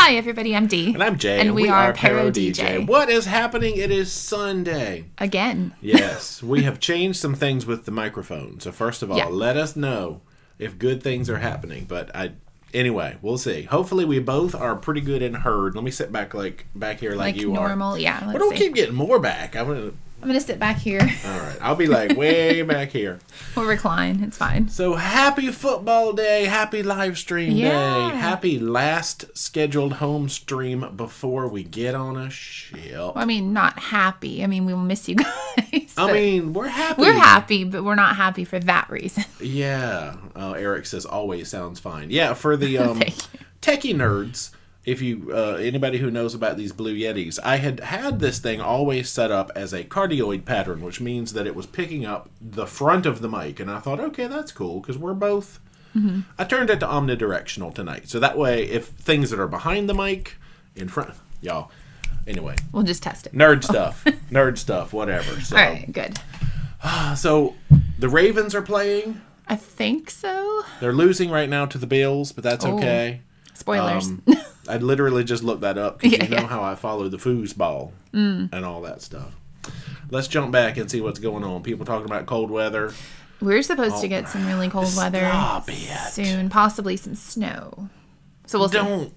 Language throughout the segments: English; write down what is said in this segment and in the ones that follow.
Hi, everybody. I'm Dee. And I'm Jay. And we are ParoDeeJay. What is happening? It is Sunday. Again. Yes. We have changed some things with the microphone. So first of all, let us know if good things are happening. But anyway, we'll see. Hopefully we both are pretty good and heard. Let me sit back here like you normal. are. Normal, yeah. But don't keep getting more back. I'm going to sit back here. All right. I'll be like way back here. We'll recline. It's fine. So happy football day. Happy live stream day. Happy last scheduled home stream before we get on a ship. Well, I mean, not happy. I mean, we will miss you guys. I mean, we're happy. We're happy, but we're not happy for that reason. Yeah. Eric says always sounds fine. Yeah, for the techie nerds. If you, anybody who knows about these Blue Yetis, I had this thing always set up as a cardioid pattern, which means that it was picking up the front of the mic. And I thought, okay, that's cool, because we're both... Mm-hmm. I turned it to omnidirectional tonight. So that way, if things that are behind the mic, in front... Y'all, anyway. We'll just test it. Nerd stuff, whatever. So, all right, good. So, the Ravens are playing. I think so. They're losing right now to the Bills, but that's okay. Spoilers. I literally just looked that up because you know how I follow the foosball and all that stuff. Let's jump back and see what's going on. People talking about cold weather. We're supposed to get some really cold weather soon, possibly some snow. So we'll see.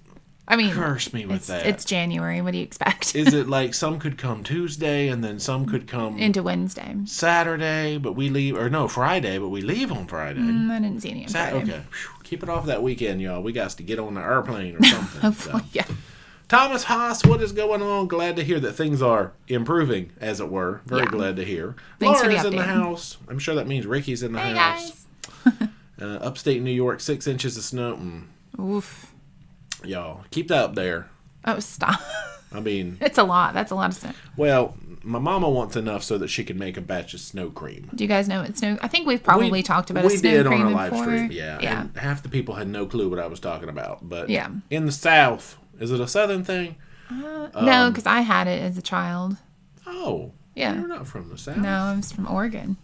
I mean, curse me with that. It's January. What do you expect? Is it like some could come Tuesday and then some could come into Wednesday, Saturday, but we leave, or no, Friday, but we leave on Friday. I didn't see any on Friday. Okay, keep it off that weekend, y'all. We got to get on the airplane or something. Hopefully, yeah. Thomas Haas, what is going on? Glad to hear that things are improving, as it were. Very glad to hear. Thanks Laura's for the in the update. house. I'm sure that means Ricky's in the house. Guys. Upstate New York, 6 inches of snow. Oof. Y'all, keep that up there. Oh, stop. I mean... It's a lot. That's a lot of snow. Well, my mama wants enough so that she can make a batch of snow cream. Do you guys know what snow... I think we've probably talked about a snow cream before. We did on our live stream, yeah. And half the people had no clue what I was talking about. But in the South, is it a Southern thing? No, because I had it as a child. Oh. Yeah. You're not from the South. No, I'm from Oregon.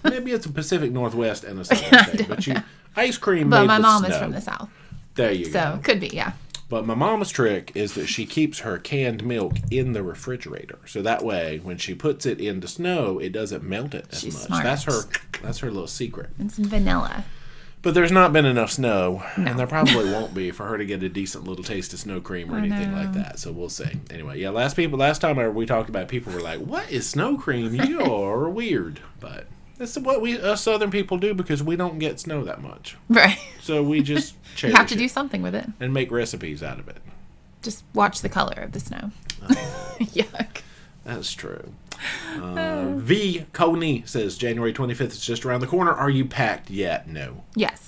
Maybe it's a Pacific Northwest and a Southern thing. But ice cream but made my with mom snow. is from the South. There you go. So, could be, yeah. But my mom's trick is that she keeps her canned milk in the refrigerator. So that way, when she puts it into snow, it doesn't melt it as much. Smart. That's her little secret. And some vanilla. But there's not been enough snow, and there probably won't be for her to get a decent little taste of snow cream or anything like that. So we'll see. Anyway, yeah, last time we talked about it, people were like, "What is snow cream? You are weird." But that's what us Southern people do because we don't get snow that much. Right. So we just you have to do something with it. And make recipes out of it. Just watch the color of the snow. Yuck. That's true. V. Coney says January 25th is just around the corner. Are you packed yet? No. Yes.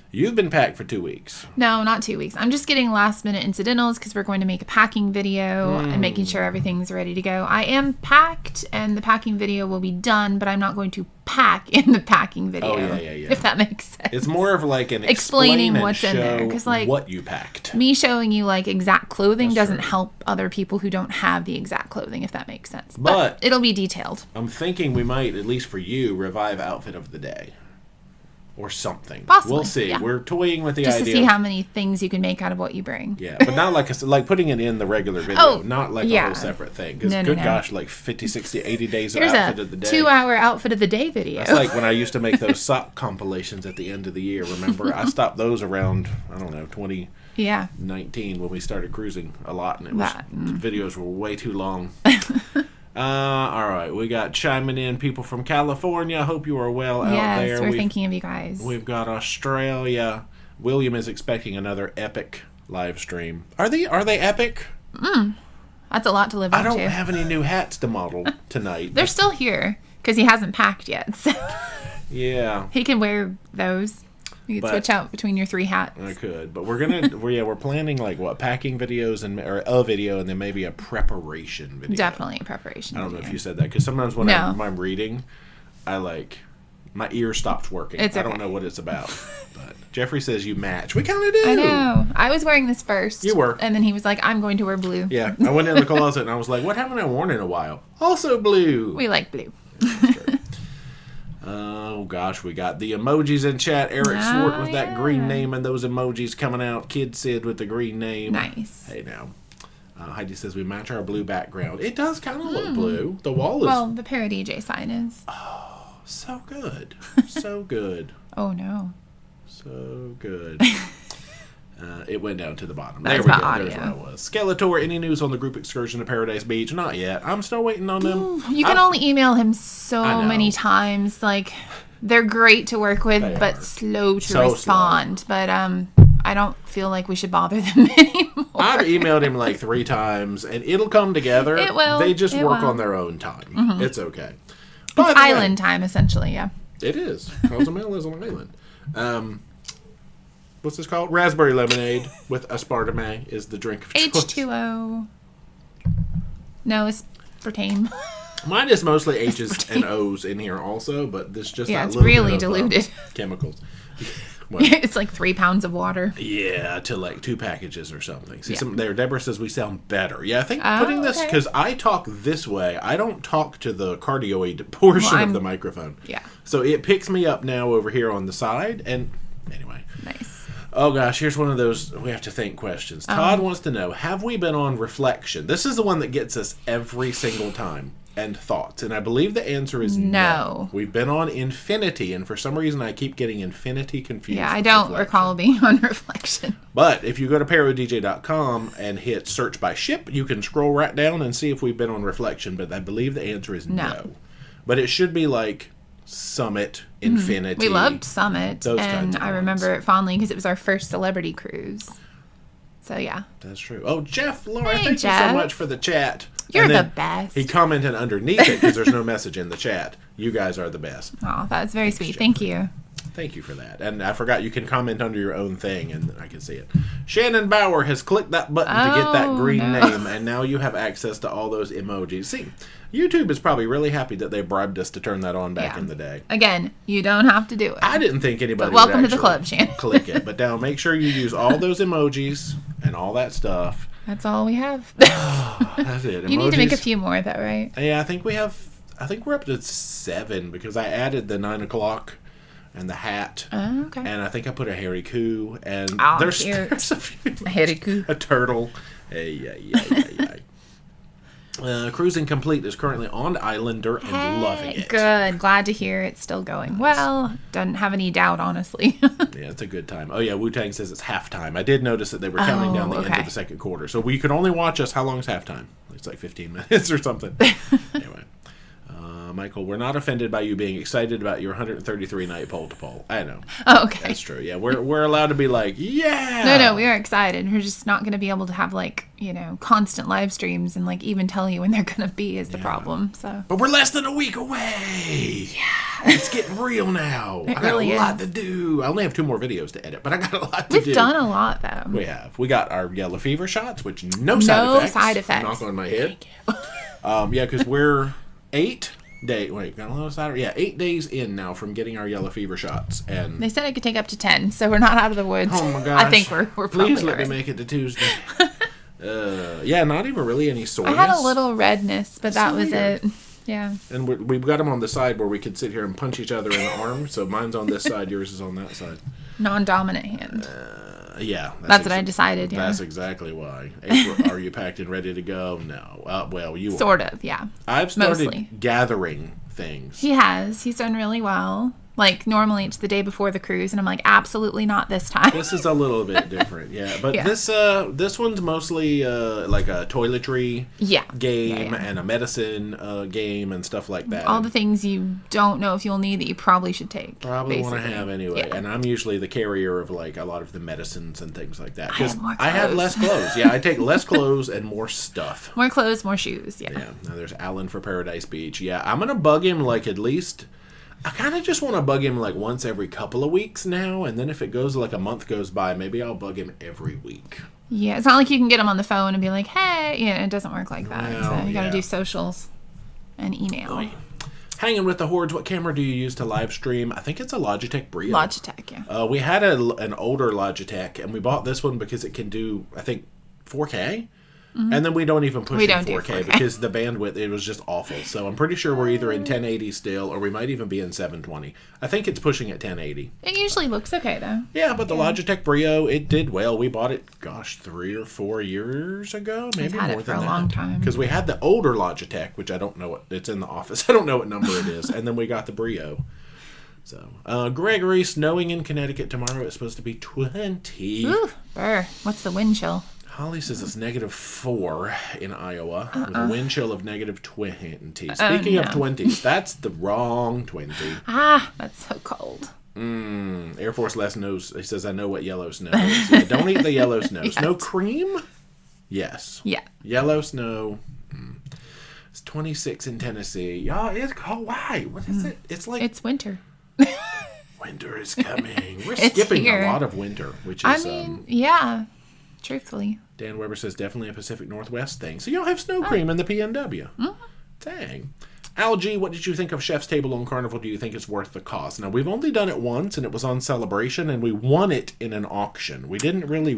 You've been packed for 2 weeks. No, not 2 weeks. I'm just getting last minute incidentals because we're going to make a packing video and making sure everything's ready to go. I am packed and the packing video will be done, but I'm not going to pack in the packing video. Oh, yeah. If that makes sense. It's more of like an explaining what's in there. Because like what you packed. Me showing you like exact clothing doesn't help other people who don't have the exact clothing, if that makes sense. But it'll be detailed. I'm thinking we might, at least for you, revive outfit of the day. Or something. Possibly. We'll see. Yeah. We're toying with the idea. idea. Just to see how many things you can make out of what you bring. Yeah, but not like putting it in the regular video. Not like a whole separate thing. Because gosh, like 50, 60, 80 days of outfit of the day. 2-hour outfit of the day video. It's like when I used to make those sock compilations at the end of the year. Remember? I stopped those around, 2019 when we started cruising a lot. And the videos were way too long. All right, we got chiming in people from California. I hope you are well out there. Yes, we're thinking of you guys. We've got Australia. William is expecting another epic live stream. Are they epic? That's a lot to live up to. I don't have any new hats to model tonight. They're still here because he hasn't packed yet. So yeah. He can wear those. You could switch out between your 3 hats. I could, but we're planning like packing videos or a video and then maybe a preparation video. Definitely a preparation. I don't know if you said that because sometimes when I'm reading, my ear stops working. I don't know what it's about. But Jeffrey says you match. We kind of do. I know. I was wearing this first. You were, and then he was like, "I'm going to wear blue." Yeah, I went in the closet and I was like, "What haven't I worn in a while?" Also blue. We like blue. That's true. Oh, gosh, we got the emojis in chat. Eric Swart with that green name and those emojis coming out. Kid Sid with the green name. Nice. Hey, now. Heidi says we match our blue background. It does kind of look blue. The wall is... Well, the ParoDeeJay sign is. Oh, so good. So good. Oh, no. So good. It went down to the bottom. That's there we go. audio. There's what it was. Skeletor, any news on the group excursion to Paradise Beach? Not yet. I'm still waiting on them. You can only email him so many times. Like, they're great to work with, but slow to respond. Slow. But I don't feel like we should bother them anymore. I've emailed him like 3 times, and it'll come together. It will. They just work on their own time. Mm-hmm. It's okay. It's island time, essentially, yeah. It is. Cozumel is an island. What's this called? Raspberry lemonade with aspartame is the drink of choice. H2O. No, it's aspartame. Mine is mostly H's and O's in here also, but this just it's really diluted. Chemicals. Well, it's like 3 pounds of water. Yeah, to like 2 packages or something. See, Deborah says we sound better. Yeah, I think putting this, because I talk this way, I don't talk to the cardioid portion of the microphone. Yeah. So it picks me up now over here on the side, and anyway. Nice. Oh gosh, here's one of those we have to think questions. Todd wants to know, have we been on reflection? This is the one that gets us every single time. And thoughts. And I believe the answer is no. We've been on Infinity, and for some reason I keep getting Infinity confused. Yeah, I don't recall being on Reflection. But if you go to ParoDeeJay.com and hit search by ship, you can scroll right down and see if we've been on Reflection, but I believe the answer is no. But it should be like Summit, Infinity. We loved Summit, and I remember it fondly because it was our first celebrity cruise. So yeah. That's true. Oh, Jeff, Laura, thank you so much for the chat. You're the best. He commented underneath it because there's no message in the chat. You guys are the best. Oh, that's very sweet. Jeff. Thank you. Thank you for that. And I forgot you can comment under your own thing, and I can see it. Shannon Bauer has clicked that button to get that green name, and now you have access to all those emojis. See, YouTube is probably really happy that they bribed us to turn that on back in the day. Again, you don't have to do it. I didn't think anybody would welcome to the club, Shannon. Click it. But now make sure you use all those emojis and all that stuff. That's all we have. That's it. Emojis. You need to make a few more, though, right? Yeah, I think we're up to 7 because I added the 9 o'clock and the hat. Oh, okay. And I think I put a hairy coo, and there's a few. A hairy coo. A turtle. Hey. Cruising Complete is currently on Islander and loving it. Good. Glad to hear it's still going well. Don't have any doubt, honestly. Yeah, it's a good time. Oh, yeah, Wu-Tang says it's halftime. I did notice that they were counting down the end of the second quarter. So we can only watch us. How long is halftime? It's like 15 minutes or something. Anyway. Michael, we're not offended by you being excited about your 133 night pole to pole. I know. Oh, okay. That's true. Yeah, we're allowed to be like, yeah. No, we are excited. We're just not going to be able to have constant live streams and even tell you when they're going to be is the problem. So. But we're less than a week away. Yeah. It's getting real now. I got a lot to do. I only have 2 more videos to edit, but I got a lot to do. We've done a lot though. We have. We got our yellow fever shots, which no side effects. Knock on my head. Yeah, because we're 8 days in now from getting our yellow fever shots, and they said it could take up to 10, so we're not out of the woods. Oh my gosh! I think we're probably please let me make it to Tuesday. Yeah, not even really any soreness. I had a little redness, but that was it. Yeah. And we've got them on the side where we could sit here and punch each other in the arm. So mine's on this side, yours is on that side. Non-dominant hand. Yeah. That's what I decided. Yeah. That's exactly why. April, are you packed and ready to go? No. Well, you are. Sort of, yeah. I've started gathering things. He has. He's done really well. Normally it's the day before the cruise, and I'm like, absolutely not this time. This is a little bit different, yeah. But this one's mostly like a toiletry game and a medicine game and stuff like that. All the things you don't know if you'll need that you probably should take. Probably want to have anyway. Yeah. And I'm usually the carrier of a lot of the medicines and things like that. I have less clothes. Yeah, I take less clothes and more stuff. More clothes, more shoes, yeah. Yeah. Now there's Alan for Paradise Beach. Yeah, I'm going to bug him at least... I kind of just want to bug him once every couple of weeks now, and then if it goes a month goes by, maybe I'll bug him every week. Yeah, it's not like you can get him on the phone and be like, hey, it doesn't work like that. Well, so you got to do socials and email. Boy. Hanging with the Hordes, what camera do you use to live stream? I think it's a Logitech Brio. Logitech, yeah. We had an older Logitech, and we bought this one because it can do, I think, 4K. And then we don't even push in 4K, 4K because the bandwidth, it was just awful. So I'm pretty sure we're either in 1080 still, or we might even be in 720. I think it's pushing at 1080. It usually looks okay, though. Yeah, but the Logitech Brio, it did well. We bought it, 3 or 4 years ago, maybe We've had more it for than a that. long time. Because we had the older Logitech, which I don't know what, it's in the office. I don't know what number it is. And then we got the Brio. So, Gregory, snowing in Connecticut tomorrow. It's supposed to be 20. Ooh, brr. What's the wind chill? Holly says it's -4 in Iowa with a wind chill of -20. Speaking of 20s, that's the wrong 20. Ah, that's so cold. Air Force Les knows. He says, I know what yellow snow is. Yeah, don't eat the yellow snow. Yes. Snow cream? Yes. Yeah. Yellow snow. It's 26 in Tennessee. Yeah, it's cold. Why? What is it? It's like... It's winter. Winter is coming. We're It's skipping here. a lot of winter, which is... I mean, yeah. Truthfully. Dan Weber says definitely a Pacific Northwest thing. So y'all have snow cream in the PNW. Dang. Al G, what did you think of Chef's Table on Carnival? Do you think it's worth the cost? Now, we've only done it once, and it was on Celebration, and we won it in an auction. We didn't really...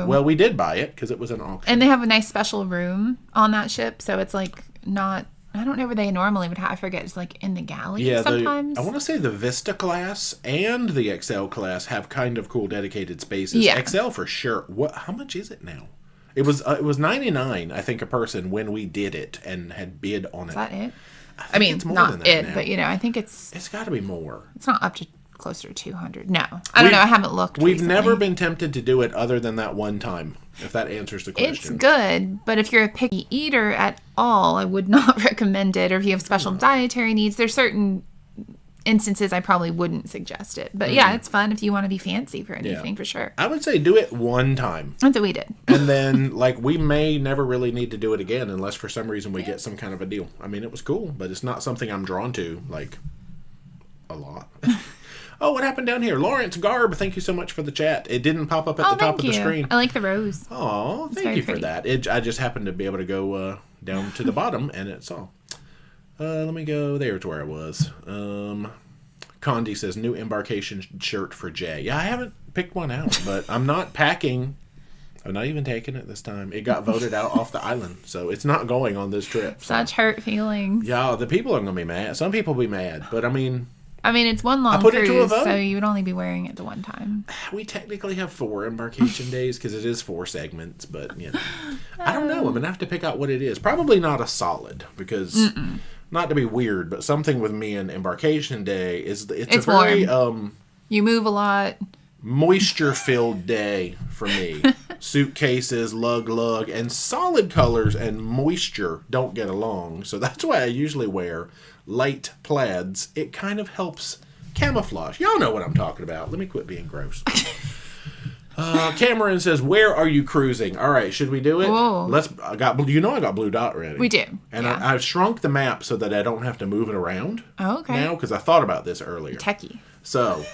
Well, we did buy it, because it was an auction. And they have a nice special room on that ship, so it's like not... I don't know where they normally would have. I forget. It's like in the galley sometimes. I want to say the Vista class and the XL class have kind of cool dedicated spaces. Yeah. XL for sure. How much is it now? It was $99, I think, a person when we did it and had bid on it. Is that it? I mean, it's more not than that it, now. but I think it's got to be more. It's not up to closer to 200. No, I don't know. I haven't looked. We've recently. never been tempted to do it other than that one time. If that answers the question. It's good, but if you're a picky eater at all, I would not recommend it. Or if you have special dietary needs, there's certain instances I probably wouldn't suggest it. But yeah, it's fun if you want to be fancy for anything, for sure. I would say do it one time. That's what we did. And then, we may never really need to do it again unless for some reason we get some kind of a deal. I mean, it was cool, but it's not something I'm drawn to, a lot. Oh, what happened down here? Lawrence Garb, thank you so much for the chat. It didn't pop up at the top of the screen. I like the rose. Oh, thank you for that. I just happened to be able to go down to the bottom, and it's all. Let me go. There's where I was. Condi says, new embarkation shirt for Jay. Yeah, I haven't picked one out, but I'm not packing. I'm not even taking it this time. It got voted out off the island, so it's not going on this trip. Such hurt feelings. Yeah, the people are going to be mad. Some people will be mad, but I mean, it's one long put cruise, it to a vote. so you would only be wearing it the one time. We technically have 4 embarkation days because it is 4 segments, but, I don't know. I'm going to have to pick out what it is. Probably not a solid because, not to be weird, but something with me and embarkation day is it's a very... warm. You move a lot. Moisture-filled day for me. Suitcases, lug, and solid colors and moisture don't get along. So that's why I usually wear light plaids. It kind of helps camouflage. Y'all know what I'm talking about. Let me quit being gross. Cameron says, where are you cruising? All right, should we do it? Whoa. I got Blue Dot ready. We do. And I've shrunk the map so that I don't have to move it around. Oh, okay. Now, because I thought about this earlier. Techie. So,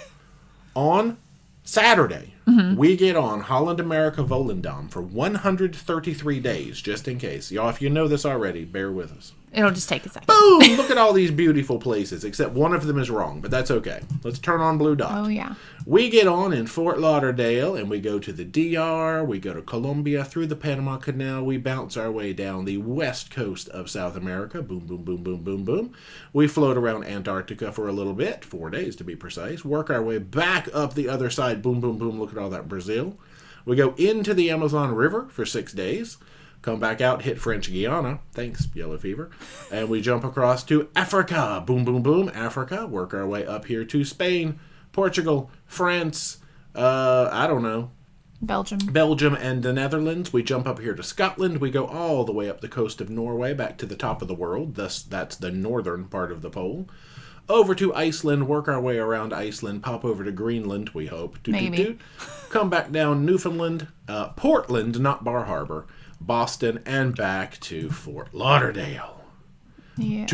on Saturday, we get on Holland America Volendam for 133 days, just in case. Y'all, if you know this already, bear with us. It'll just take a second. Boom! Look at all these beautiful places, except one of them is wrong, but that's okay. Let's turn on Blue Dot. Oh, yeah. We get on in Fort Lauderdale, and we go to the DR, we go to Colombia, through the Panama Canal, we bounce our way down the west coast of South America, boom, boom, boom, boom, boom, boom. We float around Antarctica for a little bit, 4 days to be precise, work our way back up the other side, boom, boom, boom, look at all that Brazil. We go into the Amazon River for 6 days, come back out, hit French Guiana, thanks, yellow fever, and we jump across to Africa, boom, boom, boom, Africa, work our way up here to Spain, Portugal, France, I don't know, Belgium and the Netherlands. We jump up here to Scotland. We go all the way up the coast of Norway, back to the top of the world. Thus, that's the northern part of the pole. Over to Iceland, work our way around Iceland, pop over to Greenland, we hope. Maybe. Come back down Newfoundland, Portland, not Bar Harbor, Boston, and back to Fort Lauderdale. Yeah.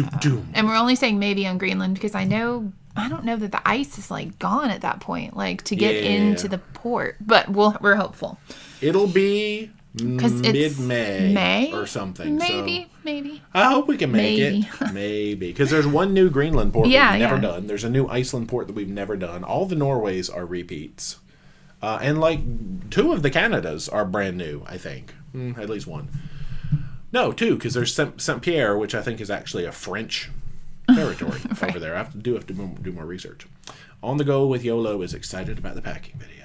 And we're only saying maybe on Greenland because I don't know that the ice is gone at that point, to get into the port. But we're hopeful. It'll be mid-May or something. Maybe. I hope we can make it. Maybe. Because there's one new Greenland port we've never done. There's a new Iceland port that we've never done. All the Norways are repeats. And 2 of the Canadas are brand new, I think. At least one. No, two, because there's Saint-Pierre, which I think is actually a French territory over there. I have to do more research. On the Go with YOLO is excited about the packing video.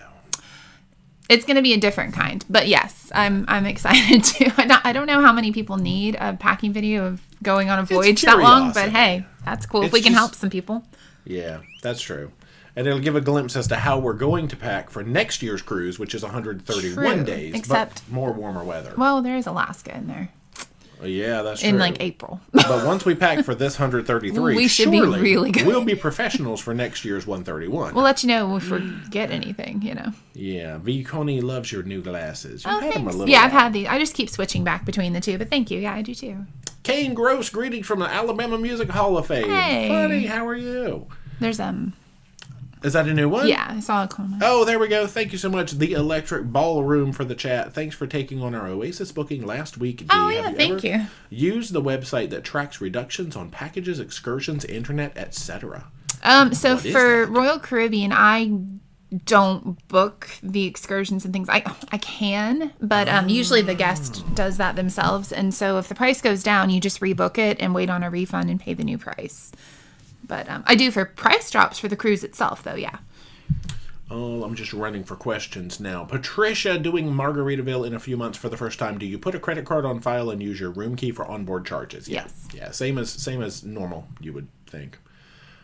It's going to be a different kind, but yes, I'm excited too. I don't know how many people need a packing video of going on a voyage that long, but hey, that's cool if we can help some people. Yeah, that's true. And it'll give a glimpse as to how we're going to pack for next year's cruise, which is 131 days, except but more warmer weather. Well, there is Alaska in there. Yeah, that's true. In like April. But once we pack for this 133, we should be really good. We'll be professionals for next year's 131. We'll let you know if we get anything, Yeah, V. Coney loves your new glasses. You've had them a little Yeah, while. I've had these. I just keep switching back between the two, but thank you. Yeah, I do too. Kane Gross, greetings from the Alabama Music Hall of Fame. Hey. Funny, how are you? There's Is that a new one? Yeah, I saw a comment. Oh, there we go. Thank you so much, The Electric Ballroom, for the chat. Thanks for taking on our Oasis booking last week. Oh, yeah, thank you. Use the website that tracks reductions on packages, excursions, internet, etc. So for Royal Caribbean, I don't book the excursions and things. I can, but usually the guest does that themselves. And so if the price goes down, you just rebook it and wait on a refund and pay the new price. But I do for price drops for the cruise itself, though, yeah. Oh, I'm just running for questions now. Patricia, doing Margaritaville in a few months for the first time. Do you put a credit card on file and use your room key for onboard charges? Yeah. Yes. Yeah, same as normal, you would think.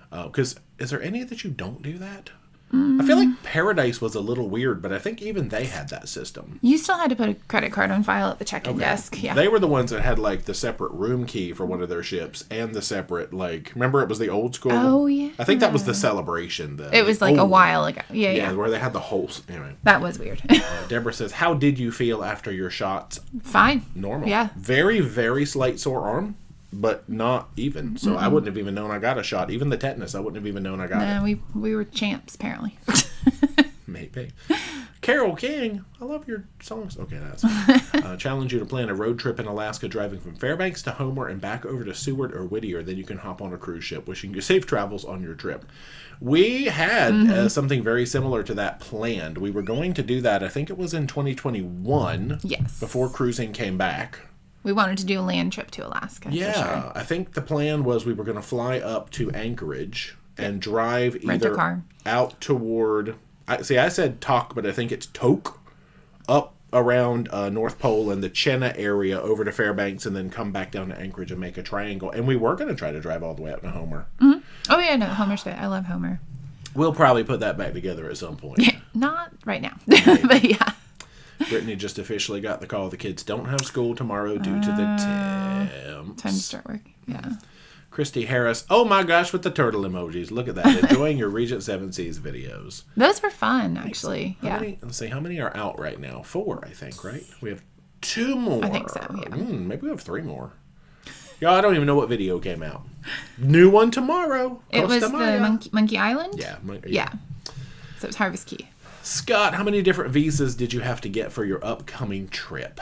Because is there any that you don't do that? I feel like Paradise was a little weird, but I think even they had that system. You still had to put a credit card on file at the check-in desk. Yeah. They were the ones that had like the separate room key for one of their ships and the separate remember it was the old school? Oh, yeah. I think that was the Celebration. It was like a while ago. Yeah. Where they had the holes. Anyway. That was weird. Deborah says, how did you feel after your shots? Fine. Normal. Yeah. Very, very slight sore arm, but not even. So I wouldn't have even known I got a shot. Even the tetanus, I wouldn't have even known I got it. No, we were champs, apparently. Maybe. Carol King, I love your songs. Okay, that's challenge you to plan a road trip in Alaska, driving from Fairbanks to Homer and back over to Seward or Whittier. Then you can hop on a cruise ship. Wishing you safe travels on your trip. We had something very similar to that planned. We were going to do that, I think it was in 2021. Yes. Before cruising came back. We wanted to do a land trip to Alaska. Yeah, for sure. I think the plan was we were going to fly up to Anchorage and drive Rent a car. out toward... I said Tok, but I think it's Tok, up around North Pole and the Chenna area over to Fairbanks, and then come back down to Anchorage and make a triangle. And we were going to try to drive all the way up to Homer. Mm-hmm. Oh, yeah, no, Homer's good. I love Homer. We'll probably put that back together at some point. Yeah, not right now, but yeah. Brittany just officially got the call. The kids don't have school tomorrow due to the temps. Time to start work. Yeah. Christy Harris. Oh my gosh, with the turtle emojis. Look at that. Enjoying your Regent Seven Seas videos. Those were fun, actually. Let's see, how many are out right now? 4, I think, right? We have 2 more. I think so, yeah. Maybe we have 3 more. Yeah, I don't even know what video came out. New one tomorrow. It was Costa Maya. the Monkey Island? Yeah. So it's Harvest Key. Scott, how many different visas did you have to get for your upcoming trip?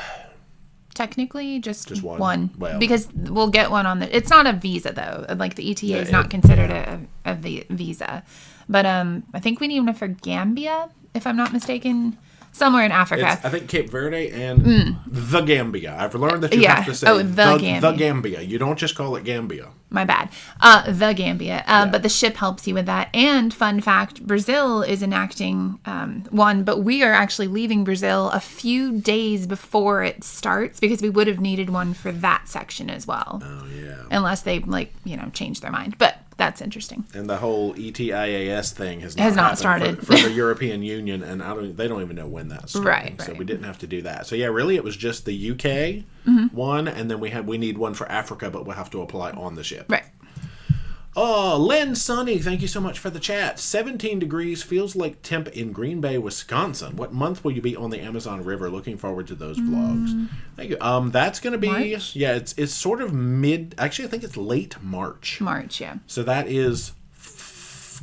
Technically, just one. Well, because we'll get one on the... It's not a visa, though. Like, the ETA is not considered a visa. But I think we need one for Gambia, if I'm not mistaken. Somewhere in Africa. I think Cape Verde and the Gambia. I've learned that you have to say the Gambia. You don't just call it Gambia. My bad. The Gambia. But the ship helps you with that. And fun fact, Brazil is enacting one, but we are actually leaving Brazil a few days before it starts because we would have needed one for that section as well. Oh, yeah. Unless they, change their mind. But that's interesting. And the whole ETIAS thing has not started for the European Union, and they don't even know when that's starting. Right. So we didn't have to do that. So yeah, really, it was just the UK one, and then we need one for Africa, but we'll have to apply on the ship. Right. Oh, Len Sonny, thank you so much for the chat. 17 degrees feels like temp in Green Bay, Wisconsin. What month will you be on the Amazon River? Looking forward to those vlogs. Thank you. That's going to be March? Yeah, it's sort of mid. Actually, I think it's late March. March, yeah. So that is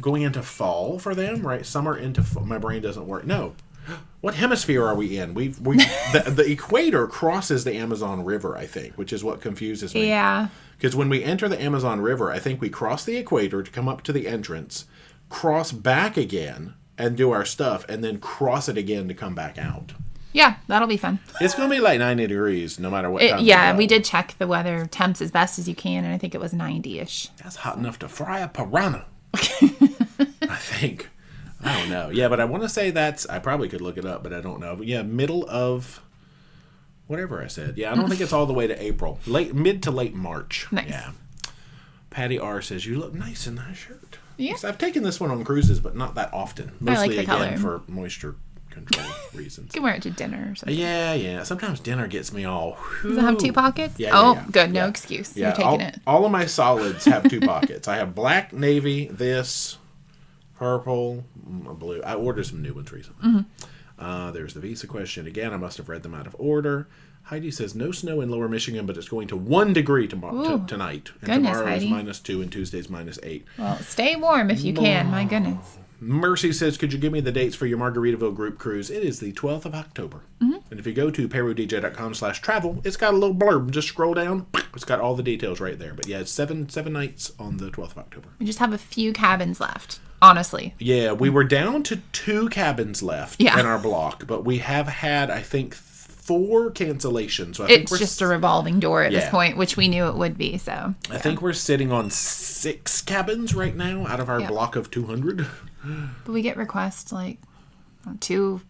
going into fall for them, right? Summer into fall. My brain doesn't work. No. What hemisphere are we in? The equator crosses the Amazon River, I think, which is what confuses me. Yeah. Because when we enter the Amazon River, I think we cross the equator to come up to the entrance, cross back again and do our stuff, and then cross it again to come back out. Yeah, that'll be fun. It's going to be like 90 degrees no matter what time. Yeah, we did check the weather temps as best as you can, and I think it was 90-ish. That's hot enough to fry a piranha. I think. I don't know. Yeah, but I want to say I probably could look it up, but I don't know. But yeah, middle of whatever I said. Yeah, I don't think it's all the way to April. Mid to late March. Nice. Yeah. Patty R says, you look nice in that shirt. Yeah. So I've taken this one on cruises, but not that often. Mostly, I like the again, color. for moisture control reasons. You can wear it to dinner or something. Yeah. Sometimes dinner gets me all... Does it have 2 pockets? Yeah. Good. No excuse. Yeah, You're taking it. All of my solids have 2 pockets. I have black, navy, this, purple, blue. I ordered some new ones recently. There's the visa question again. I must have read them out of order. Heidi says, no snow in lower Michigan, but it's going to 1 degree tonight. And Goodness, tomorrow Heidi. is -2 and Tuesday's -8. Well, stay warm if you can. My goodness. Mercy says, could you give me the dates for your Margaritaville group cruise? It is the 12th of October. And if you go to ParoDeeJay.com/travel, it's got a little blurb. Just scroll down. It's got all the details right there. But yeah, it's seven nights on the 12th of October. We just have a few cabins left, honestly. Yeah, we were down to 2 cabins left in our block, but we have had, I think, 4 cancellations. So I think It's just a revolving door at this Yeah. point, which we knew it would be. So I think we're sitting on 6 cabins right now out of our block of 200. But we get requests like 2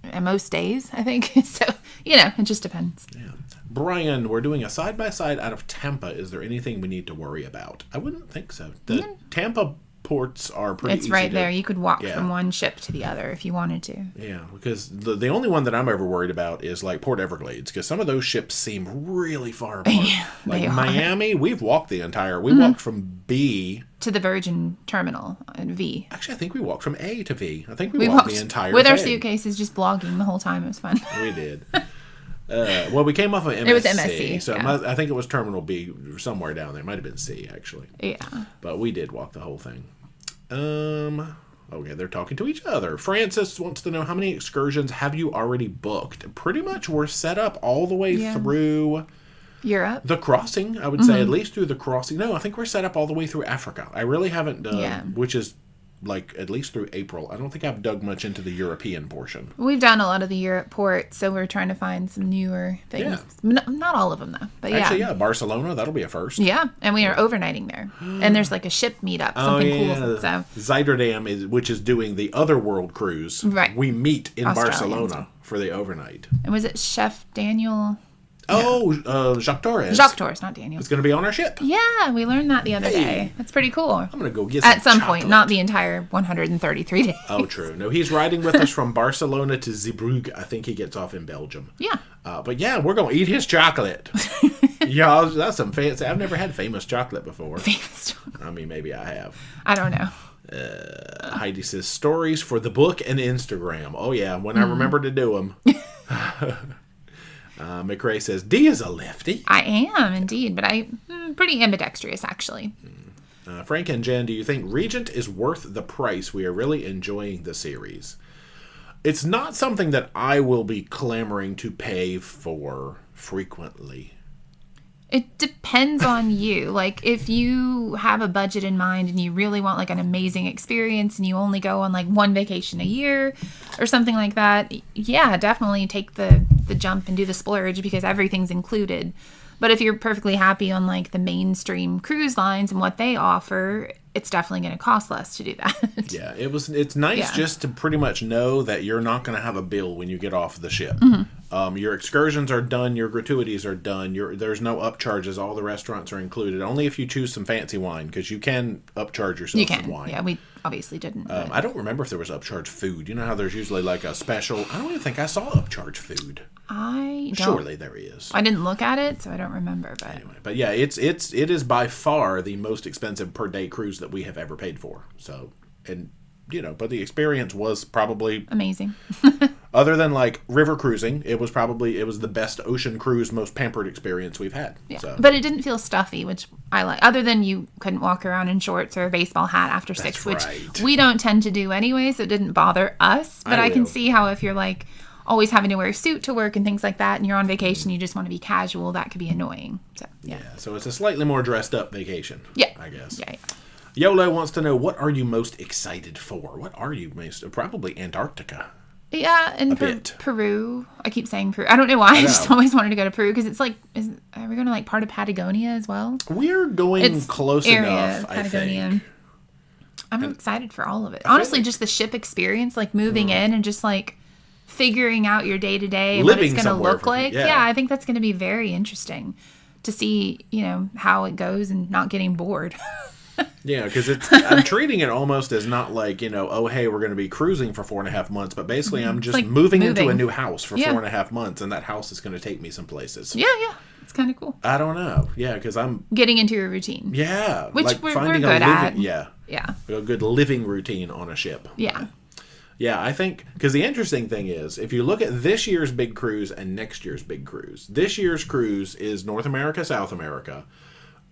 at most days, I think. So, it just depends. Yeah. Brian, we're doing a side-by-side out of Tampa. Is there anything we need to worry about? I wouldn't think so. The Tampa ports are pretty easy. It's right there. You could walk Yeah. from one ship to the other if you wanted to. Yeah, because the only one that I'm ever worried about is like Port Everglades, because some of those ships seem really far apart. Yeah, like they are. Miami, we've walked the entire. We walked from B To the Virgin Terminal in V. Actually, I think we walked from A to V. I think we walked the entire with our thing. suitcases, just blogging the whole time. It was fun. We did. Well, we came off of MSC. It was MSC, So yeah. I think it was Terminal B, somewhere down there. It might have been C, actually. Yeah. But we did walk the whole thing. Okay, they're talking to each other. Francis wants to know, how many excursions have you already booked? Pretty much we're set up all the way through Europe. the crossing, I would say, at least through the crossing. No, I think we're set up all the way through Africa. I really haven't done, which is like at least through April. I don't think I've dug much into the European portion. We've done a lot of the Europe ports, so we're trying to find some newer things. Not all of them, though. But Actually, Barcelona, that'll be a first. Yeah, and we are overnighting there. And there's like a ship meetup, something cool. So Zuiderdam, which is doing the other world cruise. Right. We meet in Australians. Barcelona for the overnight. And was it Chef Daniel? Jacques Torres. Jacques Torres, not Daniel. It's going to be on our ship. Yeah, we learned that the other day. That's pretty cool. I'm going to go get some At some chocolate. point, not the entire 133 days. Oh, true. No, he's riding with us from Barcelona to Zeebrugge. I think he gets off in Belgium. Yeah. But yeah, we're going to eat his chocolate. Yeah, that's some fancy. I've never had famous chocolate before. Famous chocolate. I mean, maybe I have. I don't know. Heidi says, stories for the book and Instagram. Oh, yeah, when I remember to do them. McRae says, D is a lefty. I am, indeed, but I'm pretty ambidextrous, actually. Frank and Jen, do you think Regent is worth the price? We are really enjoying the series. It's not something that I will be clamoring to pay for frequently. It depends on you. Like, if you have a budget in mind and you really want, like, an amazing experience and you only go on, like, 1 vacation a year or something like that, yeah, definitely take the jump and do the splurge because everything's included. But if you're perfectly happy on, like, the mainstream cruise lines and what they offer, it's definitely going to cost less to do that. Yeah, it's nice just to pretty much know that you're not going to have a bill when you get off the ship. Your excursions are done, your gratuities are done, there's no upcharges, all the restaurants are included, only if you choose some fancy wine, because you can upcharge yourself some wine. Yeah, we obviously didn't. I don't remember if there was upcharge food. You know how there's usually like a special, I don't even think I saw upcharge food. I don't. Surely there is. I didn't look at it, so I don't remember. But anyway, but yeah, it is by far the most expensive per day cruise that we have ever paid for. So, and but the experience was probably amazing. Other than like river cruising, it was the best ocean cruise, most pampered experience we've had. Yeah. So. But it didn't feel stuffy, which I like. Other than you couldn't walk around in shorts or a baseball hat after 6, which we don't tend to do anyway, so it didn't bother us. But I can see how if you're like always having to wear a suit to work and things like that, and you're on vacation, you just want to be casual, that could be annoying. So yeah. So it's a slightly more dressed up vacation. Yeah. I guess. Yeah. Yolo wants to know, what are you most excited for? What are you probably Antarctica? Yeah, and bit. Peru. I keep saying Peru. I don't know why. I just always wanted to go to Peru because it's like, are we going to like part of Patagonia as well? We're going close enough, Patagonia. I think. I'm excited for all of it. Honestly, just the ship experience, like moving in and just like figuring out your day to day and what it's going to look like. Yeah, I think that's going to be very interesting to see, you know, how it goes and not getting bored. Yeah, because I'm treating it almost as not like, you know, oh, hey, we're going to be cruising for 4.5 months, but basically I'm just like moving into a new house for 4.5 months, and that house is going to take me some places. Yeah. It's kind of cool. I don't know. Yeah, because I'm getting into a routine. Yeah. Which like we're finding good at. Yeah. A good living routine on a ship. Yeah. Yeah, I think, because the interesting thing is, if you look at this year's big cruise and next year's big cruise, this year's cruise is North America, South America,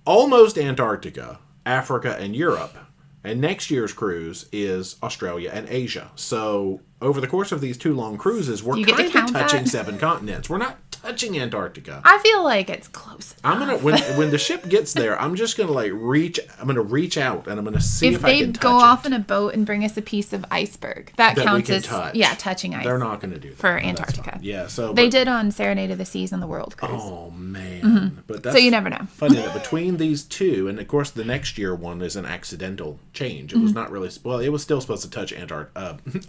almost Antarctica, Africa, and Europe. And next year's cruise is Australia and Asia. So over the course of these 2 long cruises, we're kind of touching 7 continents. We're not touching Antarctica. I feel like it's close enough. I'm gonna when the ship gets there, I'm just gonna reach out and I'm gonna see if I can touch it. If they go off in a boat and bring us a piece of iceberg, that counts as touching ice. They're not gonna do that for Antarctica. Yeah, so they did on Serenade of the Seas on the World Cruise. Oh man, but that's so you never know. Funny that between these 2, and of course the next year one is an accidental change. It was not really it was still supposed to touch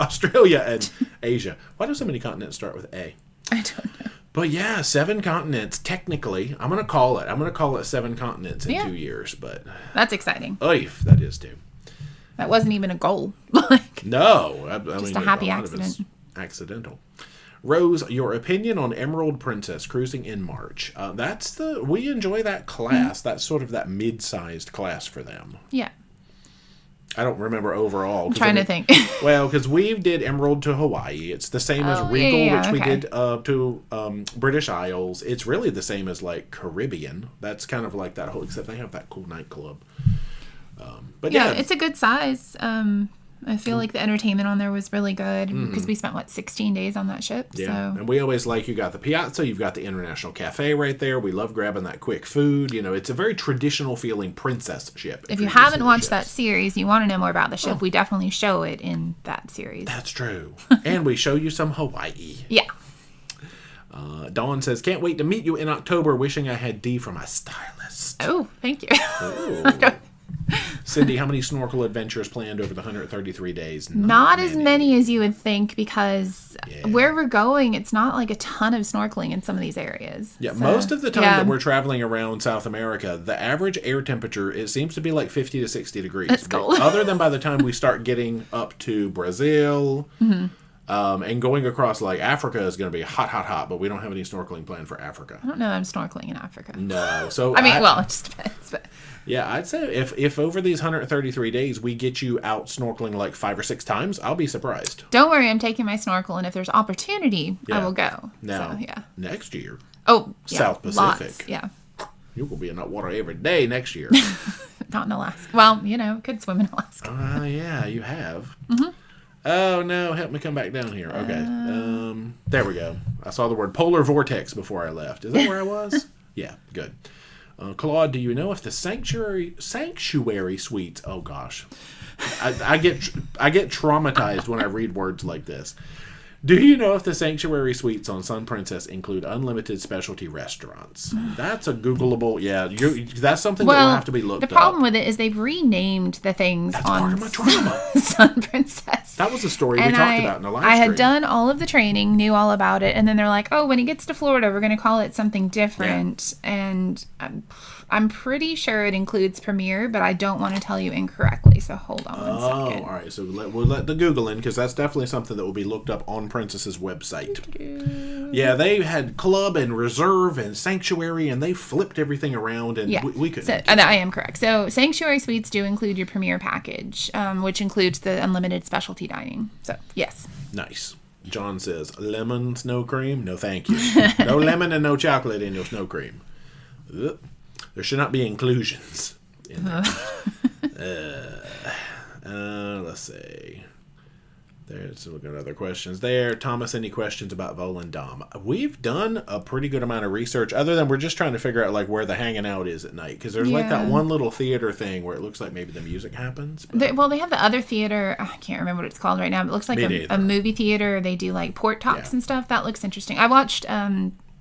Australia and Asia. Why do so many continents start with A? I don't know. But yeah, 7 continents, technically. I'm going to call it 7 continents in 2 years, but... That's exciting. Oif, that is too. That wasn't even a goal. No. I just mean, a happy accident. Accidental. Rose, your opinion on Emerald Princess cruising in March. We enjoy that class. That's sort of that mid-sized class for them. Yeah. I don't remember overall. I'm trying to think. Well, because we did Emerald to Hawaii. It's the same as Regal, which we did to British Isles. It's really the same as like Caribbean. That's kind of like that whole, except they have that cool nightclub. But yeah, it's a good size. I feel like the entertainment on there was really good because we spent 16 days on that ship. Yeah, so. And we always you got the Piazza, you've got the International Cafe right there. We love grabbing that quick food. You know, it's a very traditional feeling princess ship. If you haven't watched that series, you want to know more about the ship, we definitely show it in that series. That's true. And we show you some Hawaii. Yeah. Dawn says, can't wait to meet you in October. Wishing I had D for my stylist. Oh, thank you. Cindy, how many snorkel adventures planned over the 133 days? Not as many as you would think, because where we're going, it's not like a ton of snorkeling in some of these areas. Yeah, so, most of the time that we're traveling around South America, the average air temperature, it seems to be like 50 to 60 degrees. That's cold. Other than by the time we start getting up to Brazil, and going across like Africa is going to be hot, but we don't have any snorkeling planned for Africa. I don't know I'm snorkeling in Africa. No. So I mean, well, it just depends, but... Yeah, I'd say if over these 133 days we get you out snorkeling like 5 or 6 times, I'll be surprised. Don't worry, I'm taking my snorkel, and if there's opportunity, I will go. Now, next year, South Pacific. Lots, yeah. You will be in that water every day next year. Not in Alaska. Well, could swim in Alaska. Yeah, you have. Oh, no, help me come back down here. Okay. There we go. I saw the word polar vortex before I left. Is that where I was? Yeah, good. Claude, do you know if the sanctuary suites? Oh gosh, I get traumatized when I read words like this. Do you know if the sanctuary suites on Sun Princess include unlimited specialty restaurants? That's a Googleable. Yeah, that's something that will have to be looked up. The problem with it is they've renamed the things on Sun Princess. That was a story we talked about in the live stream. I had done all of the training, knew all about it, and then they're like, "Oh, when it gets to Florida, we're going to call it something different." Yeah. And I'm pretty sure it includes Premier, but I don't want to tell you incorrectly. So hold on one second. All right. So we'll let the Google in, because that's definitely something that will be looked up on Princess's website. Yeah, they had club and reserve and sanctuary, and they flipped everything around, and we couldn't. So, I am correct. So sanctuary suites do include your Premier package, which includes the unlimited specialty dining. So yes. Nice. John says, lemon snow cream? No, thank you. No lemon and no chocolate in your snow cream. There should not be inclusions in there. Let's see. There's looking at other questions there. Thomas, any questions about Volendam? We've done a pretty good amount of research, other than we're just trying to figure out like where the hanging out is at night, because there's like that one little theater thing where it looks like maybe the music happens. They have the other theater. I can't remember what it's called right now. But it looks like a movie theater. They do like port talks and stuff. That looks interesting. I watched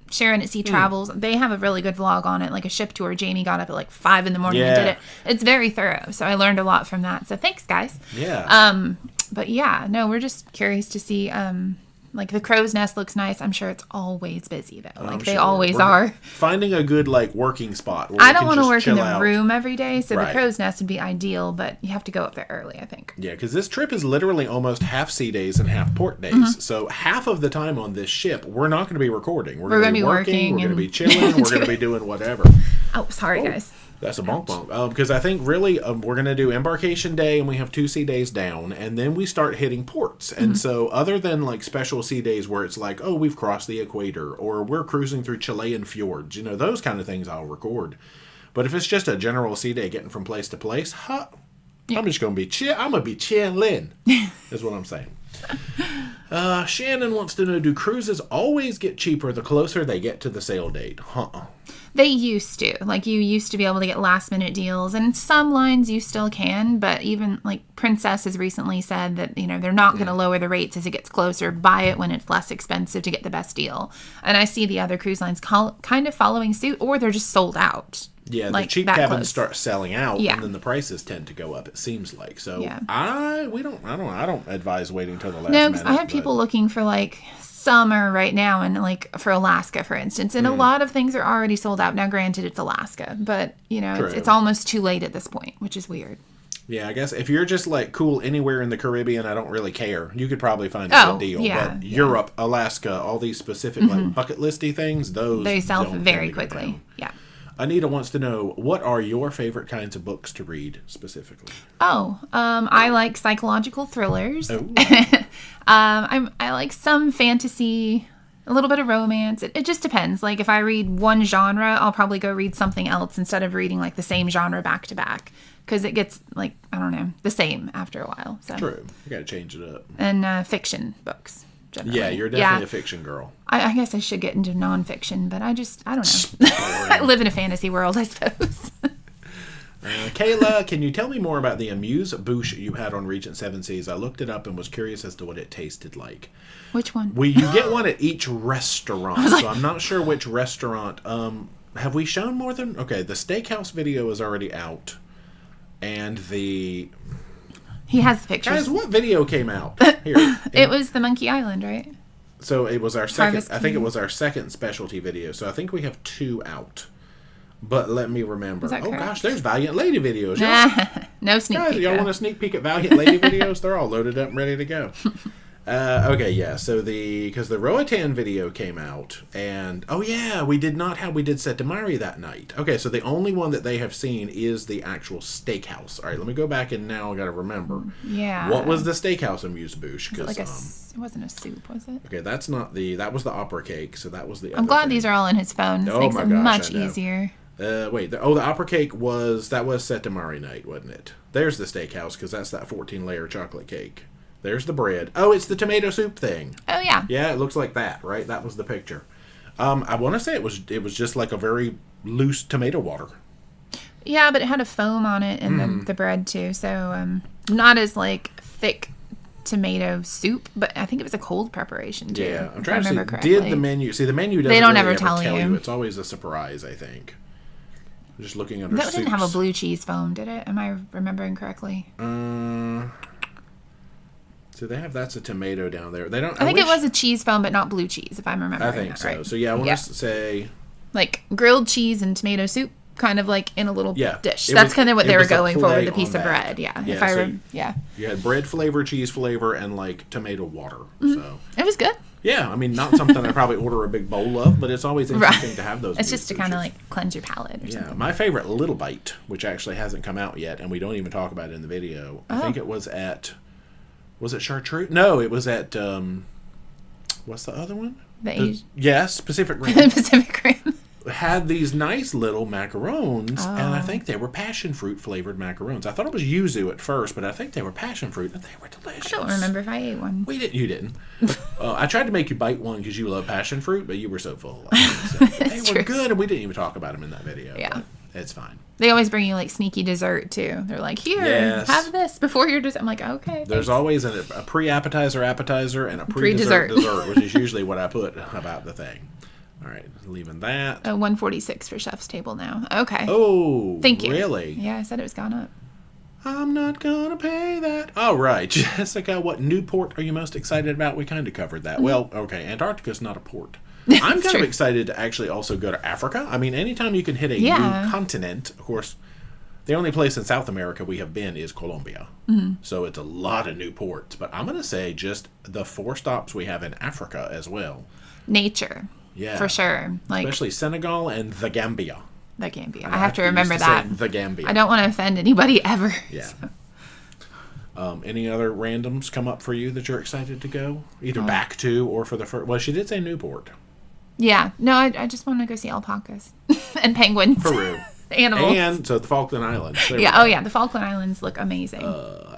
Sharon at Sea Travels. They have a really good vlog on it, like a ship tour. Jamie got up at like 5 a.m. and did it. It's very thorough. So I learned a lot from that. So thanks, guys. Yeah. But yeah, no, we're just curious to see, like the Crow's Nest looks nice. I'm sure it's always busy though. Like they always are. Finding a good like working spot. I don't want to work in the room every day, so the Crow's Nest would be ideal, but you have to go up there early, I think. Yeah, because this trip is literally almost half sea days and half port days. So half of the time on this ship, we're not going to be recording. We're going to be working. We're going to be chilling. We're going to be doing whatever. Oh, sorry, guys. That's a bonk bonk. Because I think really we're going to do embarkation day and we have 2 sea days down and then we start hitting ports. And so other than like special sea days where it's like, oh, we've crossed the equator or we're cruising through Chilean fjords, those kind of things I'll record. But if it's just a general sea day getting from place to place, I'm just going to be chill. I'm going to be chillin', is what I'm saying. Shannon wants to know, do cruises always get cheaper the closer they get to the sail date? They used to. Like, you used to be able to get last-minute deals, and some lines you still can, but even, like, Princess has recently said that, they're not going to lower the rates as it gets closer. Buy it when it's less expensive to get the best deal. And I see the other cruise lines kind of following suit, or they're just sold out. Yeah, the cheap cabins start selling out, and then the prices tend to go up, it seems like. So, I don't advise waiting till the last minute. No, because I have people looking for, like, summer right now, and like for Alaska, for instance, and a lot of things are already sold out. Now, granted, it's Alaska, but it's almost too late at this point, which is weird. Yeah, I guess if you're just like cool anywhere in the Caribbean, I don't really care. You could probably find a good deal. But Europe, Alaska, all these specific like bucket listy things, they sell very quickly. Yeah. Anita wants to know, what are your favorite kinds of books to read specifically? I like psychological thrillers. Oh. I like some fantasy, a little bit of romance. It just depends. Like, if I read one genre, I'll probably go read something else instead of reading, like, the same genre back to back. Because it gets, like, I don't know, the same after a while. So. True. You got to change it up. And fiction books. Generally. Yeah, you're definitely a fiction girl. I guess I should get into nonfiction, but I don't know. I live in a fantasy world, I suppose. Kayla, can you tell me more about the amuse-bouche you had on Regent Seven Seas? I looked it up and was curious as to what it tasted like. Which one? You get one at each restaurant, so I'm not sure which restaurant. Have we shown more than... Okay, the steakhouse video is already out, and the... He has the pictures. Guys, what video came out? Here. It was the Monkey Island, right? So it was our second... I think it was our second specialty video, so I think we have 2 out. But let me remember. Oh, gosh, there's Valiant Lady videos. No sneak peek. Y'all want a sneak peek at Valiant Lady videos? They're all loaded up and ready to go. Okay, yeah. So because the Roatan video came out, and we did Set to Mari that night. Okay, so the only one that they have seen is the actual steakhouse. All right, let me go back and now I got to remember. Yeah. What was the steakhouse amuse-bouche? It wasn't a soup, was it? Okay, that was the opera cake. So that was the. I'm glad these are all in his phone. This makes it much easier. The opera cake was Set to Mari night, wasn't it? There's the steakhouse because that's that 14-layer chocolate cake. There's the bread. Oh, it's the tomato soup thing. Oh, yeah. Yeah, it looks like that, right? That was the picture. I want to say it was just like a very loose tomato water. Yeah, but it had a foam on it and the bread too. So not as like thick tomato soup, but I think it was a cold preparation too. Yeah, I'm trying to see. Correctly. Did the menu? See, the menu doesn't. They don't really ever tell you. It's always a surprise, I think. Just looking under. That didn't have a blue cheese foam, did it? Am I remembering correctly? So they have that's a tomato down there. They don't. I think it was a cheese foam, but not blue cheese, if I'm remembering. I think so. Right. So yeah, I want to say like grilled cheese and tomato soup, kind of like in a little dish. That's kind of what they were going for with a piece of bread. Yeah. You had bread flavor, cheese flavor, and like tomato water. So it was good. Yeah, I mean, not something I probably order a big bowl of, but it's always interesting to have those. It's just to kind of like cleanse your palate or something. My favorite Little Bite, which actually hasn't come out yet, and we don't even talk about it in the video. I think it was at... Was it Chartreuse? No, it was at... what's the other one? Yes, Pacific Rim. Pacific Rim. had these nice little macarons, and I think they were passion fruit flavored macarons. I thought it was yuzu at first, but I think they were passion fruit, and they were delicious. I don't remember if I ate one. You didn't. I tried to make you bite one because you love passion fruit, but you were so full. So they were good, and we didn't even talk about them in that video. Yeah. It's fine. They always bring you like sneaky dessert too. They're like, here, have this before your dessert. I'm like, okay. There's always a pre-appetizer, appetizer, and a pre-dessert dessert, which is usually what I put about the thing. All right, leaving that. 146 for chef's table now. Okay. Oh, thank you. Really? Yeah, I said it was gone up. I'm not gonna pay that. All right, Jessica, what new port are you most excited about? We kind of covered that. Well, okay, Antarctica's not a port. I'm kind of excited to actually also go to Africa. I mean, anytime you can hit a new continent, of course, the only place in South America we have been is Colombia. So it's a lot of new ports. But I'm going to say just the 4 stops we have in Africa as well. Nature. Yeah. For sure. Like, especially Senegal and the Gambia. The Gambia. I have to remember that. The Gambia. I don't want to offend anybody ever. Yeah. So. Any other randoms come up for you that you're excited to go? Either back to or for the first... Well, she did say Newport. Yeah. No, I just want to go see alpacas and penguins. Peru. Animals. And so the Falkland Islands. Yeah. The Falkland Islands look amazing.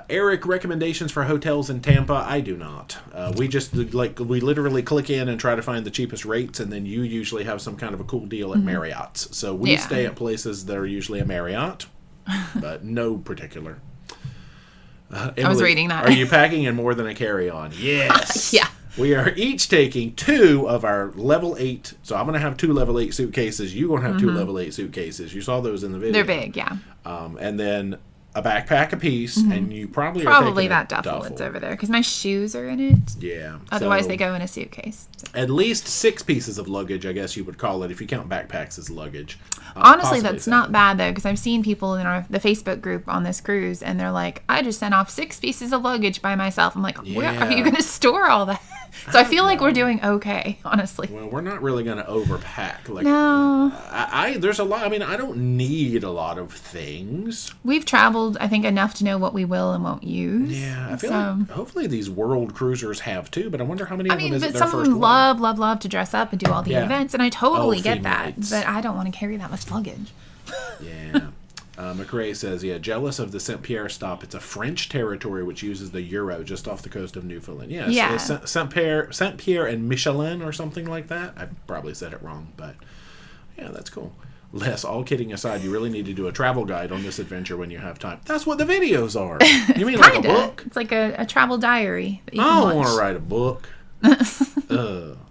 Eric, recommendations for hotels in Tampa? I do not. We just we literally click in and try to find the cheapest rates, and then you usually have some kind of a cool deal at Marriott's. So we stay at places that are usually a Marriott, but no particular. Emily, I was reading that. Are you packing in more than a carry-on? Yes. Yeah. We are each taking 2 of our level 8. So I'm going to have 2 level 8 suitcases. You're going to have 2 level 8 suitcases. You saw those in the video. They're big, yeah. And then a backpack apiece, and you probably that duffel that's over there because my shoes are in it. Yeah. Otherwise, they go in a suitcase. So. At least 6 pieces of luggage, I guess you would call it, if you count backpacks as luggage. Honestly, that's not bad though, because I've seen people in the Facebook group on this cruise, and they're like, "I just sent off 6 pieces of luggage by myself." I'm like, "Where are you going to store all that?" So I feel like we're doing okay, honestly. Well, we're not really going to overpack. Like, no. There's a lot. I mean, I don't need a lot of things. We've traveled, I think, enough to know what we will and won't use. Yeah, I feel like hopefully these world cruisers have too, but I wonder how many of them is it their some first of them one. love to dress up and do all the events, and I totally get that, but I don't want to carry that much luggage. Yeah. McRae says, jealous of the Saint-Pierre stop. It's a French territory which uses the euro just off the coast of Newfoundland. Saint-Pierre and Michelin or something like that. I probably said it wrong, but yeah, that's cool. Les, all kidding aside, you really need to do a travel guide on this adventure when you have time. That's what the videos are. You mean like a book? It's like a travel diary that you I can don't want to write a book.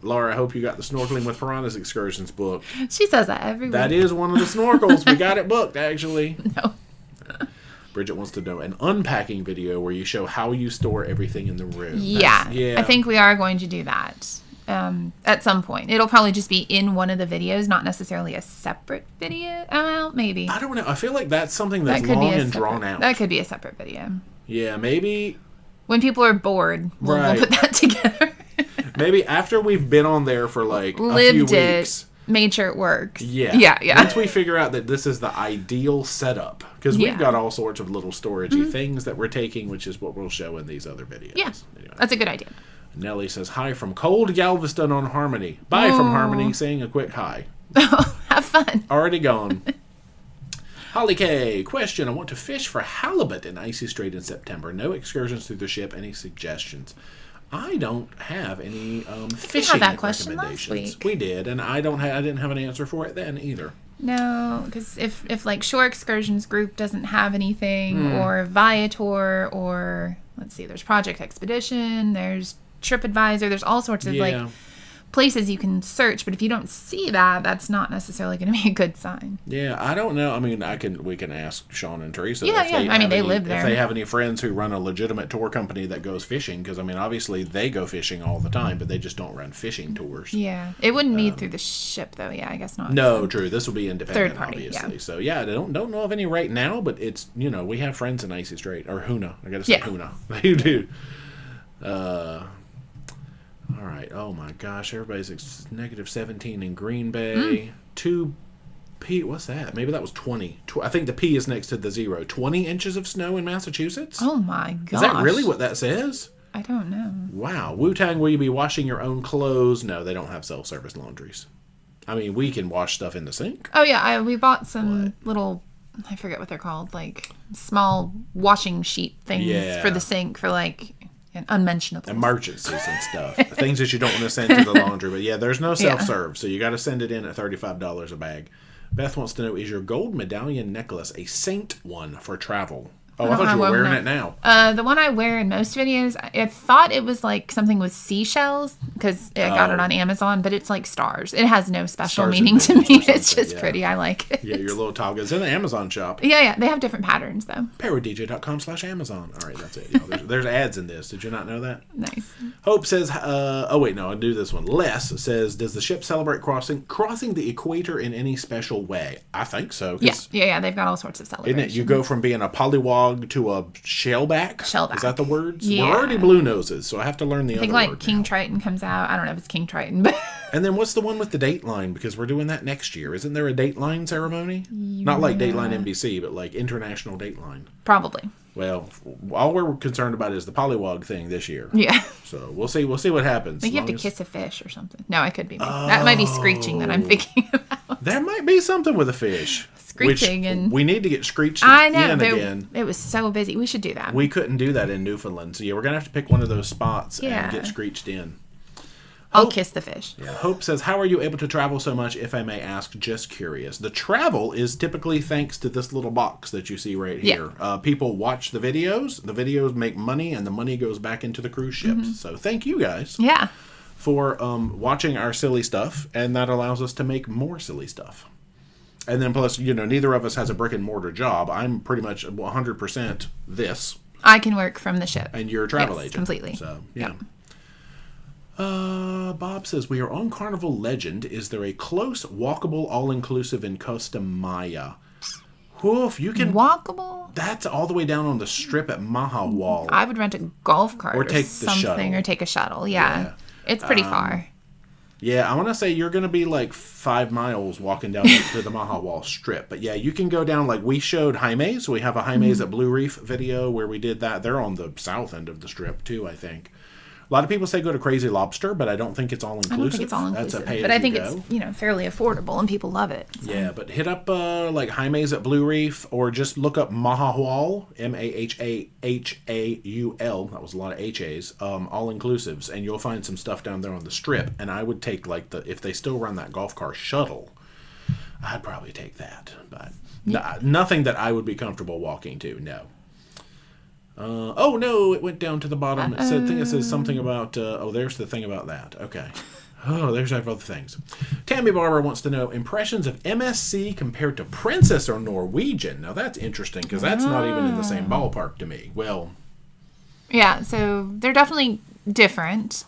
Laura, I hope you got the Snorkeling with Piranhas excursions booked. She says that every week. That is one of the snorkels. We got it booked, actually. No. Bridget wants to know an unpacking video where you show how you store everything in the room. Yeah. I think we are going to do that at some point. It'll probably just be in one of the videos, not necessarily a separate video. Well, maybe. I don't know. I feel like that's something that's long and drawn out. That could be a separate video. Yeah, maybe. When people are bored, we'll put that together. Maybe after we've been on there for like a few weeks. Made sure it works. Yeah. Once we figure out that this is the ideal setup, because we've got all sorts of little storagey things that we're taking, which is what we'll show in these other videos. Yeah, anyway. That's a good idea. Nellie says, hi from cold Galveston on Harmony. Bye from Harmony, saying a quick hi. Have fun. Already gone. Holly K, question. I want to fish for halibut in Icy Strait in September. No excursions through the ship. Any suggestions? I don't have any fishing that question recommendations. Last week. We did, and I didn't have an answer for it then either. No, because if like Shore Excursions Group doesn't have anything, or Viator, or let's see, there's Project Expedition, there's TripAdvisor, there's all sorts of like places you can search, but if you don't see that, that's not necessarily going to be a good sign. Yeah, I don't know. I mean, we can ask Sean and Teresa. They live there. If they have any friends who run a legitimate tour company that goes fishing, because I mean, obviously they go fishing all the time, but they just don't run fishing tours. Yeah, it wouldn't be through the ship though. Yeah, I guess not. No, true. This will be independent, third party, obviously. Yeah. So yeah, I don't know of any right now, but it's we have friends in Icy Strait or Hoona. I got to say Hoona. You do. All right. Oh my gosh, everybody's -17 in Green Bay. 2 P. What's that? Maybe that was 20. I think the P is next to the 0. 20 inches of snow in Massachusetts. Oh my gosh. Is that really what that says? I don't know. Wow. Wu-Tang, will you be washing your own clothes? No, they don't have self-service laundries. I mean, we can wash stuff in the sink. Oh, yeah. We bought some little, I forget what they're called, like small washing sheet things for the sink for like unmentionables. Emergencies and stuff. Things that you don't want to send to the laundry. But yeah, there's no self-serve. So you got to send it in at $35 a bag. Beth wants to know, is your gold medallion necklace a saint one for travel? Oh, I thought you were wearing it now. The one I wear in most videos, I thought it was like something with seashells because I got it on Amazon, but it's like stars. It has no special meaning to me. It's just pretty. I like it. Yeah, your little toggle. It's in the Amazon shop. Yeah. They have different patterns, though. ParoDeeJay.com/Amazon. All right, that's it. There's ads in this. Did you not know that? Nice. Hope says, oh, wait, no, I'll do this one. Les says, does the ship celebrate crossing the equator in any special way? I think so. Yeah. They've got all sorts of celebrations. Isn't it? You go from being a pollywog to a shellback. Shellback. Is that the words? Yeah. We're already blue noses, so I have to learn the other word. I think like King Triton comes out. I don't know if it's King Triton, but... And then what's the one with the Dateline? Because we're doing that next year. Isn't there a Dateline ceremony? Not like Dateline NBC, but like International Dateline. Probably. Well, all we're concerned about is the pollywog thing this year. Yeah. So we'll see what happens. I think you have to kiss a fish or something. No, I could be. That might be screeching that I'm thinking about. There might be something with a fish. Screeching and we need to get screeched I know, in again. It was so busy. We should do that. We couldn't do that in Newfoundland. So yeah, we're gonna have to pick one of those spots and get screeched in. I'll kiss the fish. Yeah. Hope says, how are you able to travel so much, if I may ask? Just curious. The travel is typically thanks to this little box that you see right here. People watch the videos make money, and the money goes back into the cruise ships. So thank you guys for watching our silly stuff, and that allows us to make more silly stuff. And then plus, neither of us has a brick and mortar job. I'm pretty much 100% this. I can work from the ship. And you're a travel agent. Completely. So, yeah. Bob says, we are on Carnival Legend. Is there a close, walkable, all-inclusive in Costa Maya? Woof, you can... Walkable? That's all the way down on the strip at Awhile. I would rent a golf cart or take something. The shuttle. Or take a shuttle, yeah. It's pretty far. Yeah, I want to say you're going to be like 5 miles walking down to the Awhile strip. But yeah, you can go down, like we showed Jaime's. We have a Jaime's at Blue Reef video where we did that. They're on the south end of the strip too, I think. A lot of people say go to Crazy Lobster, but I don't think it's all-inclusive. I don't think it's all-inclusive. That's a pay-as-you-go. But I think it's, fairly affordable, and people love it. So. Yeah, but hit up, like, Jaime's at Blue Reef, or just look up Mahahual, Mahahaul. That was a lot of H-A's, all-inclusives, and you'll find some stuff down there on the strip. And I would take, like, if they still run that golf car shuttle, I'd probably take that. But nothing that I would be comfortable walking to, no. Oh no, it went down to the bottom. I think it says something about, there's the thing about that. Okay. Oh, there's other things. Tammy Barber wants to know, impressions of MSC compared to Princess or Norwegian. Now that's interesting, because that's not even in the same ballpark to me. Well. Yeah, so they're definitely different.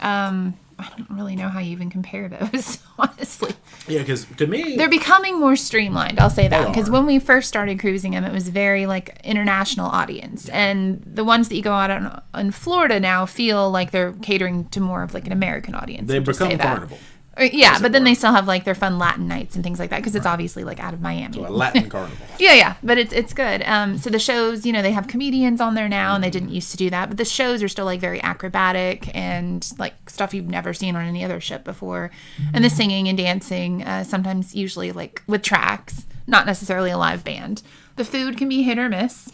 I don't really know how you even compare those, honestly. Yeah, because to me... They're becoming more streamlined, I'll say that. Because when we first started cruising them, it was very, like, international audience. Yeah. And the ones that you go out in Florida now feel like they're catering to more of, like, an American audience. They've become Carnival. Yeah, but then they still have, like, their fun Latin nights and things like that, because it's obviously, like, out of Miami. So a Latin carnival. Yeah, but it's good. So the shows, they have comedians on there now, and they didn't used to do that, but the shows are still, like, very acrobatic and, like, stuff you've never seen on any other ship before. And the singing and dancing, sometimes usually, like, with tracks, not necessarily a live band. The food can be hit or miss.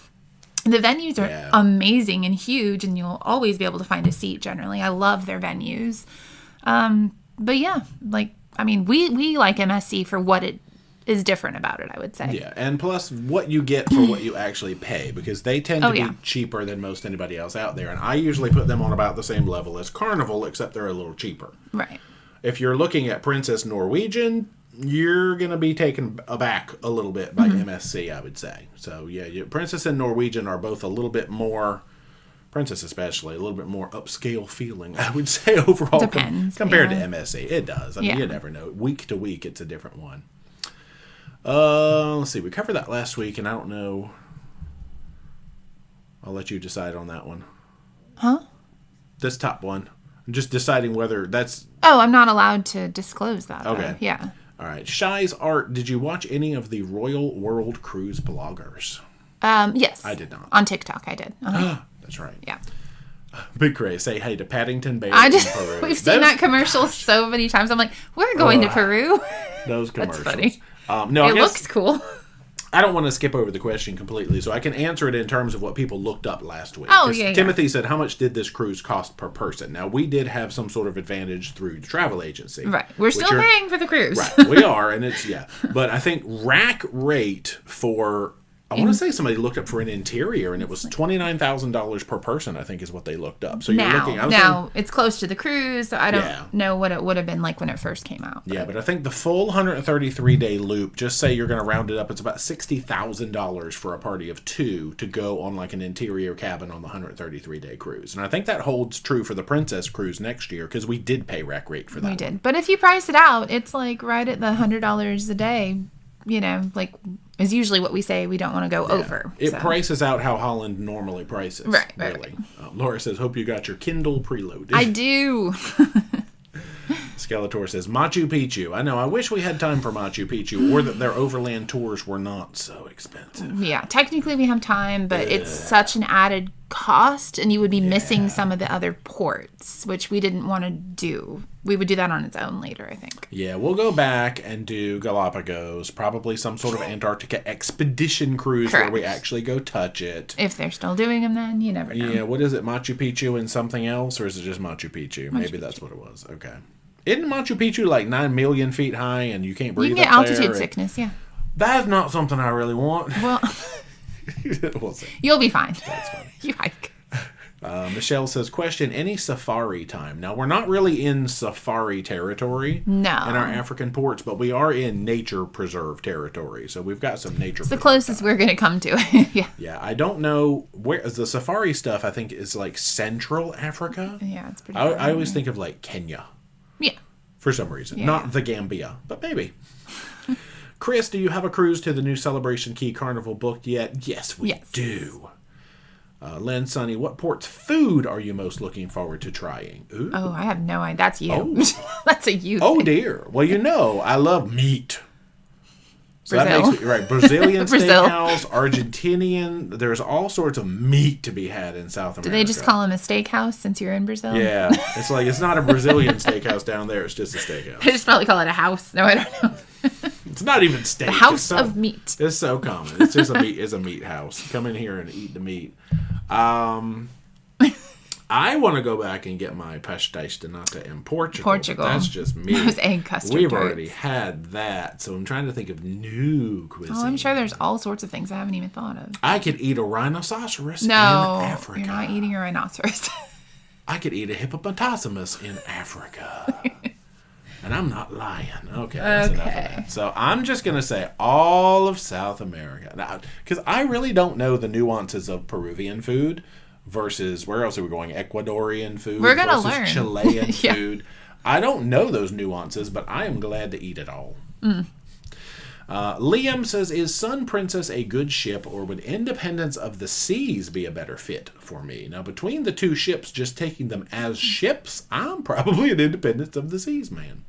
The venues are amazing and huge, and you'll always be able to find a seat, generally. I love their venues. But yeah, like, I mean, we like MSC for what it is different about it, I would say. Yeah, and plus what you get for what you actually pay, because they tend to be cheaper than most anybody else out there. And I usually put them on about the same level as Carnival, except they're a little cheaper. Right. If you're looking at Princess Norwegian, you're going to be taken aback a little bit by MSC, I would say. So yeah, Princess and Norwegian are both a little bit more... Princess especially, a little bit more upscale feeling, I would say, overall. Depends, compared to MSC. It does. I mean, you never know. Week to week, it's a different one. Let's see. We covered that last week, and I don't know. I'll let you decide on that one. Huh? This top one. I'm just deciding whether that's... Oh, I'm not allowed to disclose that. Okay. Though. Yeah. All right. Shy's Art, did you watch any of the Royal World Cruise bloggers? Yes. I did not. On TikTok, I did. That's right. Yeah. Big Cray, say hey to Paddington Bear in Peru. We've seen that commercial so many times. I'm like, we're going to Peru. Those commercials. That's funny. No, It looks cool. I don't want to skip over the question completely, so I can answer it in terms of what people looked up last week. Oh, yeah. Timothy said, how much did this cruise cost per person? Now, we did have some sort of advantage through the travel agency. Right. We're still paying for the cruise. Right. We are, and it's, yeah. But I think rack rate for... I want to say somebody looked up for an interior, and it was $29,000 per person, I think is what they looked up. So you're looking... Now, it's close to the cruise, so I don't know what it would have been like when it first came out. Yeah, but I think the full 133-day loop, just say you're going to round it up, it's about $60,000 for a party of 2 to go on like an interior cabin on the 133-day cruise. And I think that holds true for the Princess cruise next year, because we did pay rack rate for that. We did. But if you price it out, it's like right at the $100 a day, you know, like... is usually what we say we don't want to go over. It prices out how Holland normally prices. Right. Really. Laura says, hope you got your Kindle preloaded. I do. Skeletor says, Machu Picchu. I know. I wish we had time for Machu Picchu, or that their overland tours were not so expensive. Yeah. Technically we have time, but it's such an added cost, and you would be missing some of the other ports, which we didn't want to do. We would do that on its own later, I think. Yeah, we'll go back and do Galapagos, probably some sort of Antarctica expedition cruise where we actually go touch it. If they're still doing them then, you never know. Yeah, what is it, Machu Picchu and something else, or is it just Machu Picchu? Maybe that's what it was. Okay. Isn't Machu Picchu like 9 million feet high and you can't breathe up there? You can get altitude sickness, yeah. That's not something I really want. Well, we'll see. You'll be fine. That's funny. You hike. Michelle says, question, any safari time? Now, we're not really in safari territory in our African ports, but we are in nature preserve territory. So we've got some nature. It's the closest we're going to come to it. Yeah. Yeah. I don't know where the safari stuff, I think, is like Central Africa. Yeah, it's pretty I always think of like Kenya. Yeah. For some reason. Yeah. Not the Gambia, but maybe. Chris, do you have a cruise to the new Celebration Key Carnival booked yet? Yes, we do. Len Sonny, what port's food are you most looking forward to trying? Ooh. Oh, I have no idea. That's you. Oh. That's a you thing. Oh, dear. Well, you know, I love meat. So Brazil. That makes me, right, Brazilian steakhouse, Argentinian. There's all sorts of meat to be had in South America. Do they just call them a steakhouse since you're in Brazil? Yeah. It's like, it's not a Brazilian steakhouse down there. It's just a steakhouse. They just probably call it a house. No, I don't know. It's not even steak. The house of meat. It's so common. It's just a meat house. Come in here and eat the meat. I want to go back and get my pastéis de nata in Portugal. That's just me. Those egg custard We've tarts. already had that, so I'm trying to think of new cuisine. Oh, I'm sure there's all sorts of things I haven't even thought of. I could eat a rhinoceros in Africa. You're not eating a rhinoceros. I could eat a hippopotamus in Africa. And I'm not lying. Okay, that's enough of that. So I'm just going to say all of South America. Now, because I really don't know the nuances of Peruvian food versus, where else are we going? Ecuadorian food We're going to learn. Chilean food. I don't know those nuances, but I am glad to eat it all. Liam says, is Sun Princess a good ship, or would Independence of the Seas be a better fit for me? Now, between the two ships, just taking them as ships, I'm probably an Independence of the Seas man.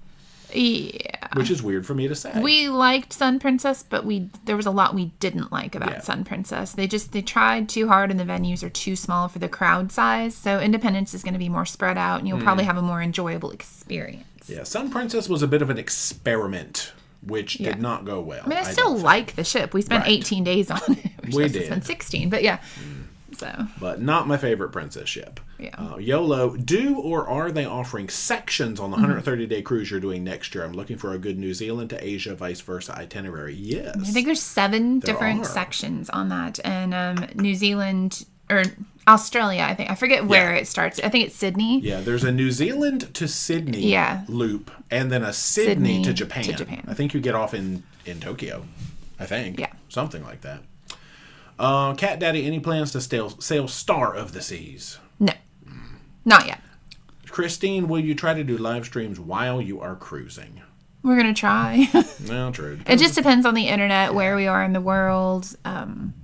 Yeah. Which is weird for me to say. We liked Sun Princess, but there was a lot we didn't like about Sun Princess. They tried too hard, and the venues are too small for the crowd size. So Independence is going to be more spread out, and you'll probably have a more enjoyable experience. Yeah, Sun Princess was a bit of an experiment, which did not go well. I mean, I still like the ship. We spent 18 days on it. We did. Spent 16, but yeah. So. But not my favorite princess ship. Yeah. YOLO, do or are they offering sections on the 130-day cruise you're doing next year? I'm looking for a good New Zealand to Asia, vice versa itinerary. Yes. I think there's 7 different sections on that. And New Zealand, or Australia, I think. I forget where it starts. I think it's Sydney. Yeah, there's a New Zealand to Sydney loop, and then a Sydney to Japan. I think you get off in Tokyo, I think. Yeah. Something like that. Cat Daddy, any plans to sail Star of the Seas? No. Not yet. Christine, will you try to do live streams while you are cruising? We're going to try. Well, true. It just depends on the internet, where we are in the world.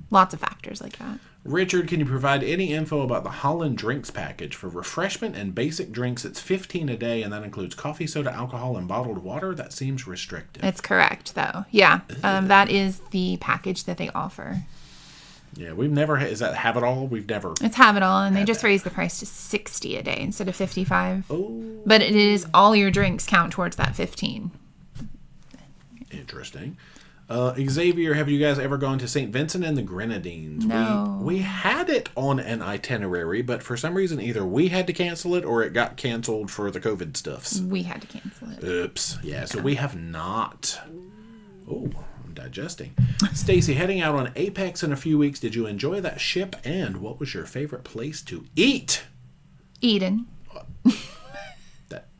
Lots of factors like that. Richard, can you provide any info about the Holland Drinks package? For refreshment and basic drinks, it's $15 a day, and that includes coffee, soda, alcohol, and bottled water. That seems restrictive. It's correct, though. Yeah, that is the package that they offer. Yeah, we've never is that Have It All? We've never. It's Have It All, and they just raised the price to $60 a day instead of $55. Oh. But it is all your drinks count towards that $15. Interesting. Xavier, have you guys ever gone to St. Vincent and the Grenadines? No. We had it on an itinerary, but for some reason either we had to cancel it or it got canceled for the COVID stuffs. We had to cancel it. Oops. Yeah, so we have not. Oh, I'm digesting. Stacy, heading out on Apex in a few weeks. Did you enjoy that ship? And what was your favorite place to eat? Eden.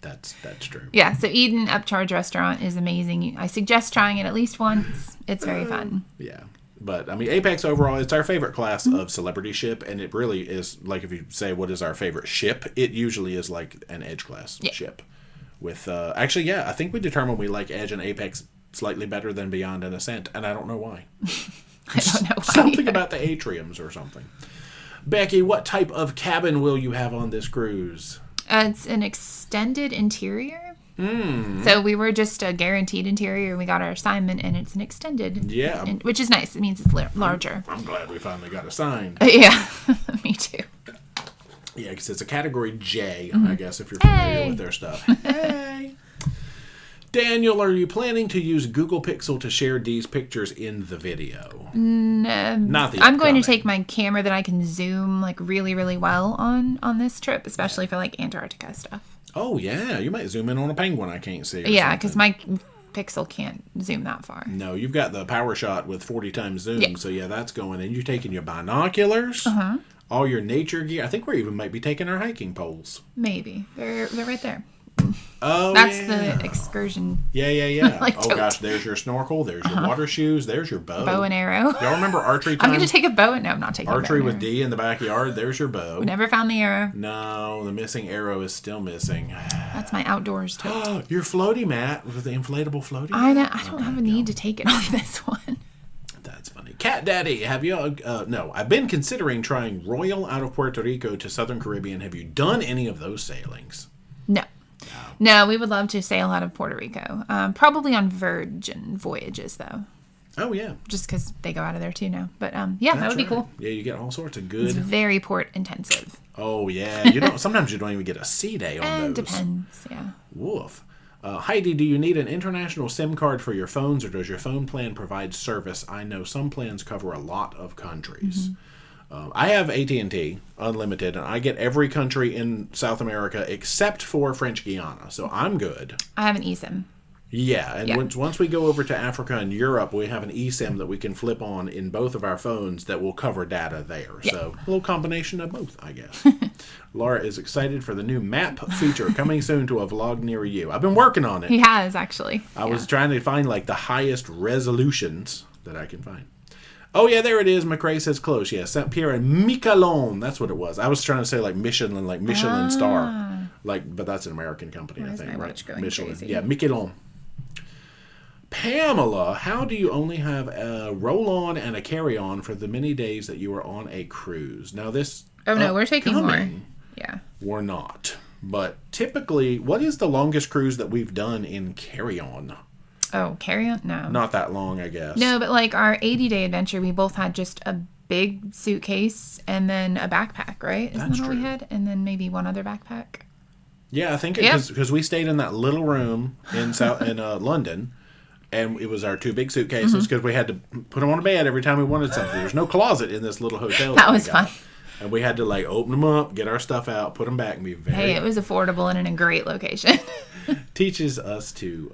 That's true. Yeah, so Eden Upcharge Restaurant is amazing. I suggest trying it at least once. It's very fun. Yeah. But, I mean, Apex overall, it's our favorite class of celebrity ship, and it really is, like, if you say what is our favorite ship, it usually is, like, an Edge class ship. With, actually, yeah, I think we determined we like Edge and Apex slightly better than Beyond and Ascent, and I don't know why. I don't know why. Something about the atriums or something. Becky, what type of cabin will you have on this cruise? It's an extended interior. So we were just a guaranteed interior. We got our assignment, and it's an extended. Yeah. Which is nice. It means it's larger. I'm glad we finally got assigned. Yeah, me too. Yeah, because it's a Category J, I guess, if you're familiar with their stuff. Hey! Daniel, are you planning to use Google Pixel to share these pictures in the video? No. Not the I'm going to take my camera that I can zoom like really, really well on this trip, especially for like Antarctica stuff. Oh, yeah. You might zoom in on a penguin I can't see. Yeah, because my Pixel can't zoom that far. No, you've got the power shot with 40 times zoom. So, yeah, that's going in. You're taking your binoculars, all your nature gear. I think we even might be taking our hiking poles. Maybe. They're right there. Oh, that's the excursion. Yeah. Like, oh, gosh, there's your snorkel, there's your water shoes, there's your bow. Bow and arrow. Y'all remember archery time? I'm going to take a bow and... No, I'm not taking archery a bow with D in the backyard, there's your bow. We never found the arrow. No, the missing arrow is still missing. That's my outdoors tote. Your floaty mat with the inflatable floaty I mat? I don't have a need to take it on this one. That's funny. Cat Daddy, have you... no, I've been considering trying Royal out of Puerto Rico to Southern Caribbean. Have you done any of those sailings? No. No, we would love to sail out of Puerto Rico. Probably on Virgin voyages, though. Oh, yeah. Just because they go out of there, too, now. But, yeah, that would be cool. Yeah, you get all sorts of good... It's very port intensive. Oh, yeah. You don't. Sometimes you don't even get a sea day on those. Depends, yeah. Woof. Heidi, do you need an international SIM card for your phones, or does your phone plan provide service? I know some plans cover a lot of countries. I have AT&T Unlimited, and I get every country in South America except for French Guiana, so I'm good. I have an eSIM. Yeah, and once we go over to Africa and Europe, we have an eSIM that we can flip on in both of our phones that will cover data there. Yeah. So a little combination of both, I guess. Laura is excited for the new map feature coming soon to a vlog near you. I've been working on it. He has, actually. I was trying to find like the highest resolutions that I can find. Oh, yeah, there it is. McRae says close. Yeah, Saint Pierre and Miquelon. That's what it was. I was trying to say like Michelin star. But that's an American company, I think, right? Michelin. Crazy? Yeah, Miquelon. Pamela, how do you only have a roll-on and a carry-on for the many days that you were on a cruise? Now this... Oh, no, we're taking more. Yeah. We're not. But typically, what is the longest cruise that we've done in carry-on? Oh, carry-on? No. Not that long, I guess. No, but like our 80-day adventure, we both had just a big suitcase and then a backpack, right? Isn't that all we had? And then maybe one other backpack? Yeah, I think because we stayed in that little room in London, and it was our two big suitcases because we had to put them on a bed every time we wanted something. There's no closet in this little hotel. That was fun. And we had to like open them up, get our stuff out, put them back, and be very... Hey, it was affordable and in a great location. Teaches us to...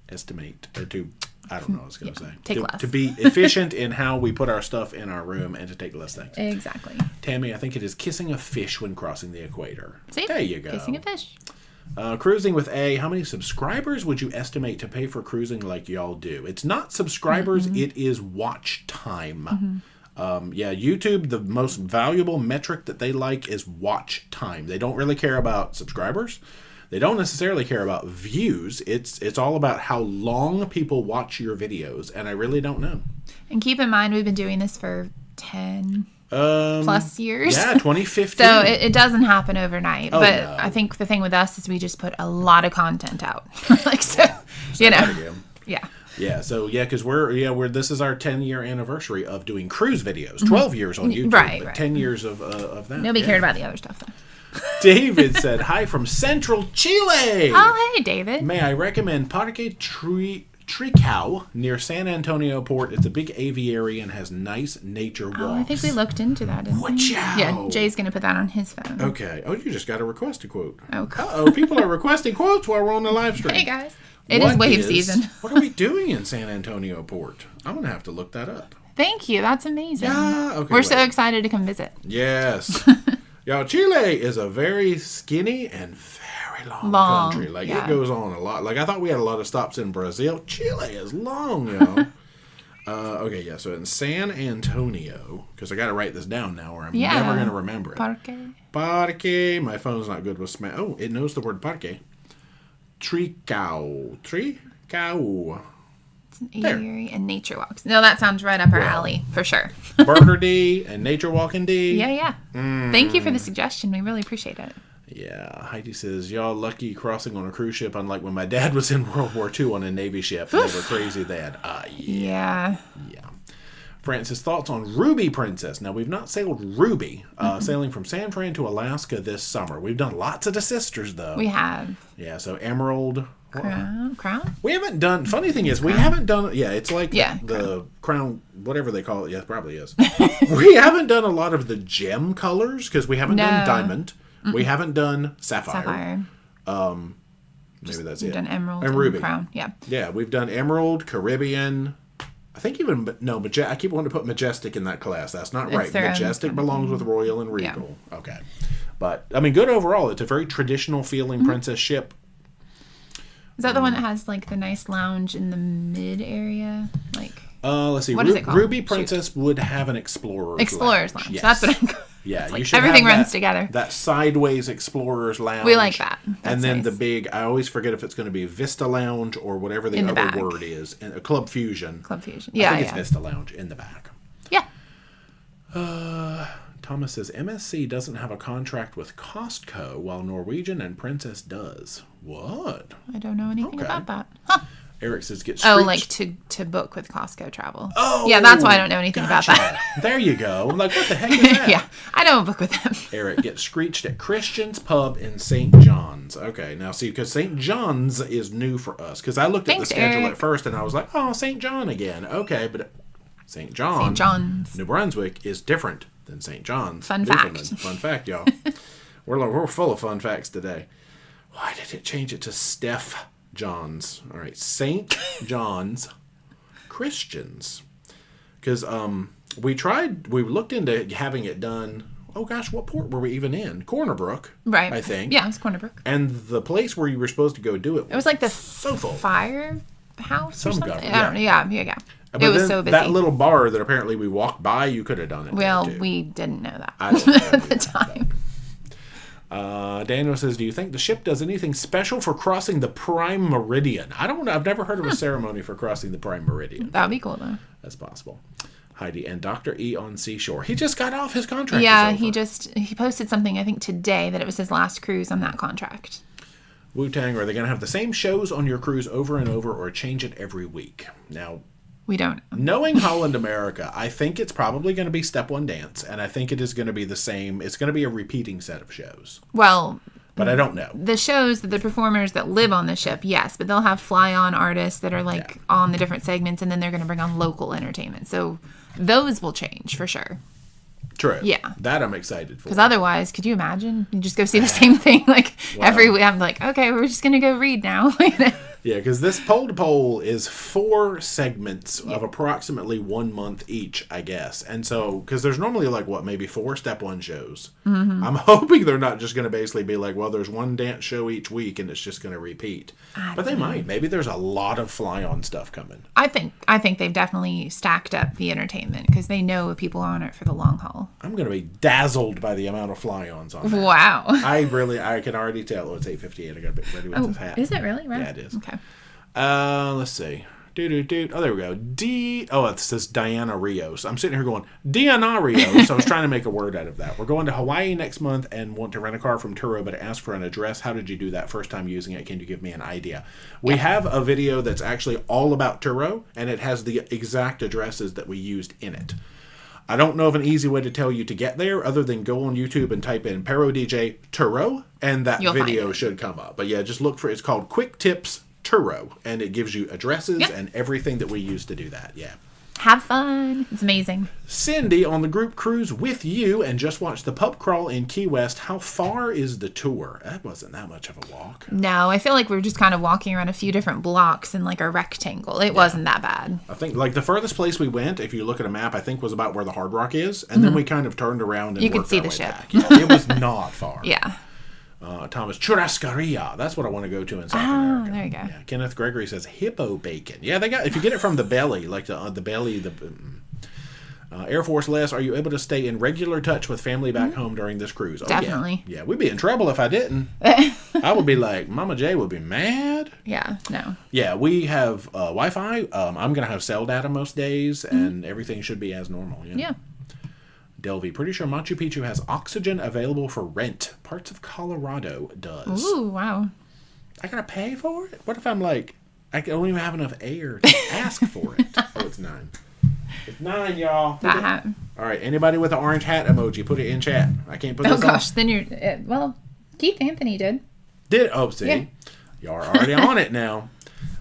estimate or to I don't know what I was going to say. Take less. To be efficient in how we put our stuff in our room and to take less things. Exactly. Tammy, I think it is kissing a fish when crossing the equator. See? There you go. Kissing a fish. Cruising with A, how many subscribers would you estimate to pay for cruising like y'all do? It's not subscribers, it is watch time. YouTube, the most valuable metric that they like is watch time. They don't really care about subscribers. They don't necessarily care about views. It's all about how long people watch your videos, and I really don't know. And keep in mind, we've been doing this for 10 plus years. Yeah, 2015. So it doesn't happen overnight. No. I think the thing with us is we just put a lot of content out. Yeah, so because this is our 10-year anniversary of doing cruise videos. 12 years on YouTube, right. 10 years of that. Nobody cared about the other stuff though. David said, hi from Central Chile. Oh, hey, David. May I recommend Parque Tricao near San Antonio Port. It's a big aviary and has nice nature walks. Oh, I think we looked into that, didn't we? Yeah, Jay's going to put that on his phone. Okay. Oh, you just got to request a quote. Oh, cool. Uh-oh, people are requesting quotes while we're on the live stream. Hey, guys. It is wave season. What are we doing in San Antonio Port? I'm going to have to look that up. Thank you. That's amazing. Yeah, okay. We're so excited to come visit. Yes. Y'all, Chile is a very skinny and very long country. Like, it goes on a lot. Like, I thought we had a lot of stops in Brazil. Chile is long, y'all. Okay, yeah, so in San Antonio, because I got to write this down now or I'm never going to remember it. Parque. My phone's not good with Spanish. Oh, it knows the word parque. Tricao. It's an aviary and nature walks. No, that sounds right up our alley, for sure. Burger D and nature walking D. Yeah. Thank you for the suggestion. We really appreciate it. Yeah, Heidi says, y'all lucky crossing on a cruise ship, unlike when my dad was in World War II on a Navy ship. They were crazy then. Yeah. Francis, thoughts on Ruby Princess. Now, we've not sailed Ruby, sailing from San Fran to Alaska this summer. We've done lots of the sisters, though. We have. Yeah, so Emerald. Crown? We haven't done, funny thing is, we haven't done, it's like the crown, whatever they call it. Yeah, it probably is. We haven't done a lot of the gem colors, because we haven't done diamond. We haven't done sapphire. Maybe that's it. We've done emerald and ruby. Crown. Yeah, we've done emerald, Caribbean. I think even I keep wanting to put majestic in that class. That's not right. Majestic belongs with royal and regal. Yeah. Okay, but I mean, good overall. It's a very traditional feeling princess ship. Is that the one that has like the nice lounge in the mid area? Like, let's see. What is it called? Ruby Princess would have an explorer's lounge. Yes. That's what I'm. Yeah, like you should everything have runs together. That sideways explorer's lounge. We like that. That's and then nice. the big, I always forget if it's going to be Vista Lounge or whatever the other word is. And Club Fusion. Yeah, I think it's Vista Lounge in the back. Yeah. Thomas says, MSC doesn't have a contract with Costco while Norwegian and Princess does. What? I don't know anything about that. Huh. Eric says, get screeched. Oh, like to book with Costco travel. Oh, yeah, that's why I don't know anything about that. There you go. I'm like, what the heck is that? Yeah, I don't book with them. Eric gets screeched at Christian's Pub in St. John's. Okay, now see, because St. John's is new for us. Because I looked at the schedule at first and I was like, oh, St. John again. Okay, but St. John's, New Brunswick is different than St. John's. Fun fact. Fun fact, y'all. We're full of fun facts today. Why did it change it to Steph John's? All right, St. John's Christians. Because we looked into having it done. Oh gosh, what port were we even in? Corner Brook, right? I think. Yeah, it was Corner Brook. And the place where you were supposed to go do it was like the firehouse or something. I don't know. Yeah. But it was so busy. That little bar that apparently we walked by, you could have done it. Well, we didn't know that I didn't know at the time. Daniel says, do you think the ship does anything special for crossing the Prime Meridian? I don't know. I've never heard of a ceremony for crossing the Prime Meridian. That would be cool, though. That's possible. Heidi, and Dr. E on Seashore. He just got off his contract. Yeah, he posted something, I think, today that it was his last cruise on that contract. Wu-Tang, are they going to have the same shows on your cruise over and over or change it every week? Now, we don't. Knowing Holland America, I think it's probably going to be Step One Dance, and I think it is going to be the same. It's going to be a repeating set of shows. Well, but I don't know. The shows, the performers that live on the ship, yes, but they'll have fly-on artists that are on the different segments, and then they're going to bring on local entertainment. So those will change for sure. True. Yeah. That I'm excited for. Because otherwise, could you imagine? You just go see the same thing every week. I'm like, okay, we're just going to go read now. Yeah, because this pole to pole is 4 segments of approximately 1 month each, I guess. And so, because there's normally maybe 4 Step One shows. Mm-hmm. I'm hoping they're not just going to basically be like, well, there's one dance show each week and it's just going to repeat. But they might. Maybe there's a lot of fly-on stuff coming. I think they've definitely stacked up the entertainment because they know people are on it for the long haul. I'm going to be dazzled by the amount of fly-ons on that. Wow. I can already tell. Oh, it's 8:58. I got to be ready with this hat. Is it really? Right? Yeah, it is. Okay. Let's see. Oh, there we go. It says Diana Rios. I'm sitting here going, Diana Rios. I was trying to make a word out of that. We're going to Hawaii next month and want to rent a car from Turo, but ask for an address. How did you do that first time using it? Can you give me an idea? We have a video that's actually all about Turo, and it has the exact addresses that we used in it. I don't know of an easy way to tell you to get there other than go on YouTube and type in ParoDeeJay Turo, and that video should come up. But yeah, just look for it's called Quick Tips Turo, and it gives you addresses and everything that we use to do that. Yeah. Have fun. It's amazing. Cindy on the group cruise with you and just watched the pub crawl in Key West. How far is the tour? That wasn't that much of a walk. No, I feel like we're just kind of walking around a few different blocks in like a rectangle. It wasn't that bad. I think like the furthest place we went, if you look at a map, I think was about where the Hard Rock is. And then we kind of turned around and you could see the ship. Yeah, it was not far. Yeah. Thomas, churrascaria. That's what I want to go to in South America. There you go. Yeah. Kenneth Gregory says hippo bacon. Yeah, they got, if you get it from the belly, like the belly, Air Force Les, are you able to stay in regular touch with family back home during this cruise? Oh, Definitely. Yeah, we'd be in trouble if I didn't. I would be like, Mama J would be mad. Yeah, no. Yeah, we have Wi-Fi. I'm going to have cell data most days, and everything should be as normal. Yeah. Delvey, pretty sure Machu Picchu has oxygen available for rent. Parts of Colorado does. Ooh, wow. I gotta pay for it? What if I'm like, I don't even have enough air to ask for it? Oh, it's 9. It's 9, y'all. That hat. All right, anybody with an orange hat emoji, put it in chat. I can't put this on. Oh, gosh. Then you're... well, Keith Anthony did. Oh, see? Yeah. Y'all are already on it now.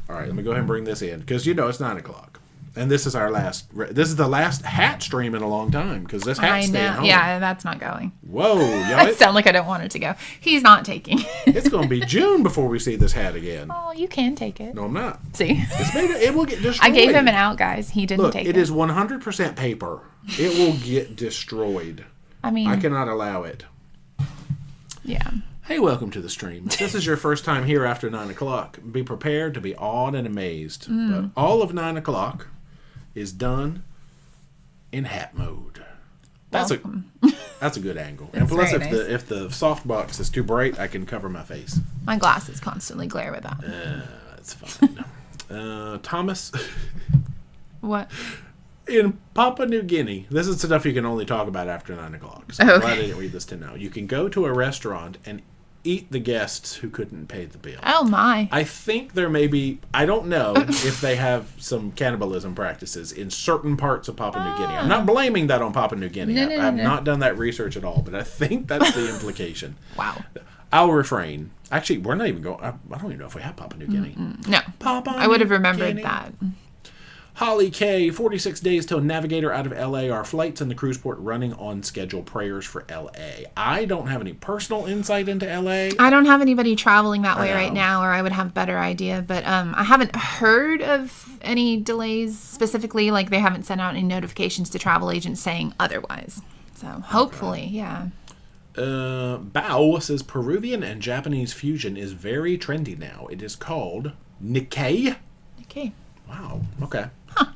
All right, let me go ahead and bring this in. Because, it's 9 o'clock. And this is this is the last hat stream in a long time. Because this hat's staying home. Yeah, that's not going. Whoa. I sound like I don't want it to go. He's not taking it. It's going to be June before we see this hat again. Oh, you can take it. No, I'm not. See? It will get destroyed. I gave him an out, guys. He didn't take it. It is 100% paper. It will get destroyed. I mean... I cannot allow it. Yeah. Hey, welcome to the stream. If this is your first time here after 9 o'clock, be prepared to be awed and amazed. But all of 9 o'clock is done in hat mode. That's a good angle. And plus, if the softbox is too bright, I can cover my face. My glasses constantly glare with that. That's fine. Thomas. What? In Papua New Guinea, this is stuff you can only talk about after 9 o'clock. So I'm glad I didn't read this to now. You can go to a restaurant and eat the guests who couldn't pay the bill. Oh, my. I think there may be, I don't know if they have some cannibalism practices in certain parts of Papua New Guinea. I'm not blaming that on Papua New Guinea. I've not done that research at all, but I think that's the implication. Wow. I'll refrain. Actually, we're not even going, I don't even know if we have Papua New Guinea. No. I would have remembered that. Holly K, 46 days till Navigator out of LA. Our flights and the cruise port running on schedule. Prayers for LA. I don't have any personal insight into LA. I don't have anybody traveling that way right now, or I would have a better idea. But I haven't heard of any delays specifically. Like, they haven't sent out any notifications to travel agents saying otherwise. So hopefully, yeah. Bao says Peruvian and Japanese fusion is very trendy now. It is called Nikkei. Nikkei. Wow. Okay.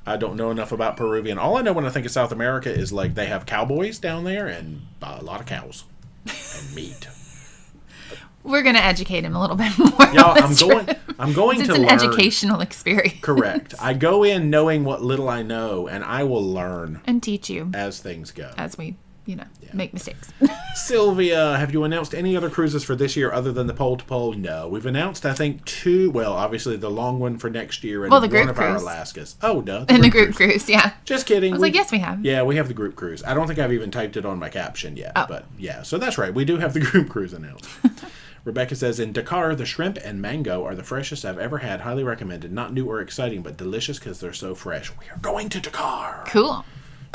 I don't know enough about Peruvian. All I know when I think of South America is like they have cowboys down there and a lot of cows and meat. We're gonna educate him a little bit more. Y'all, I'm going to learn. It's an educational experience. Correct. I go in knowing what little I know, and I will learn and teach you as things go. As we, make mistakes. Sylvia, have you announced any other cruises for this year other than the pole to pole? No, we've announced I think 2. Well, obviously the long one for next year and the group one of cruise. Our Alaskas. Oh, duh. And the group cruise, yeah. Just kidding. I was like, yes, we have. Yeah, we have the group cruise. I don't think I've even typed it on my caption yet, but yeah. So that's right. We do have the group cruise announced. Rebecca says, in Dakar, the shrimp and mango are the freshest I've ever had. Highly recommended. Not new or exciting, but delicious because they're so fresh. We are going to Dakar. Cool.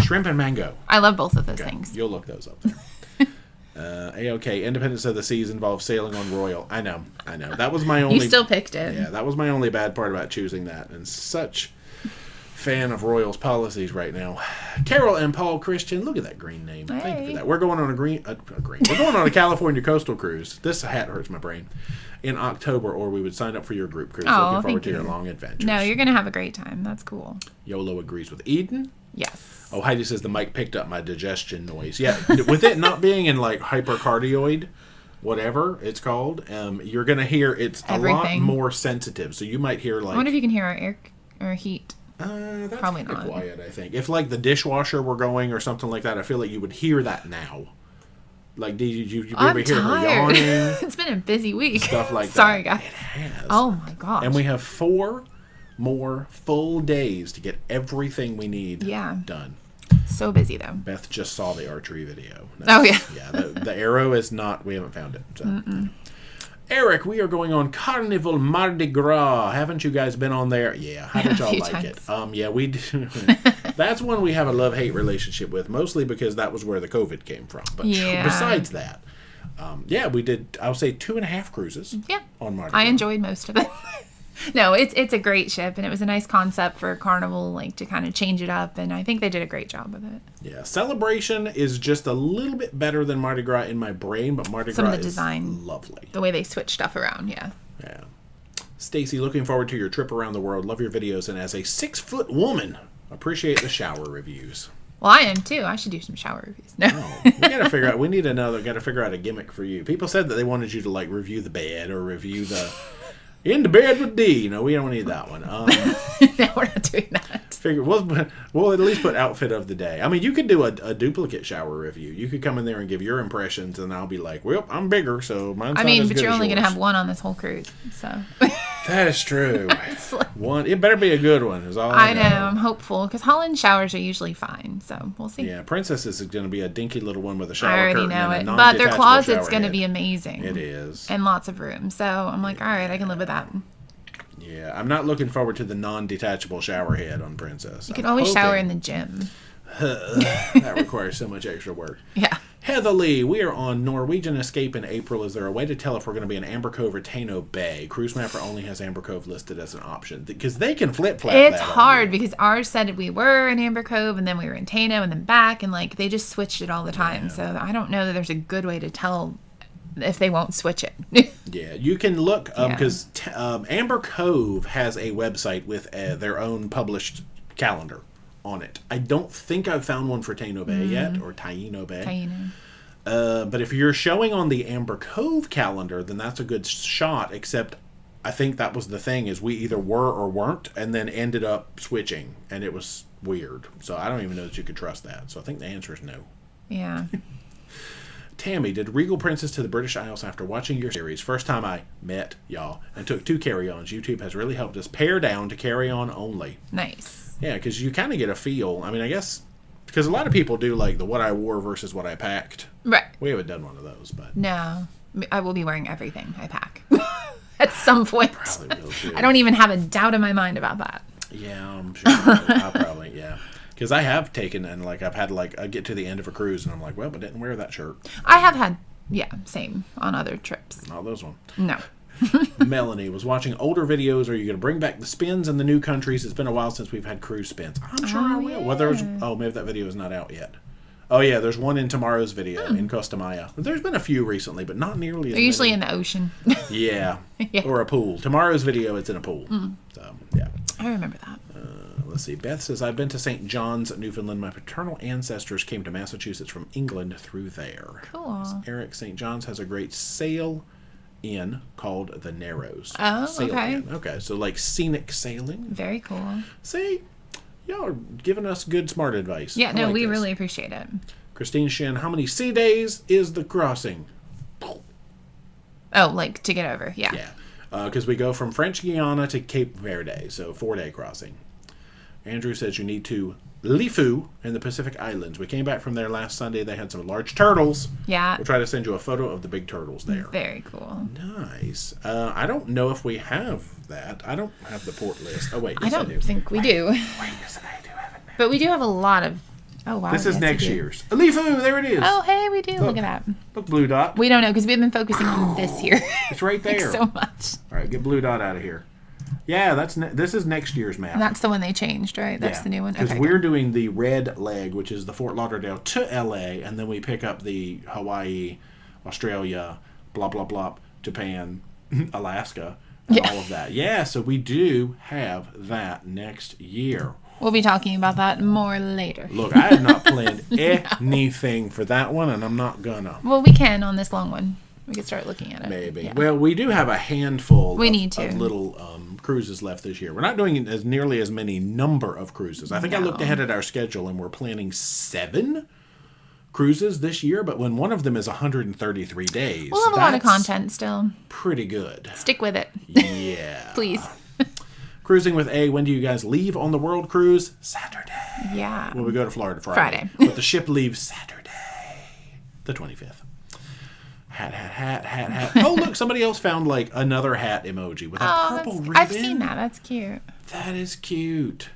Shrimp and mango. I love both of those things. You'll look those up there. A-OK. Independence of the Seas involves sailing on Royal. I know. That was my only... You still picked it. Yeah, that was my only bad part about choosing that. And such fan of Royal's policies right now. Carol and Paul Christian. Look at that green name. Hey. Thank you for that. We're going on We're going on a California coastal cruise. This hat hurts my brain. In October, or we would sign up for your group cruise. Looking forward to your long adventures. No, you're going to have a great time. That's cool. YOLO agrees with Eden. Yes. Oh, Heidi says the mic picked up my digestion noise. Yeah, with it not being in like hypercardioid, whatever it's called, you're going to hear it's everything. A lot more sensitive. So you might hear like... I wonder if you can hear our air or heat. That's probably not. Quiet, I think. If like the dishwasher were going or something like that, I feel like you would hear that now. Like, did you ever hear her yawning? It's been a busy week. Stuff like that. Sorry, guys. It has. Oh, my gosh. And we have 4 more full days to get everything we need done. So busy, though. Beth just saw the archery video. Oh, yeah. Yeah, the arrow is not... We haven't found it. So. Eric, we are going on Carnival Mardi Gras. Haven't you guys been on there? Yeah. How did y'all like it? Yeah, we do. That's one we have a love-hate relationship with, mostly because that was where the COVID came from. But besides that, yeah, we did, I'll say 2.5 cruises on Mardi Gras. I enjoyed most of it. No, it's a great ship, and it was a nice concept for Carnival, like, to kind of change it up, and I think they did a great job with it. Yeah, Celebration is just a little bit better than Mardi Gras in my brain, but Mardi Gras is lovely. The way they switch stuff around, yeah. Stacy, looking forward to your trip around the world. Love your videos, and as a 6-foot woman, appreciate the shower reviews. Well, I am too. I should do some shower reviews. No, we gotta figure out. We need gotta figure out a gimmick for you. People said that they wanted you to like review the bed or review the. In the bed with D. No, we don't need that one. No, we're not doing that. We'll at least put outfit of the day. I mean, you could do a duplicate shower review. You could come in there and give your impressions, and I'll be like, well, I'm bigger, so mine's not as good but you're as only yours. going to have one on this whole cruise, so. That is true. One. It better be a good one, is all I know. I'm hopeful, because Holland showers are usually fine, so we'll see. Yeah, Princess is going to be a dinky little one with a shower I already curtain know and it. a But their non-detachable closet's going to shower be head. amazing. It is. And lots of room, so I'm like, all right, I can live with that. Yeah, I'm not looking forward to the non-detachable shower head on Princess. You can always shower in the gym. That requires so much extra work. Yeah. Heather Lee, we are on Norwegian Escape in April. Is there a way to tell if we're going to be in Amber Cove or Taino Bay? Cruise Mapper only has Amber Cove listed as an option because they can flip-flap It's that hard because ours said we were in Amber Cove and then we were in Taino and then back, and like they just switched it all the time. So I don't know that there's a good way to tell if they won't switch it. Yeah, you can look because Amber Cove has a website with their own published calendar on it. I don't think I've found one for Taino Bay yet, or Taino Bay. But if you're showing on the Amber Cove calendar, then that's a good shot, except I think that was the thing, is we either were or weren't, and then ended up switching, and it was weird. So I don't even know that you could trust that. So I think the answer is no. Yeah. Tammy, did Regal Princess to the British Isles after watching your series? First time I met y'all and took 2 carry-ons. YouTube has really helped us pare down to carry-on only. Nice. Yeah, because you kind of get a feel. I mean, I guess, because a lot of people do like the what I wore versus what I packed. Right. We haven't done one of those, but. No. I will be wearing everything I pack. At some point. Probably will too. I don't even have a doubt in my mind about that. Yeah, I'm sure. I'll probably, yeah. Because I have taken, and like I've had like, I get to the end of a cruise and I'm like, well, but didn't wear that shirt. I have had, same on other trips. Not those one. No. Melanie was watching older videos. Are you going to bring back the spins in the new countries? It's been a while since we've had cruise spins. I'm sure I will. Yeah. Well, maybe that video is not out yet. Oh yeah, there's one in tomorrow's video in Costa Maya. There's been a few recently, but not nearly as They're usually many. in the ocean. Yeah. Or a pool. Tomorrow's video, it's in a pool. So yeah. I remember that. Let's see. Beth says, I've been to St. John's, Newfoundland. My paternal ancestors came to Massachusetts from England through there. Cool. Eric, St. John's has a great sail inn called the Narrows. Oh, Sail okay. Inn. Okay, so like scenic sailing. Very cool. See, y'all are giving us good, smart advice. Yeah, I no, like we this. really appreciate it. Christine Shin, how many sea days is the crossing? Oh, like to get over. Yeah. Yeah, because we go from French Guiana to Cape Verde, so 4-day crossing. Andrew says you need to Lifu in the Pacific Islands. We came back from there last Sunday. They had some large turtles. Yeah. We'll try to send you a photo of the big turtles there. Very cool. Nice. I don't know if we have that. I don't have the port list. Oh, wait. I Yes, I don't do. think we do. Wait, yes, I do have it now. But we do have a lot of. Oh, wow. This is yes, next we do. year's. Lifu, there it is. Oh, hey, we do. Look at that. Look, blue dot. We don't know because we've been focusing on this year. It's right there. so much. All right, get blue dot out of here. Yeah, this is next year's map. And that's the one they changed, right? That's the new one. Because Okay. we're doing the red leg, which is the Fort Lauderdale to LA, and then we pick up the Hawaii, Australia, blah, blah, blah, Japan, Alaska, and all of that. Yeah, so we do have that next year. We'll be talking about that more later. Look, I have not planned anything for that one, and I'm not gonna. Well, we can on this long one. We could start looking at it. Maybe. Yeah. Well, we do have a handful of little cruises left this year. We're not doing as nearly as many number of cruises. I think I looked ahead at our schedule, and we're planning 7 cruises this year, but when one of them is 133 days. We'll have a lot of content still. Pretty good. Stick with it. Yeah. Please. Cruising with A, when do you guys leave on the world cruise? Saturday. Yeah. Well, we go to Florida Friday. But the ship leaves Saturday, the 25th. Hat. Oh, look, somebody else found like another hat emoji with a purple ribbon. I've seen that. That's cute. That is cute.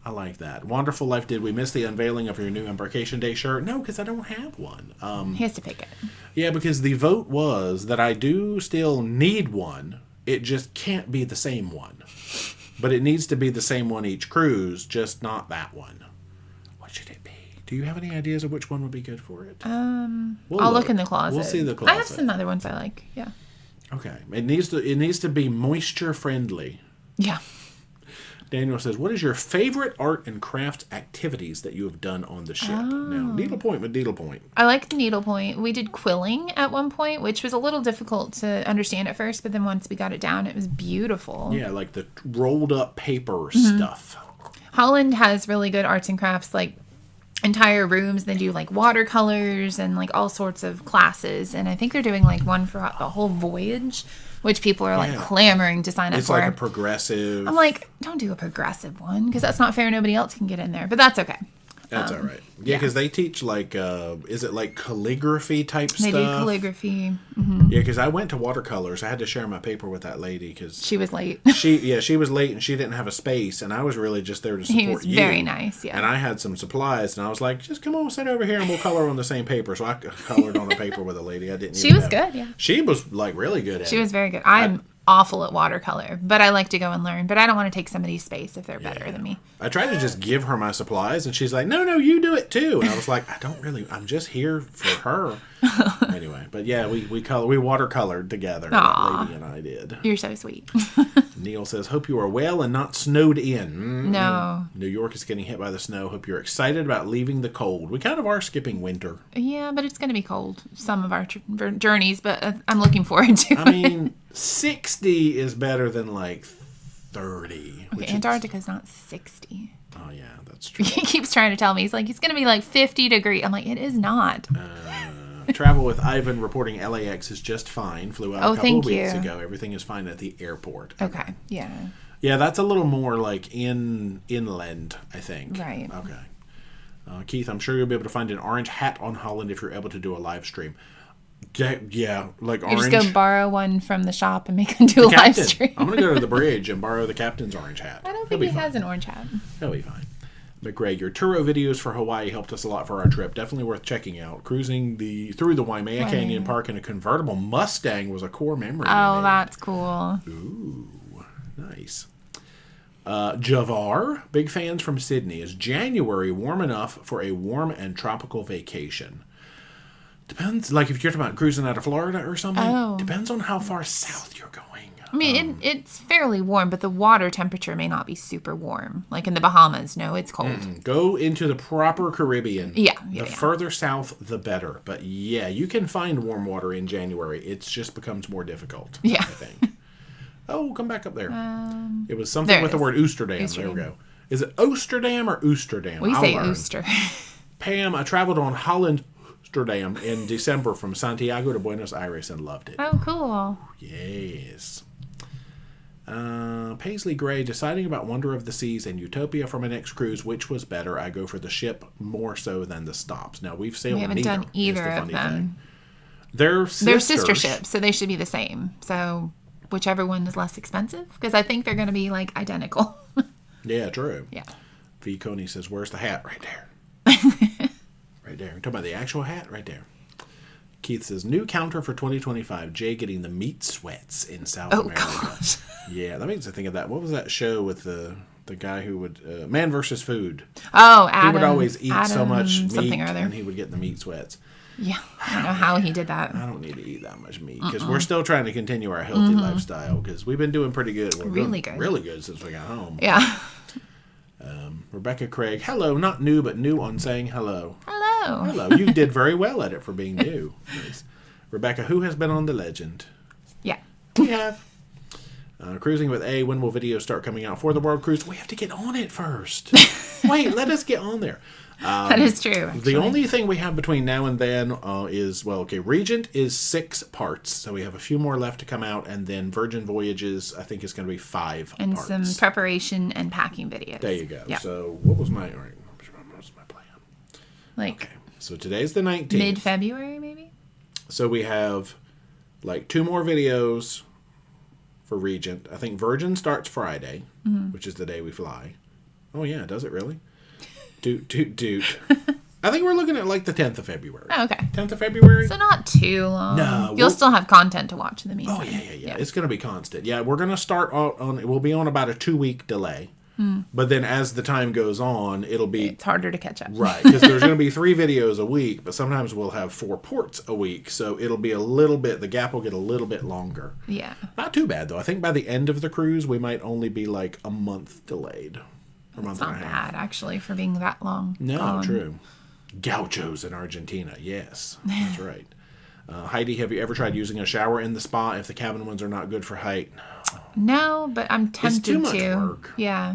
I like that. Wonderful Life, did we miss the unveiling of your new Embarkation Day shirt? No, because I don't have one. He has to pick it. Yeah, because the vote was that I do still need one. It just can't be the same one. But it needs to be the same one each cruise, just not that one. What should it be? Do you have any ideas of which one would be good for it? I'll look in the closet. We'll see the closet. I have some other ones I like. Yeah. Okay. It needs to be moisture friendly. Yeah. Daniel says, what is your favorite art and crafts activities that you have done on the ship? Now, needlepoint with needlepoint. I like the needlepoint. We did quilling at one point, which was a little difficult to understand at first, but then once we got it down, it was beautiful. Yeah, like the rolled up paper stuff. Holland has really good arts and crafts, like entire rooms. They do like watercolors and like all sorts of classes. And I think they're doing like one for the whole voyage, which people are like clamoring to sign up for. It's like a progressive. I'm like, don't do a progressive one because that's not fair. Nobody else can get in there, but that's okay. That's all right. Yeah, because they teach like, is it like calligraphy type stuff? They do calligraphy. Yeah, because I went to watercolors. I had to share my paper with that lady because she was late. She was late and she didn't have a space, and I was really just there to support you. He was very nice, yeah. And I had some supplies, and I was like, just come on, sit over here, and we'll color on the same paper. So I colored on a paper with a lady. I didn't. She was good, yeah. She was like really good at it. She was very good. I'm awful at watercolor, but I like to go and learn. But I don't want to take somebody's space if they're better than me. I tried to just give her my supplies, and she's like, no, you do it too. And I was like, I'm just here for her. Anyway, but yeah, we watercolored together. That lady and I did. You're so sweet. Neil says, hope you are well and not snowed in. No. New York is getting hit by the snow. Hope you're excited about leaving the cold. We kind of are skipping winter. Yeah, but it's going to be cold some of our journeys, but I'm looking forward to it. I mean, 60 is better than like 30. Okay, Antarctica's not 60. Oh, yeah, that's true. He keeps trying to tell me. He's like, it's going to be like 50 degrees. I'm like, it is not. Travel with Ivan reporting LAX is just fine. Flew out a couple of weeks ago. Everything is fine at the airport. Okay, yeah. Yeah, that's a little more like inland, I think. Right. Okay. Keith, I'm sure you'll be able to find an orange hat on Holland if you're able to do a live stream. Yeah, like orange. You just go borrow one from the shop and make them do a live stream. I'm going to go to the bridge and borrow the captain's orange hat. I don't think he has an orange hat. That'll be fine. McRae, your Turo videos for Hawaii helped us a lot for our trip. Definitely worth checking out. Cruising through the Waimea Canyon Park in a convertible Mustang was a core memory. Oh, that's cool. Ooh, nice. Javar, big fans from Sydney. Is January warm enough for a warm and tropical vacation? Depends. Like if you're talking about cruising out of Florida or something, depends on how far south you're going. I mean, it's fairly warm, but the water temperature may not be super warm. Like in the Bahamas, no, it's cold. Go into the proper Caribbean. Yeah. The further south, the better. But yeah, you can find warm water in January. It just becomes more difficult, I think. Oh, come back up there. It was something with the word Oosterdam. There we go. Is it Oosterdam or Oosterdam? We say Ooster. Pam, I traveled on Holland Amsterdam in December from Santiago to Buenos Aires and loved it. Oh, cool. Yes. Paisley Gray, deciding about Wonder of the Seas and Utopia for my next cruise, which was better? I go for the ship more so than the stops. Now, we haven't done either of them. They're sister ships, so they should be the same. So whichever one is less expensive, because I think they're going to be like identical. Yeah, true. Yeah. V. Coney says, where's the hat? Right there. Right there. Talking about the actual hat? Right there. Keith says, new counter for 2025. Jay getting the meat sweats in South America. Gosh. Yeah, that makes me think of that. What was that show with the guy who would... Man versus Food. Oh, Adam. He would always eat so much meat, or other. And he would get the meat sweats. Yeah, I don't know how he did that. I don't need to eat that much meat, because we're still trying to continue our healthy lifestyle, because we've been doing pretty good. Really good since we got home. Yeah. Rebecca Craig, hello, not new, but new on saying hello. Hello. Hello, you did very well at it for being new. Nice. Rebecca, who has been on The Legend? Yeah. We have. Cruising with A, when will videos start coming out for the World Cruise? We have to get on it first. Wait, let us get on there. That is true. Actually. The only thing we have between now and then is, Regent is 6 parts, so we have a few more left to come out, and then Virgin Voyages, I think, is going to be 5 and parts. Some preparation and packing videos. There you go. Yep. So what was my plan? Like, okay. So today's the 19th. Mid-February, maybe? So we have like 2 more videos for Regent. I think Virgin starts Friday, which is the day we fly. Oh, yeah. Does it really? Doot. I think we're looking at like the 10th of February. Oh, okay. 10th of February? So not too long. No. You'll still have content to watch in the meantime. Oh, yeah. It's going to be constant. Yeah, we're going to start on, we'll be on about a 2-week delay. But then as the time goes on, it'll be... It's harder to catch up. Right, because there's going to be 3 videos a week, but sometimes we'll have 4 ports a week. So it'll be a little bit, the gap will get a little bit longer. Yeah. Not too bad, though. I think by the end of the cruise, we might only be like a month delayed. It's not bad, actually, for being that long. No, true. Gauchos in Argentina. Yes, that's right. Heidi, have you ever tried using a shower in the spa if the cabin ones are not good for height? No, but I'm tempted to. It's too much work. Yeah.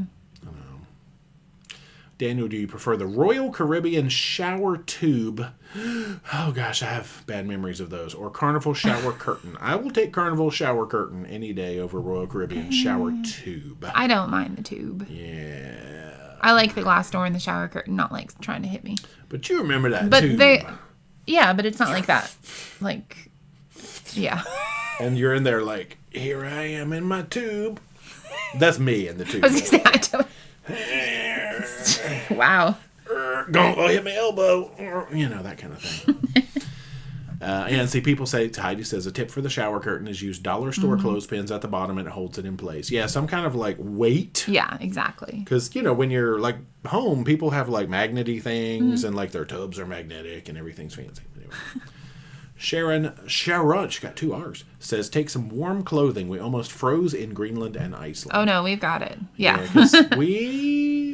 Daniel, do you prefer the Royal Caribbean shower tube? Oh gosh, I have bad memories of those. Or Carnival shower curtain. I will take Carnival shower curtain any day over Royal Caribbean shower tube. I don't mind the tube. Yeah. I like the glass door and the shower curtain, not like trying to hit me. But you remember that but tube. Yeah, but it's not like that. Like, yeah. And you're in there like, here I am in my tube. That's me in the tube. I was going to say, wow. Don't hit my elbow. You know, that kind of thing. And see, people say, Heidi says, a tip for the shower curtain is use dollar store clothespins at the bottom and it holds it in place. Yeah, some kind of like weight. Yeah, exactly. Because, you know, when you're like home, people have like magnety things and like their tubs are magnetic and everything's fancy. Anyway. Sharon, she got 2 R's, says, take some warm clothing. We almost froze in Greenland and Iceland. Oh, no, we've got it. Yeah.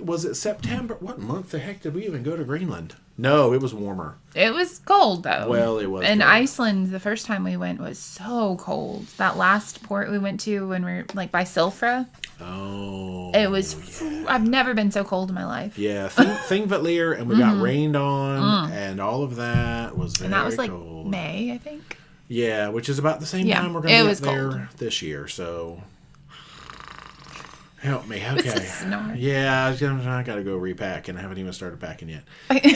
Was it September? What month the heck did we even go to Greenland? No, it was warmer. It was cold, though. Well, it was. And cold. Iceland, the first time we went, was so cold. That last port we went to when we were, like, by Silfra. Oh. It was... I've never been so cold in my life. Yeah, Thingvellir, and we got rained on, and all of that was very cold. And that was, like, May, I think. Yeah, which is about the same time we're going to get there cold. This year, so... Help me, okay. It's a snore. Yeah, I got to go repack, and I haven't even started packing yet.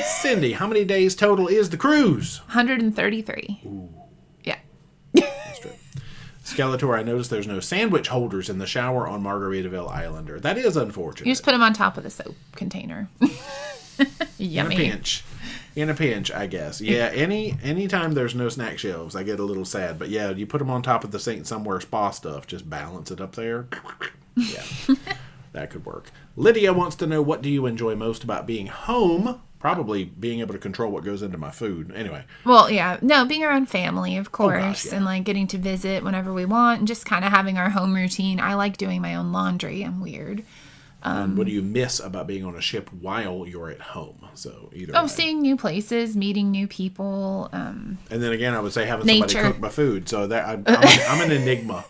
Cindy, how many days total is the cruise? 133. Ooh. Yeah. That's true. Skeletor, I noticed there's no sandwich holders in the shower on Margaritaville Islander. That is unfortunate. You just put them on top of the soap container. Yummy. In a pinch, I guess. Yeah, anytime there's no snack shelves, I get a little sad. But yeah, you put them on top of the sink somewhere, spa stuff, just balance it up there. Yeah, that could work. Lydia wants to know, what do you enjoy most about being home? Probably being able to control what goes into my food. Anyway. Well, yeah. No, being around family, of course. Oh, gosh, yeah. And, like, getting to visit whenever we want. And just kind of having our home routine. I like doing my own laundry. I'm weird. What do you miss about being on a ship while you're at home? So either way. Seeing new places, meeting new people. And then again, I would say having nature. somebody cook my food. So that I'm an enigma.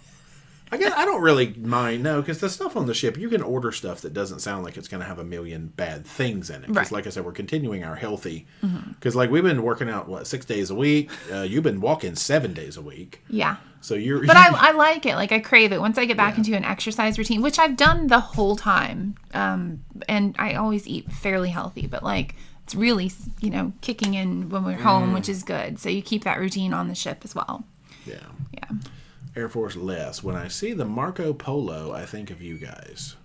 I guess I don't really mind, no, because the stuff on the ship, you can order stuff that doesn't sound like it's going to have a million bad things in it. Because, like I said, we're continuing our healthy. Because, like, we've been working out, 6 days a week? You've been walking 7 days a week. Yeah. So you're. But I like it. Like, I crave it. Once I get back into an exercise routine, which I've done the whole time, and I always eat fairly healthy, but, like, it's really, kicking in when we're home, which is good. So you keep that routine on the ship as well. Yeah. Yeah. Air Force Les, when I see the Marco Polo, I think of you guys.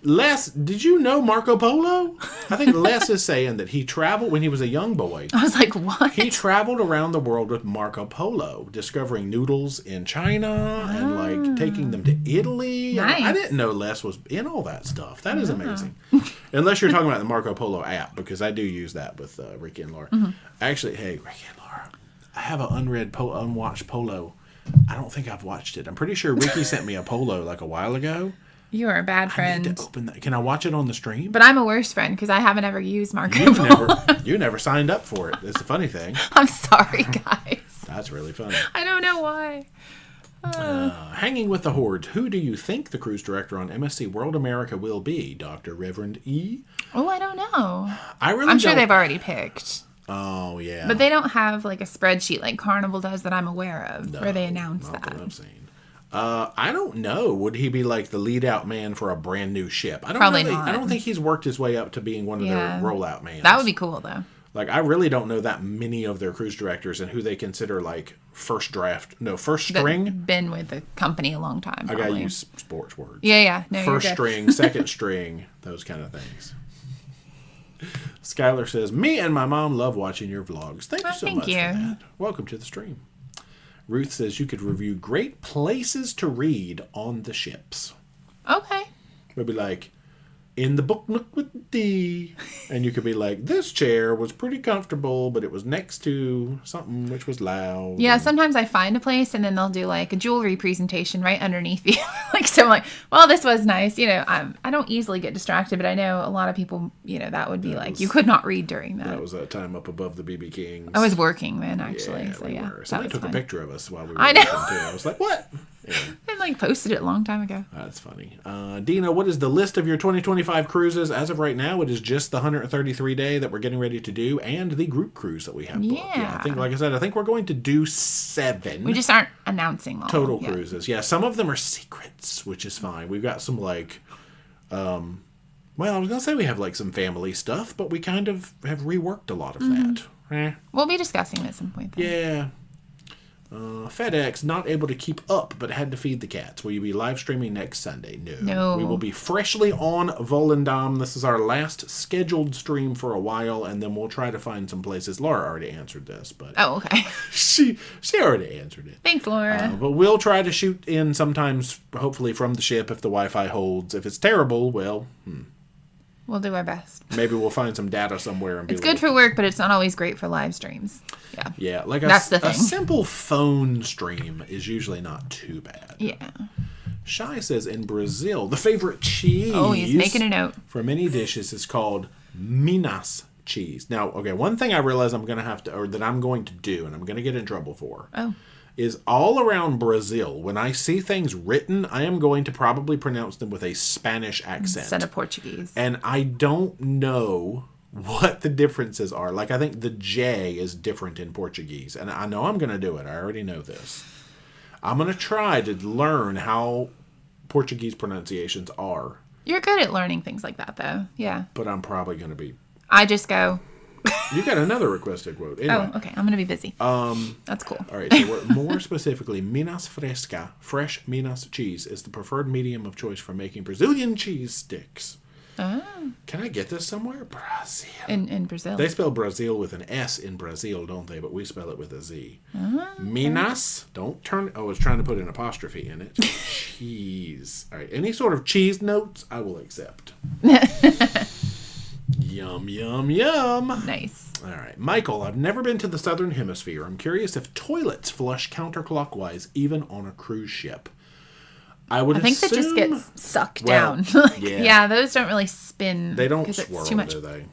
Les, did you know Marco Polo? I think Les is saying that he traveled when he was a young boy. I was like, what? He traveled around the world with Marco Polo, discovering noodles in China and like taking them to Italy. Nice. I didn't know Les was in all that stuff. That is amazing. Unless you're talking about the Marco Polo app, because I do use that with Ricky and Laura. Actually, hey, Ricky and Laura, I have an unwatched Polo. I don't think I've watched it. I'm pretty sure Ricky sent me a Polo like a while ago. You are a bad friend. I need to open that. Can I watch it on the stream? But I'm a worse friend because I haven't ever used Marco Polo. You never signed up for it. That's the funny thing. I'm sorry, guys. That's really funny. I don't know why. Hanging with the Horde, who do you think the cruise director on MSC World America will be? Dr. Reverend E? Oh, I don't know. I'm sure they've already picked. Oh, yeah. But they don't have like a spreadsheet like Carnival does that I'm aware of where they announce not that. I've seen. I don't know. Would he be like the lead out man for a brand new ship? Probably not. I don't think he's worked his way up to being one of their rollout men. That would be cool, though. Like, I really don't know that many of their cruise directors and who they consider, like, first string. Been with the company a long time, probably. I gotta use sports words. Yeah. No, first string, second string, those kind of things. Skylar says, me and my mom love watching your vlogs. Thank you so much for that. Welcome to the stream. Ruth says you could review great places to read on the ships. Okay. Maybe like, in the book nook with D. And you could be like, this chair was pretty comfortable, but it was next to something which was loud. Yeah, sometimes I find a place and then they'll do like a jewelry presentation right underneath you. Like, so I'm like, well, this was nice. You know, I don't easily get distracted, but I know a lot of people, you know, that would be you could not read during that. That was that time up above the BB Kings. I was working then, actually. Yeah, so we yeah. were. Somebody took a picture of us while we were I know. too. I was like, what? Yeah. I like posted it a long time ago. That's funny. Dina, what is the list of your 2025 cruises? As of right now, it is just the 133 day that we're getting ready to do and the group cruise that we have booked. Yeah, I think, like I said, I think we're going to do 7. We just aren't announcing all total cruises. Yeah, some of them are secrets, which is fine. We've got some like, well, I was going to say we have like some family stuff, but we kind of have reworked a lot of that. We'll be discussing it at some point, though. Yeah. FedEx, not able to keep up, but had to feed the cats. Will you be live streaming next Sunday? No. We will be freshly on Volendam. This is our last scheduled stream for a while, and then we'll try to find some places. Laura already answered this, but oh, okay. she already answered it. Thanks, Laura. But we'll try to shoot in sometimes, hopefully from the ship if the Wi-Fi holds. If it's terrible, well, we'll do our best. Maybe we'll find some data somewhere. And it's good for work, but it's not always great for live streams. Yeah. Yeah, like that's the thing. A simple phone stream is usually not too bad. Yeah. Shy says in Brazil, the favorite cheese. Oh, he's making a note. For many dishes is called Minas cheese. Now, okay, one thing I realize I'm going to do, and I'm going to get in trouble for. Oh. Is all around Brazil, when I see things written, I am going to probably pronounce them with a Spanish accent. Instead of Portuguese. And I don't know what the differences are. Like, I think the J is different in Portuguese. And I know I'm going to do it. I already know this. I'm going to try to learn how Portuguese pronunciations are. You're good at learning things like that, though. Yeah. But I'm probably going to be... I just go... You got another requested quote. Anyway. Oh, okay. I'm going to be busy. That's cool. All right. So we're more specifically, Minas Fresca, fresh Minas cheese, is the preferred medium of choice for making Brazilian cheese sticks. Oh. Can I get this somewhere? Brazil. In Brazil. They spell Brazil with an S in Brazil, don't they? But we spell it with a Z. Oh, okay. Minas. Don't turn... Oh, I was trying to put an apostrophe in it. Cheese. All right. Any sort of cheese notes, I will accept. Yum, yum, yum. Nice. All right. Michael, I've never been to the Southern Hemisphere. I'm curious if toilets flush counterclockwise even on a cruise ship. I think that just gets sucked down. Yeah, those don't really spin. They don't swirl, too much do they?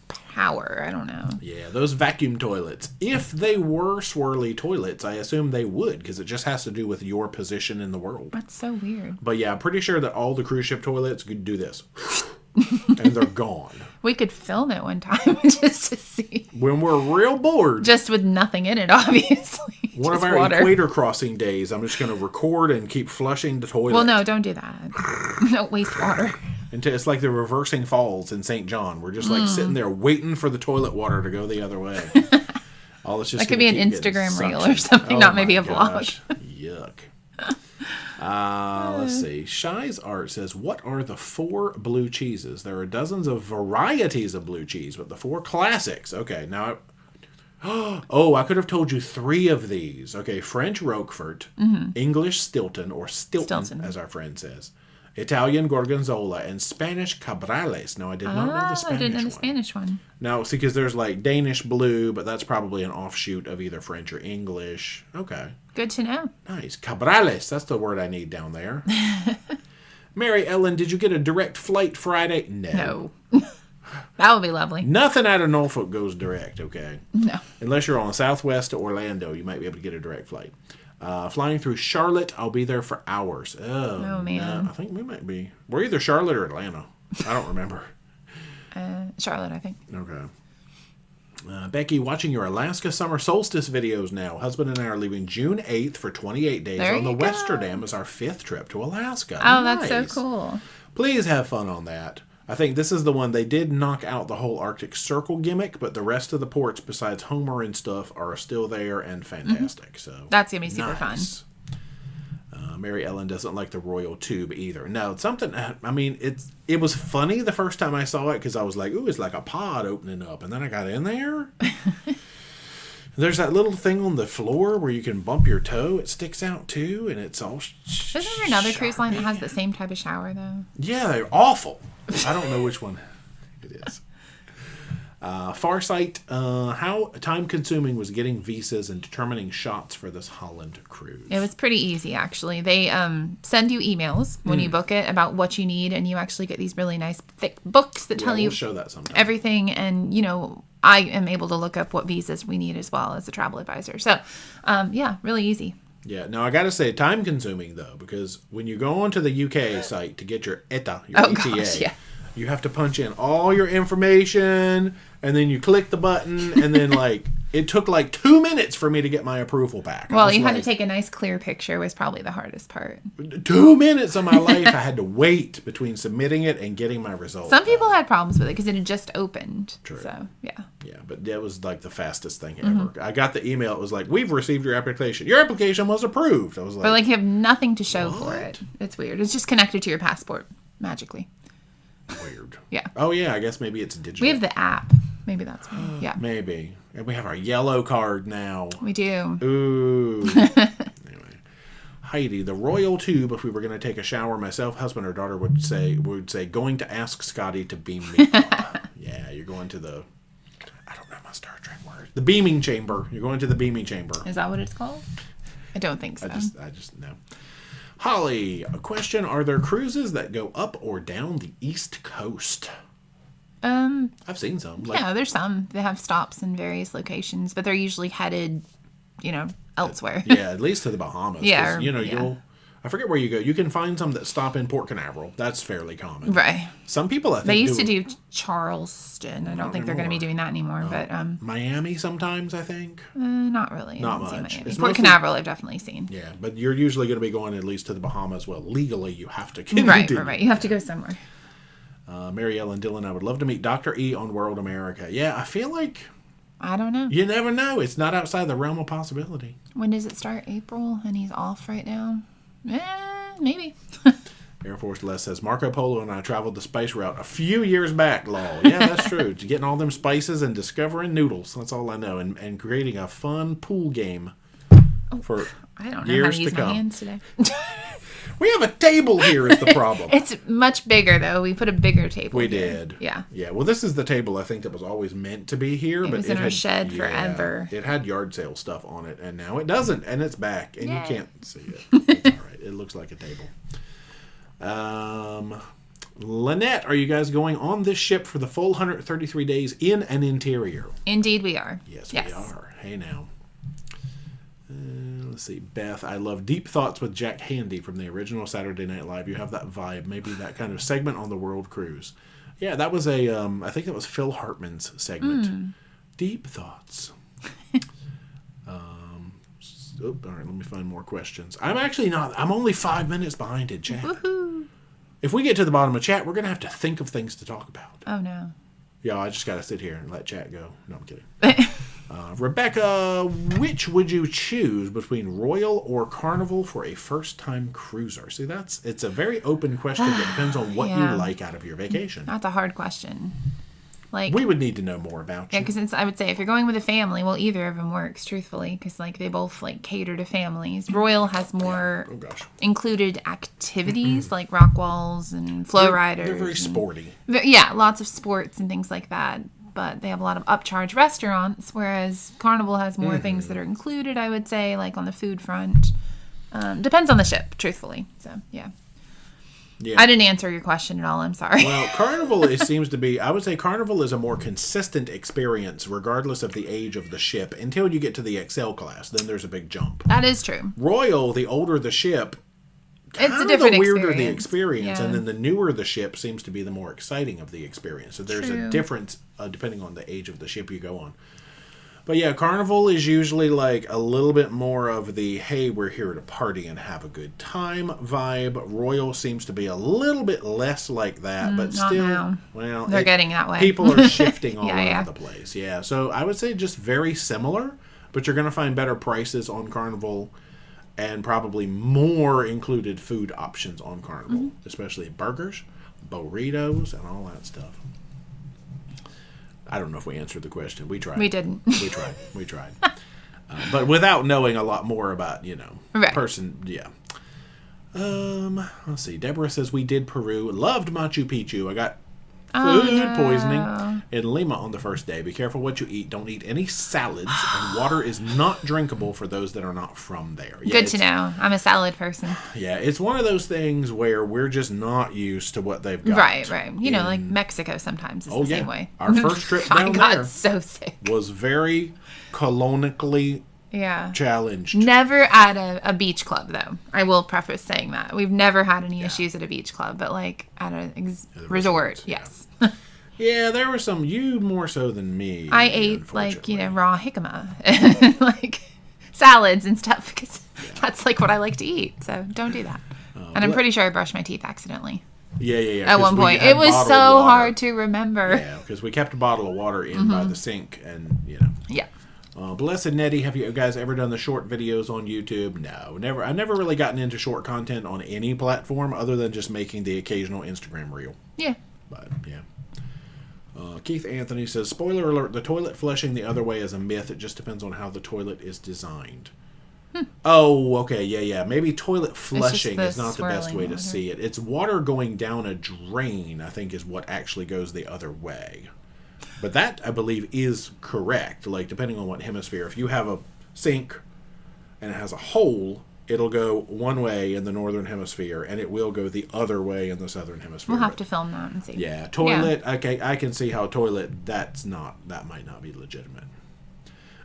Power. I don't know. Yeah, those vacuum toilets. If they were swirly toilets, I assume they would, because it just has to do with your position in the world. That's so weird. But yeah, I'm pretty sure that all the cruise ship toilets could do this. And they're gone. We could film it one time just to see. When we're real bored. Just with nothing in it, obviously. One of our water. equator crossing days, I'm just going to record and keep flushing the toilet. Well, no, don't do that. Don't waste water. It's like the reversing falls in St. John. We're just like sitting there waiting for the toilet water to go the other way. All it's just that could be an Instagram reel or something, not maybe a vlog. Yuck. Let's see. Shy's Art says, what are the 4 blue cheeses? There are dozens of varieties of blue cheese, but the 4 classics. Okay, now... Oh, I could have told you 3 of these. Okay, French Roquefort, English Stilton, or Stilton, as our friend says, Italian Gorgonzola, and Spanish Cabrales. No, I did not know the Spanish one. I didn't know the Spanish one. No, see, because there's like Danish Blue, but that's probably an offshoot of either French or English. Okay. Good to know. Nice. Cabrales, that's the word I need down there. Mary Ellen, did you get a direct flight Friday? No. That would be lovely. Nothing out of Norfolk goes direct, okay? No. Unless you're on Southwest to Orlando, you might be able to get a direct flight. Flying through Charlotte, I'll be there for hours. Oh man. No, I think we might be. We're either Charlotte or Atlanta. I don't remember. Charlotte, I think. Okay. Becky, watching your Alaska summer solstice videos now. Husband and I are leaving June 8th for 28 days on the Westerdam as our 5th trip to Alaska. Oh, nice. That's so cool. Please have fun on that. I think this is the one they did knock out the whole Arctic Circle gimmick, but the rest of the ports besides Homer and stuff are still there and fantastic. So that's gonna be super fun. Mary Ellen doesn't like the royal tube either. No, something. I mean, it was funny the first time I saw it because I was like, "Ooh, it's like a pod opening up," and then I got in there. There's that little thing on the floor where you can bump your toe. It sticks out too, and it's all. Isn't there another cruise line that has the same type of shower though? Yeah, they're awful. I don't know which one it is. Farsight, how time-consuming was getting visas and determining shots for this Holland cruise? It was pretty easy, actually. They send you emails when you book it about what you need, and you actually get these really nice thick books that tell you show that sometime. Everything. And, I am able to look up what visas we need as well as a travel advisor. So, really easy. Yeah. Now, I got to say, time-consuming, though, because when you go onto the UK site to get your ETA, ETA, you have to punch in all your information, and then you click the button, and then, it took 2 minutes for me to get my approval back. Well, you had to take a nice clear picture was probably the hardest part. 2 minutes of my life I had to wait between submitting it and getting my results. Some people had problems with it because it had just opened. True. So, yeah. Yeah, but that was the fastest thing ever. I got the email. It was like, we've received your application. Your application was approved. I was like... But, you have nothing to show for it. It's weird. It's just connected to your passport, magically. Weird. Yeah. Oh, yeah, I guess maybe it's digital. We have the app. Maybe that's why. Yeah. Maybe. And we have our yellow card now. We do. Ooh. Anyway. Heidi, the royal tube, if we were going to take a shower, myself, husband, or daughter would say, going to ask Scotty to beam me up. Yeah, you're going to the... I don't know my Star Trek word. The beaming chamber. You're going to the beaming chamber. Is that what it's called? I don't think so. I just know. Holly, a question. Are there cruises that go up or down the East Coast? I've seen some. Yeah, there's some. They have stops in various locations, but they're usually headed, elsewhere. Yeah, at least to the Bahamas. Yeah. I forget where you go. You can find some that stop in Port Canaveral. That's fairly common. Right. Some people, I think, they used to do Charleston. I don't think they're going to be doing that anymore. But Miami sometimes, I think. Not really. Not much. Port Canaveral, I've definitely seen. Yeah, but you're usually going to be going at least to the Bahamas. Well, legally, you have to. Right. You have to go somewhere. Mary Ellen Dillon, I would love to meet Dr. E on World America. Yeah, I feel like... I don't know. You never know. It's not outside the realm of possibility. When does it start? April? And he's off right now? Maybe. Air Force Les says, Marco Polo and I traveled the spice route a few years back, lol. Yeah, that's true. Getting all them spices and discovering noodles. That's all I know. And creating a fun pool game for I don't know years how to use come. my hands today. We have a table here is the problem. It's much bigger, though. We put a bigger table We here. did. Yeah. Yeah, well, this is the table I think that was always meant to be here. It was in our shed forever. It had yard sale stuff on it, and now it doesn't, and it's back, and Yay. you can't see it. It's all right. It looks like a table. Lynette, are you guys going on this ship for the full 133 days in an interior? Indeed we are. Yes, we are. Hey, now. Let's see. Beth, I love Deep Thoughts with Jack Handy from the original Saturday Night Live. You have that vibe. Maybe that kind of segment on the World Cruise. Yeah, that was I think that was Phil Hartman's segment. Deep Thoughts. All right, let me find more questions. I'm only 5 minutes behind in chat. Woohoo. If we get to the bottom of chat, we're going to have to think of things to talk about. Oh, no. Yeah, I just got to sit here and let chat go. No, I'm kidding. Rebecca, which would you choose between Royal or Carnival for a first-time cruiser? See, it's a very open question that depends on what you like out of your vacation. That's a hard question. We would need to know more about you. Yeah, because I would say if you're going with a family, well, either of them works, truthfully, because they both cater to families. Royal has more included activities like rock walls and flow riders. They're very sporty. Yeah, lots of sports and things like that. But they have a lot of upcharge restaurants, whereas Carnival has more things that are included, I would say, on the food front. Depends on the ship, truthfully. So, yeah. I didn't answer your question at all. I'm sorry. Well, Carnival seems to be... I would say Carnival is a more consistent experience, regardless of the age of the ship, until you get to the XL class. Then there's a big jump. That is true. Royal, the older the ship... It's a different the weirder the experience, yeah. And then the newer the ship seems to be the more exciting of the experience. So there's a difference depending on the age of the ship you go on. But yeah, Carnival is usually like a little bit more of the, hey, we're here to party and have a good time vibe. Royal seems to be a little bit less like that, but not still, now. well, They're getting that way. People are shifting all Yeah, over the place. Yeah, so I would say just very similar, but you're going to find better prices on Carnival and probably more included food options on Carnival, especially burgers, burritos, and all that stuff. I don't know if we answered the question. We tried. We didn't. We tried. But without knowing a lot more about, Right. person. Yeah. Let's see. Deborah says we did Peru. Loved Machu Picchu. I got food poisoning in Lima on the first day. Be careful what you eat. Don't eat any salads. And water is not drinkable for those that are not from there. Yeah, Good to know. I'm a salad person. Yeah, it's one of those things where we're just not used to what they've got. Right. You know, like Mexico sometimes is the same way. Our first trip down I got there so sick. was very colonically challenged. Never at a beach club, though. I will preface saying that. We've never had any issues at a beach club, but like at a resort, yes. Yeah, there were some, you more so than me. I ate like, raw jicama and like salads and stuff because that's like what I like to eat. So don't do that. And I'm pretty sure I brushed my teeth accidentally. Yeah. At one point. It was so hard to remember. Yeah, because we kept a bottle of water in by the sink and, Yeah. Blessed Nettie, have you guys ever done the short videos on YouTube? No, never. I've never really gotten into short content on any platform other than just making the occasional Instagram reel. Yeah. But, yeah. Keith Anthony says, spoiler alert, the toilet flushing the other way is a myth. It just depends on how the toilet is designed. Oh, okay, yeah. Maybe toilet flushing is not the best way to see it. It's water going down a drain, I think, is what actually goes the other way. But that, I believe, is correct. Like, depending on what hemisphere. If you have a sink and it has a hole, it'll go one way in the northern hemisphere, and it will go the other way in the southern hemisphere. We'll have to film that and see. Yeah, toilet. Yeah. Okay, I can see how toilet. That might not be legitimate.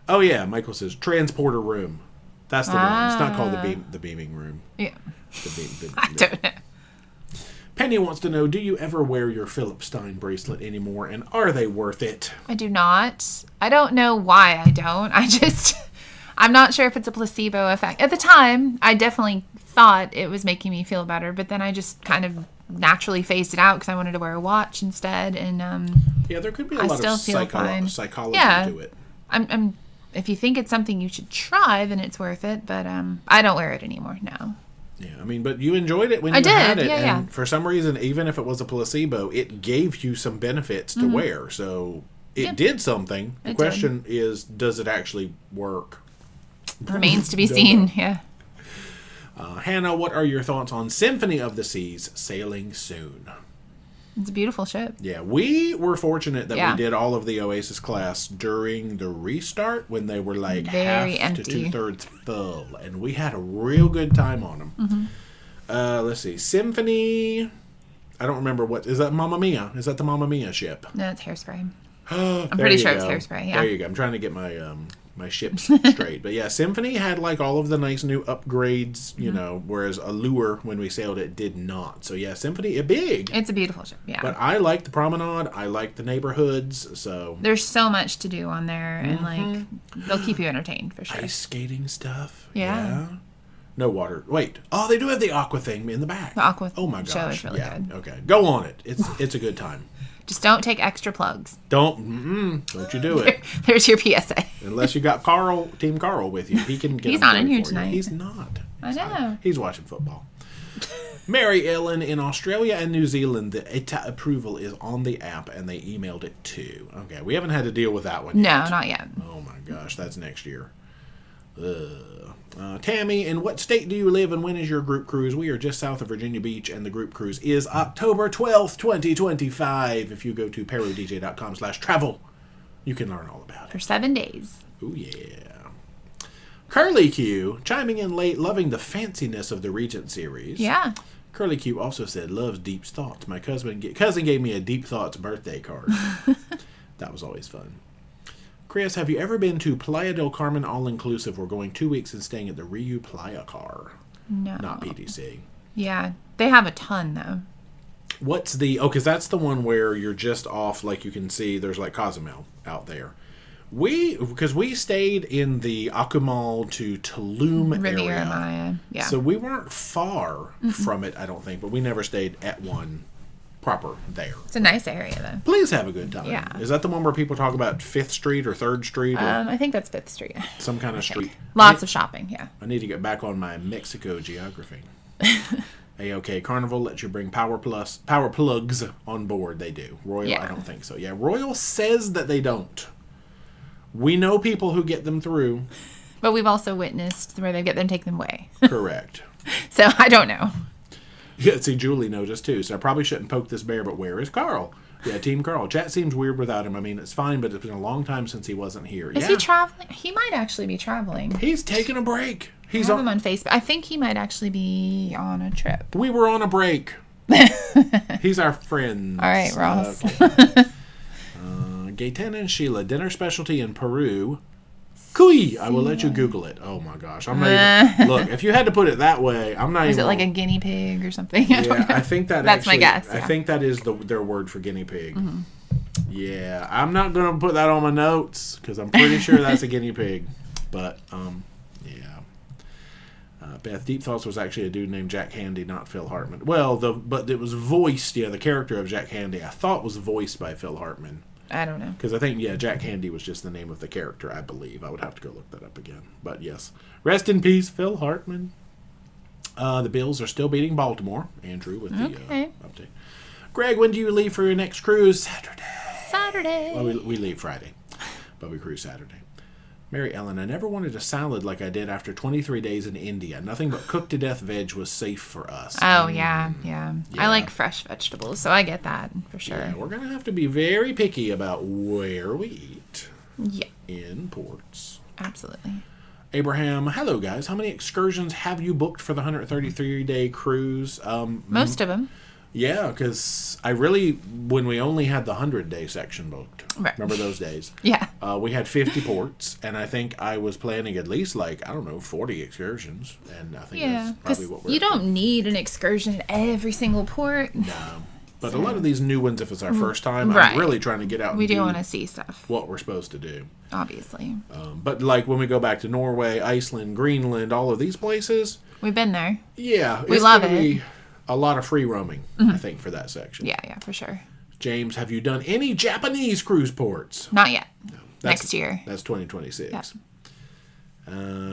Oh yeah, Michael says transporter room. That's the one. It's not called the beaming room. Yeah. I don't know. Penny wants to know: do you ever wear your Philip Stein bracelet anymore, and are they worth it? I do not. I don't know why I don't. I'm not sure if it's a placebo effect. At the time, I definitely thought it was making me feel better, but then I just kind of naturally phased it out because I wanted to wear a watch instead. And yeah, there could be a lot of psychology to it. If you think it's something you should try, then it's worth it. But I don't wear it anymore now. Yeah, I mean, but you enjoyed it when you had it, and for some reason, even if it was a placebo, it gave you some benefits to wear. So it did something. The question is, does it actually work? Remains to be seen. Yeah. Hannah, what are your thoughts on Symphony of the Seas sailing soon? It's a beautiful ship. Yeah, we were fortunate that we did all of the Oasis class during the restart when they were like half to 2/3 full, and we had a real good time on them. Let's see, Symphony. I don't remember what is that. Mamma Mia? Is that the Mamma Mia ship? No, it's Hairspray. I'm pretty sure it's Hairspray. Yeah. There you go. I'm trying to get my my ships straight. But yeah, Symphony had like all of the nice new upgrades, whereas Allure, when we sailed it, did not. So yeah, Symphony, big. It's a beautiful ship, yeah. But I like the promenade. I like the neighborhoods. So there's so much to do on there, and like they'll keep you entertained for sure. Ice skating stuff. Yeah. No water. Wait. Oh, they do have the aqua thing in the back. The aqua oh my gosh. show is really good. Okay, go on it. It's a good time. Just don't take extra plugs. Don't you do it. There's your PSA. Unless you got Team Carl with you. He can get He's not in here tonight. He's not. I know. He's watching football. Mary Ellen, in Australia and New Zealand, the ETA approval is on the app, and they emailed it too. Okay, we haven't had to deal with that one yet. No, not yet. Oh my gosh, that's next year. Tammy, in what state do you live and when is your group cruise? We are just south of Virginia Beach, and the group cruise is October 12th, 2025. If you go to ParoDeeJay.com/travel, you can learn all about it. For 7 days. Oh, yeah. Curly Q, chiming in late, loving the fanciness of the Regent series. Yeah. Curly Q also said, loves deep thoughts. My cousin gave me a Deep Thoughts birthday card. That was always fun. Chris, have you ever been to Playa del Carmen all-inclusive? We're going 2 weeks and staying at the Riu Playa Car. No. Not PDC. Yeah. They have a ton, though. What's the... Oh, because that's the one where you're just off, like you can see, there's like Cozumel out there. Because we stayed in the Akumal to Tulum Riviera area. Maya. Yeah. So we weren't far from it, I don't think, but we never stayed at one proper there. It's a nice area, though. Please have a good time. Yeah. Is that the one where people talk about 5th Street or 3rd Street? Or I think that's 5th Street. some kind of street. Lots of shopping, yeah. I need to get back on my Mexico geography. A-OK Carnival lets you bring power plugs on board. They do. Royal, I don't think so. Yeah, Royal says that they don't. We know people who get them through. But we've also witnessed where they get them, take them away. Correct. So I don't know. Yeah, see, Julie noticed too, so I probably shouldn't poke this bear, but where is Carl? Yeah, Team Carl. Chat seems weird without him. I mean, it's fine, but it's been a long time since he wasn't here. Is he traveling? He might actually be traveling. He's taking a break. I have him on Facebook. I think he might actually be on a trip. We were on a break. He's our friend. All right, Ross. Okay. Gaetan and Sheila, dinner specialty in Peru. Cuy. I will let you Google it. Oh my gosh. I'm not even. Look, if you had to put it that way, I'm not even. Is it like a guinea pig or something? Yeah, I think that that's actually, my guess. I think that is their word for guinea pig. Mm-hmm. Yeah, I'm not going to put that on my notes because I'm pretty sure that's a guinea pig. But, yeah. Beth, Deep Thoughts was actually a dude named Jack Handy, not Phil Hartman. Well, but it was voiced, the character of Jack Handy, I thought was voiced by Phil Hartman. I don't know. Because I think, Jack Handy was just the name of the character, I believe. I would have to go look that up again. But yes. Rest in peace, Phil Hartman. The Bills are still beating Baltimore. Andrew with the update. Greg, when do you leave for your next cruise? Saturday. Well, we leave Friday, but we cruise Saturday. Mary Ellen, I never wanted a salad like I did after 23 days in India. Nothing but cooked-to-death veg was safe for us. Oh, yeah. I like fresh vegetables, so I get that for sure. Yeah, we're going to have to be very picky about where we eat. Yeah. In ports. Absolutely. Abraham, hello, guys. How many excursions have you booked for the 133-day cruise? Most of them. Yeah, because when we only had the 100-day section booked. Right. Remember those days? Yeah. We had 50 ports, and I think I was planning at least 40 excursions. And I think that's probably what we're... You don't need an excursion at every single port. No. But a lot of these new ones, if it's our first time, I'm really trying to get out and do want to see stuff. What we're supposed to do. Obviously. But when we go back to Norway, Iceland, Greenland, all of these places... We've been there. Yeah. We love it. A lot of free roaming, I think, for that section. Yeah, for sure. James, have you done any Japanese cruise ports? Not yet. No, next year. That's 2026. Yep.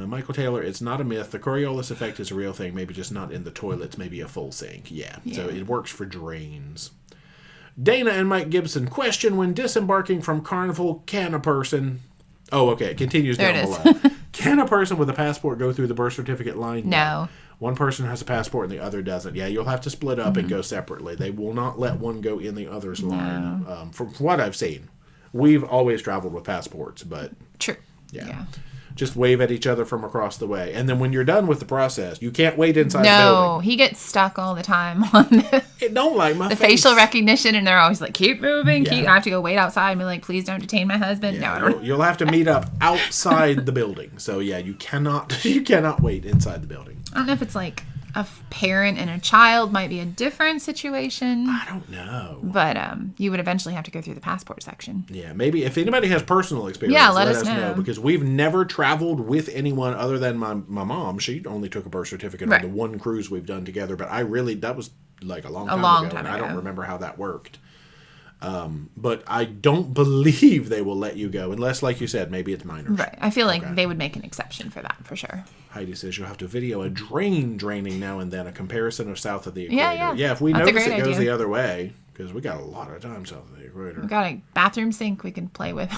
Michael Taylor, it's not a myth. The Coriolis effect is a real thing, maybe just not in the toilets, maybe a full sink. Yeah. So it works for drains. Dana and Mike Gibson, question: when disembarking from Carnival, can a person... Oh, okay, it continues down below. Can a person with a passport go through the birth certificate line? No. One person has a passport and the other doesn't. Yeah, you'll have to split up and go separately. They will not let one go in the other's line. From what I've seen. We've always traveled with passports, but... True. Yeah. Just wave at each other from across the way. And then when you're done with the process, you can't wait inside the building. No, he gets stuck all the time on It don't like my the face. facial recognition, and they're always like, keep moving. I have to go wait outside and be like, please don't detain my husband. Yeah, No, I don't. You'll have to meet up outside the building. So yeah, you cannot wait inside the building. I don't know if it's like a parent and a child might be a different situation. I don't know. But you would eventually have to go through the passport section. Yeah, maybe if anybody has personal experience, let us know. Because we've never traveled with anyone other than my mom. She only took a birth certificate on the one cruise we've done together. But that was like a long time ago. And I don't remember how that worked. But I don't believe they will let you go unless, like you said, maybe it's minors. Right. I feel like they would make an exception for that, for sure. Heidi says you'll have to video a drain draining now and then, a comparison of south of the equator. Yeah. If we notice it goes the other way, because we got a lot of time south of the equator. We got a bathroom sink we can play with.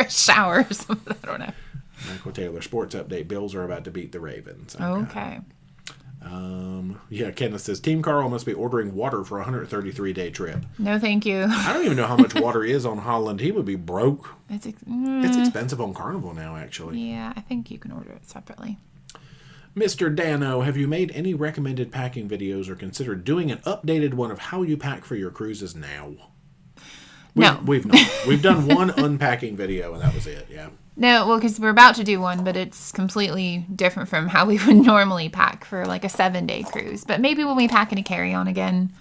Showers. I don't know. Michael Taylor, sports update. Bills are about to beat the Ravens. Okay. Kenneth says Team Carl must be ordering water for a 133-day trip. No, thank you. I don't even know how much water is on Holland. He would be broke. It's expensive on Carnival now, actually. Yeah, I think you can order it separately. Mr. Dano, have you made any recommended packing videos or considered doing an updated one of how you pack for your cruises now? We've not. We've done one unpacking video, and that was it, yeah. No, well, because we're about to do one, but it's completely different from how we would normally pack for like a 7-day cruise. But maybe when we pack in a carry-on again,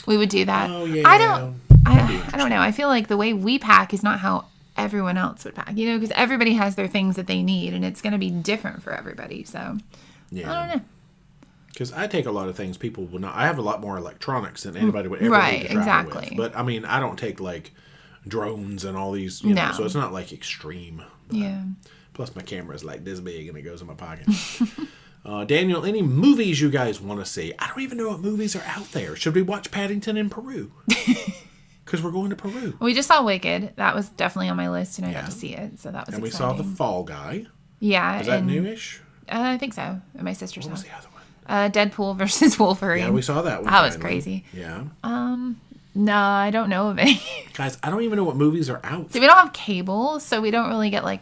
we would do that. Oh, yeah. I don't know. I feel like the way we pack is not how everyone else would pack, because everybody has their things that they need, and it's going to be different for everybody. So, yeah. I don't know. Because I take a lot of things people would not. I have a lot more electronics than anybody would ever need to travel exactly. with. But, I mean, I don't take, like, drones and all these, you know, so it's not, like, extreme. But, yeah. Plus, my camera is, like, this big, and it goes in my pocket. Daniel, any movies you guys want to see? I don't even know what movies are out there. Should we watch Paddington in Peru? Because we're going to Peru. We just saw Wicked. That was definitely on my list, and I got to see it. So that was exciting. And we saw The Fall Guy. Yeah. Is that newish? I think so. At my sister's house. What was the other one? Deadpool versus Wolverine. Yeah, we saw that one. That was crazy. Yeah. No, I don't know of any. Guys, I don't even know what movies are out. See, we don't have cable, so we don't really get, like,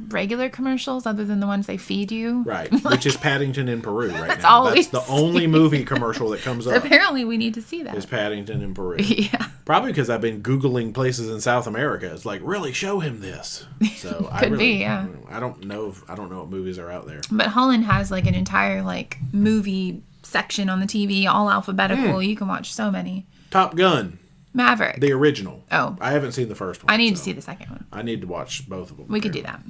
regular commercials other than the ones they feed you. Right, which is Paddington in Peru right That's now. all That's the only movie commercial that comes up. Apparently we need to see that. Is Paddington in Peru. Yeah. Probably because I've been Googling places in South America. It's like, really show him this. So I don't know what movies are out there. But Holland has like an entire like movie section on the TV, all alphabetical. You can watch so many. Top Gun. Maverick. The original. Oh. I haven't seen the first one. I need to see the second one. I need to watch both of them. We could do that.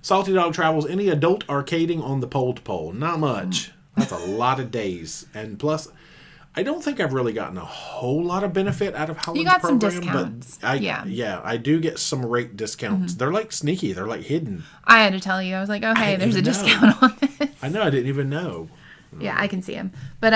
Salty Dog Travels. Any adult arcading on the pole to pole? Not much. That's a lot of days. And plus, I don't think I've really gotten a whole lot of benefit out of Holland's program. You got some discounts. But I do get some rate discounts. They're like sneaky. They're like hidden. I had to tell you. I was like, oh, hey, there's a discount on this. I know. I didn't even know. Yeah, I can see him. But,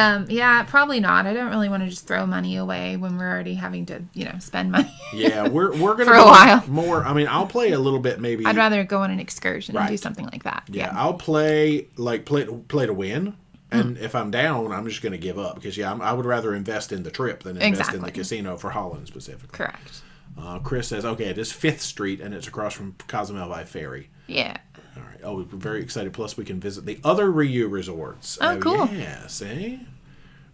probably not. I don't really want to just throw money away when we're already having to, spend money. Yeah, we're going to for a while. More. I mean, I'll play a little bit maybe. I'd rather go on an excursion and do something like that. Yeah, I'll play to win. And if I'm down, I'm just going to give up. Because, I would rather invest in the trip than invest in the casino for Holland specifically. Correct. Chris says, okay, it is 5th Street, and it's across from Cozumel by ferry. Yeah. All right. Oh, we're very excited. Plus, we can visit the other Ryu resorts. Oh, cool. Yeah, see?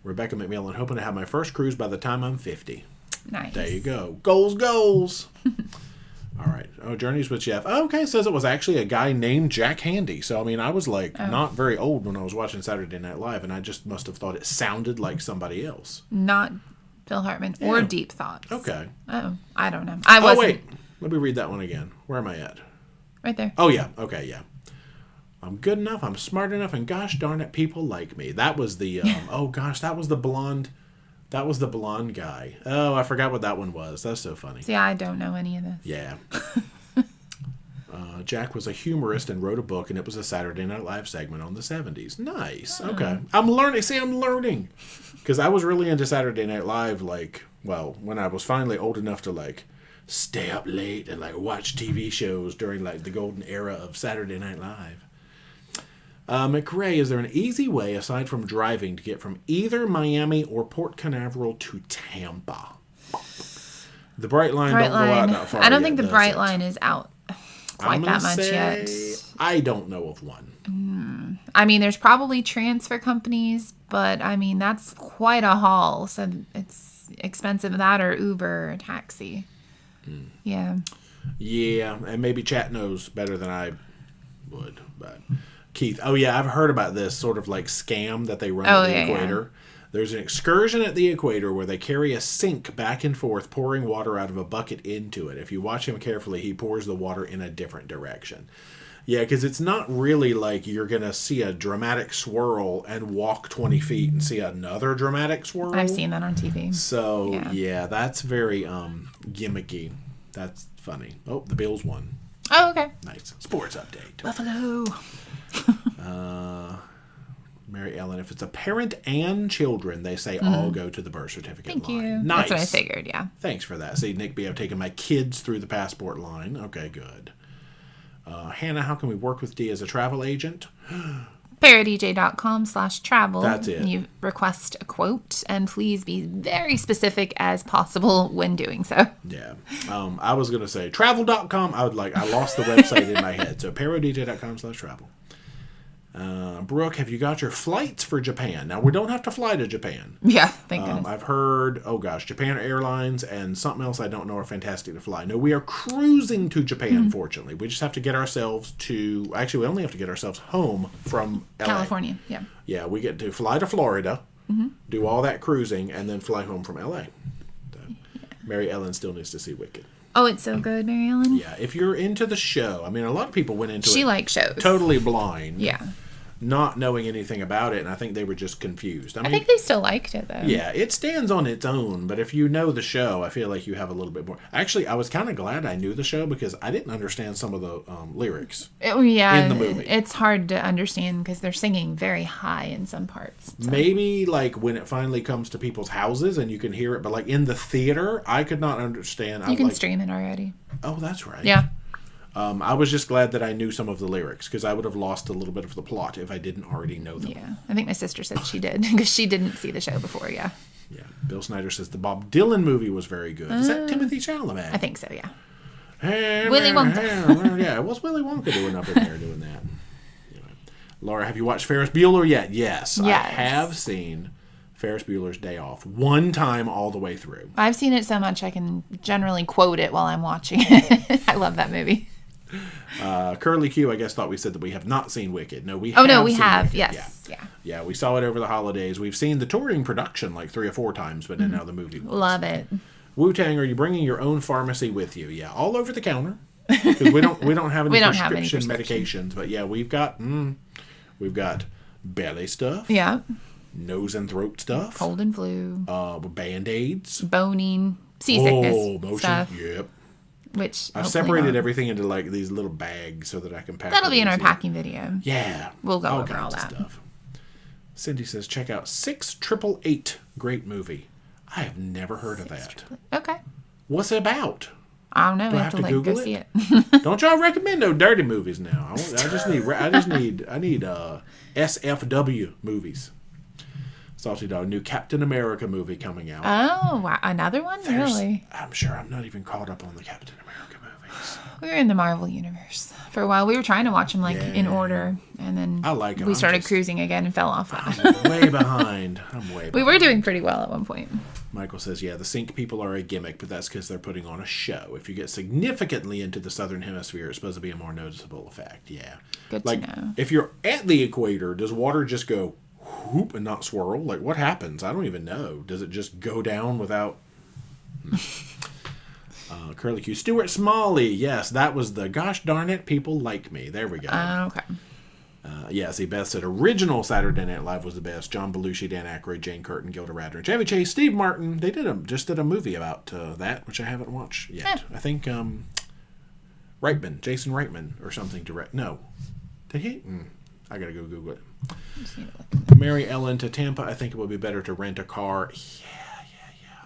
Rebecca McMillan, hoping to have my first cruise by the time I'm 50. Nice. There you go. Goals. All right. Oh, Journeys with Jeff. Oh, okay, says it was actually a guy named Jack Handy. So, I mean, I was, not very old when I was watching Saturday Night Live, and I just must have thought it sounded like somebody else. Not Phil Hartman or Deep Thoughts. Okay. Oh, I don't know. I wasn't. Oh, wait. Let me read that one again. Where am I at? Right there. Oh, yeah. Okay, yeah. I'm good enough, I'm smart enough, and gosh darn it, people like me. That was the, that was the blonde guy. Oh, I forgot what that one was. That's so funny. See, I don't know any of this. Yeah. Jack was a humorist and wrote a book, and it was a Saturday Night Live segment on the 70s. Nice. Okay. I'm learning. See, I'm learning. Because I was really into Saturday Night Live, when I was finally old enough to, stay up late and, watch TV shows during, the golden era of Saturday Night Live. McRae, is there an easy way, aside from driving, to get from either Miami or Port Canaveral to Tampa? The Bright Line don't go out that far. I don't think the Bright Line is out quite that much yet. I don't know of one. I mean, there's probably transfer companies, but, I mean, that's quite a haul. So it's expensive, that or Uber or taxi. Yeah. Yeah, and maybe Chat knows better than I would, but... Keith, oh yeah, I've heard about this sort of scam that they run at the equator. Yeah. There's an excursion at the equator where they carry a sink back and forth, pouring water out of a bucket into it. If you watch him carefully, he pours the water in a different direction. Yeah, because it's not really like you're going to see a dramatic swirl and walk 20 feet and see another dramatic swirl. I've seen that on TV. So, yeah that's very gimmicky. That's funny. Oh, the Bills won. Oh, okay. Nice. Sports update. Buffalo. Mary Ellen, if it's a parent and children, they say all go to the birth certificate line. Thank you. Nice. That's what I figured, yeah. Thanks for that. See, Nick B, I've taken my kids through the passport line. Okay, good. Hannah, how can we work with Dee as a travel agent? ParoDeeJay.com/travel. That's it. And you request a quote, and please be very specific as possible when doing so. Yeah. I was going to say travel.com. I lost the website in my head. So ParoDeeJay.com/travel. Brooke, have you got your flights for Japan? Now, we don't have to fly to Japan. Yeah, thank goodness. I've heard, Japan Airlines and something else I don't know are fantastic to fly. No, we are cruising to Japan, fortunately. We just have to get ourselves we only have to get ourselves home from LA. California, yeah. Yeah, we get to fly to Florida, do all that cruising, and then fly home from LA. So, Mary Ellen still needs to see Wicked. Oh, it's so good, Mary Ellen. Yeah, if you're into the show, I mean, a lot of people went into it. She likes shows. Totally blind. Yeah. Not knowing anything about it, and I think they were just confused. I think they still liked it, though. Yeah, it stands on its own, but if you know the show, I feel like you have a little bit more. Actually, I was kind of glad I knew the show because I didn't understand some of the lyrics in the movie. It's hard to understand because they're singing very high in some parts. So. Maybe, like, when it finally comes to people's houses and you can hear it, but, like, in the theater, I could not understand. You can stream it already. Oh, that's right. Yeah. I was just glad that I knew some of the lyrics because I would have lost a little bit of the plot if I didn't already know them. Yeah, I think my sister said she did because she didn't see the show before. Yeah. Yeah. Bill Snyder says the Bob Dylan movie was very good. Is that Timothy Chalamet? I think so. Yeah. Willy Wonka. Yeah, what's Willy Wonka doing up in there doing that? Anyway. Laura, have you watched Ferris Bueller yet? Yes. I have seen Ferris Bueller's Day Off one time all the way through. I've seen it so much I can generally quote it while I'm watching it. I love that movie. Curly Q, I guess, thought we said that we have not seen Wicked. No, we have. Oh, no, we have. Wicked. Yes. Yeah, we saw it over the holidays. We've seen the touring production like 3 or 4 times, but now the movie. Love it. Wu-Tang, are you bringing your own pharmacy with you? Yeah, all over the counter. Because we don't have any prescription medications, but yeah, we've got belly stuff. Yeah. Nose and throat stuff. Cold and flu. Band-aids. Boning. Seasickness motion. stuff. Yep. Which I've separated everything into like these little bags so that I can pack. That'll be in our packing video. Yeah. We'll go over all that. Stuff. Cindy says, check out 6888. Great movie. I have never heard of that. Okay. What's it about? I don't know. Do I have to Google go see it. Don't y'all recommend no dirty movies now? I just need SFW movies. Salty Dog, new Captain America movie coming out. Oh, wow. Another one? Really? I'm sure I'm not even caught up on the Captain America movies. We were in the Marvel universe for a while. We were trying to watch them in order, and then I like them. We started cruising again and fell off that. I'm way behind. We were doing pretty well at one point. Michael says, yeah, the Sync people are a gimmick, but that's because they're putting on a show. If you get significantly into the Southern Hemisphere, it's supposed to be a more noticeable effect. Yeah. Good to know. If you're at the equator, does water just go whoop and not swirl? Like, what happens? I don't even know. Does it just go down without... Curly Q. Stuart Smalley. Yes, that was the gosh darn it, people like me. There we go. Okay. Yeah, see, Beth said original Saturday Night Live was the best. John Belushi, Dan Aykroyd, Jane Curtin, Gilda Radner, Chevy Chase, Steve Martin. They just did a movie about that, which I haven't watched yet. I think Jason Reitman or something direct. No. Did he? I gotta go Google it. Mary Ellen to Tampa. I think it would be better to rent a car. Yeah.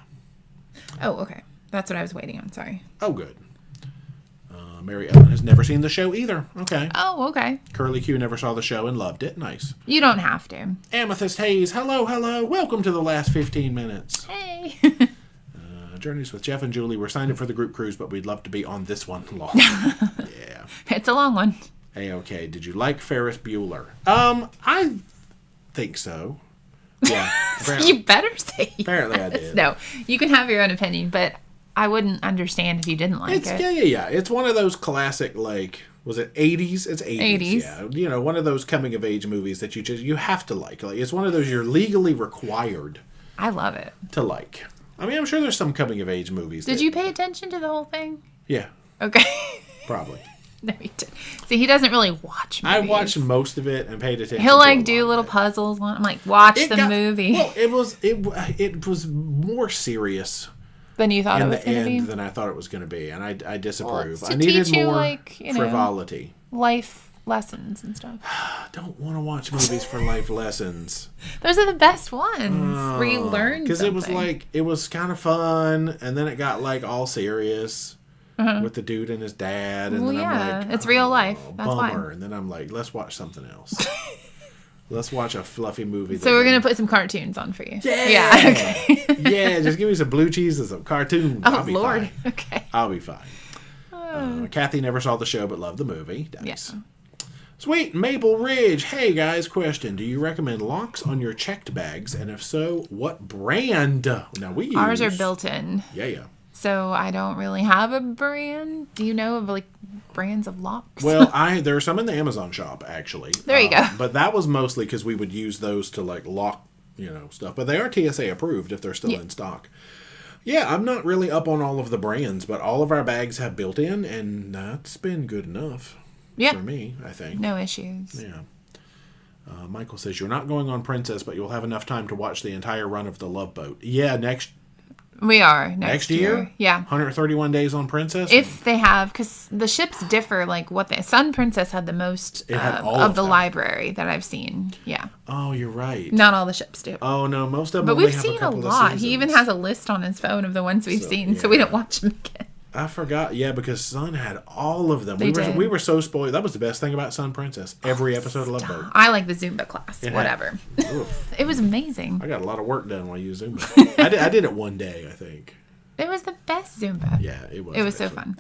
Oh, okay. That's what I was waiting on. Sorry. Oh, good. Mary Ellen has never seen the show either. Okay. Oh, okay. Curly Q never saw the show and loved it. Nice. You don't have to. Amethyst Hayes. Hello. Welcome to the last 15 minutes. Hey. Journeys with Jeff and Julie. We're signed up for the group cruise, but we'd love to be on this one long. Yeah. It's a long one. Okay. Did you like Ferris Bueller? I think so. Yeah. You better say Apparently yes. I did. No, you can have your own opinion, but I wouldn't understand if you didn't like it. Yeah. It's one of those classic, like, was it 80s? It's 80s. Yeah. You know, one of those coming of age movies that you have to like. Like, it's one of those you're legally required. I love it. To like. I mean, I'm sure there's some coming of age movies. Did you pay attention to the whole thing? Yeah. Okay. Probably. No, he did. See, he doesn't really watch movies. I watched most of it and paid attention. He'll like do little puzzles. I'm like, watch the movie. Well, it was more serious than you thought it was going to be. Than I thought it was going to be, and I disapprove. Well, I needed teach you, more like, frivolity, life lessons and stuff. I don't want to watch movies for life lessons. Those are the best ones where you learn. Because it was kind of fun, and then it got like all serious. With the dude and his dad, and then I'm like, it's real life. That's bummer. why. And then I'm like, let's watch something else. Let's watch a fluffy movie. So we're gonna put some cartoons on for you. Yeah. Okay. Yeah, just give me some blue cheese and some cartoons. Oh, I'll be Lord. Fine. Okay. I'll be fine. Kathy never saw the show but loved the movie. Nice. Yeah. Sweet Maple Ridge. Hey guys, question: do you recommend locks on your checked bags? And if so, what brand? Now we use ours are built in. Yeah. So I don't really have a brand. Do you know of like brands of locks? Well, there are some in the Amazon shop actually. There you go. But that was mostly because we would use those to like lock, stuff. But they are TSA approved if they're still in stock. Yeah, I'm not really up on all of the brands, but all of our bags have built-in, and that's been good enough for me, I think. No issues. Yeah. Michael says, you're not going on Princess, but you'll have enough time to watch the entire run of the Love Boat. Yeah, we are next year. Yeah. 131 days on Princess? If they have, because the ships differ, like what the Sun Princess had the most of the library that I've seen. Yeah. Oh, you're right. Not all the ships do. Oh, no, most of them but only we've have seen a couple a lot. of He even has a list on his phone of the ones we've seen, so we don't watch them again. I forgot. Yeah, because Sun had all of them. Did. We were so spoiled. That was the best thing about Sun Princess. Every episode of Love Boat. I like the Zumba class. Whatever. It was amazing. I got a lot of work done while you Zumba. I did it one day, I think. It was the best Zumba. Yeah, it was. It was so fun.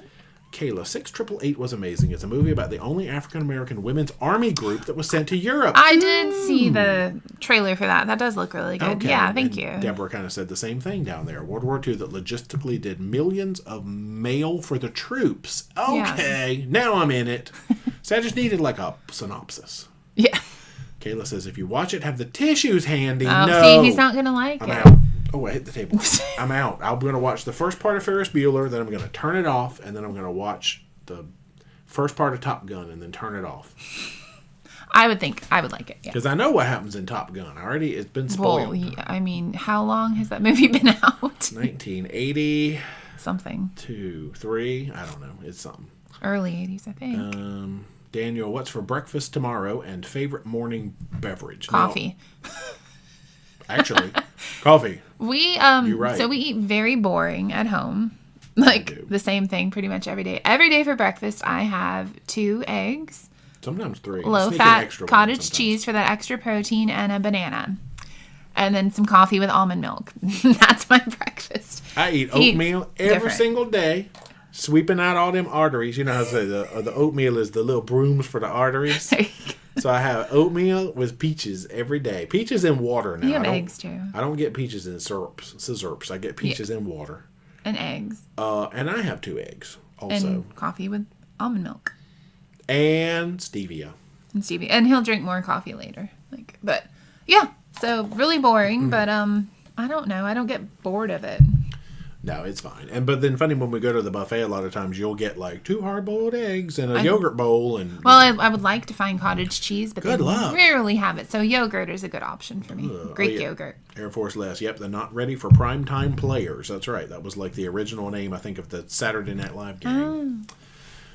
Kayla, 6888 was amazing. It's a movie about the only African-American women's army group that was sent to Europe. I did see the trailer for that. That does look really good. Okay. Yeah, thank you. Deborah kind of said the same thing down there. World War II that logistically did millions of mail for the troops. Okay, now I'm in it. So I just needed like a synopsis. Yeah. Kayla says, if you watch it, have the tissues handy. Oh, no. see, he's not going to like I'm it. out. Oh, I hit the table. I'm out. I'm going to watch the first part of Ferris Bueller, then I'm going to turn it off, and then I'm going to watch the first part of Top Gun, and then turn it off. I would think I would like it, yeah. Because I know what happens in Top Gun. It's been spoiled. Well, I mean, how long has that movie been out? 1980. Something. 2, 3. I don't know. It's something. Early 80s, I think. Daniel, what's for breakfast tomorrow and favorite morning beverage? Coffee. No. Actually, coffee. You're right. So we eat very boring at home. Like the same thing pretty much every day. Every day for breakfast, I have 2 eggs. Sometimes 3. Low-fat cottage cheese for that extra protein and a banana. And then some coffee with almond milk. That's my breakfast. I eat oatmeal every single day, sweeping out all them arteries. You know how I say the oatmeal is the little brooms for the arteries? So I have oatmeal with peaches every day. Peaches in water now. You have eggs too. I don't get peaches in syrups. I get peaches in water. And eggs. And I have 2 eggs also. And coffee with almond milk. And stevia. And he'll drink more coffee later. But yeah, so really boring, but I don't know. I don't get bored of it. No, it's fine. But then funny, when we go to the buffet, a lot of times you'll get like 2 hard-boiled eggs and a yogurt bowl. I would like to find cottage cheese, but good luck. Rarely have it. So yogurt is a good option for me. Greek yogurt. Air Force Les. Yep, they're not ready for primetime players. That's right. That was like the original name, I think, of the Saturday Night Live game.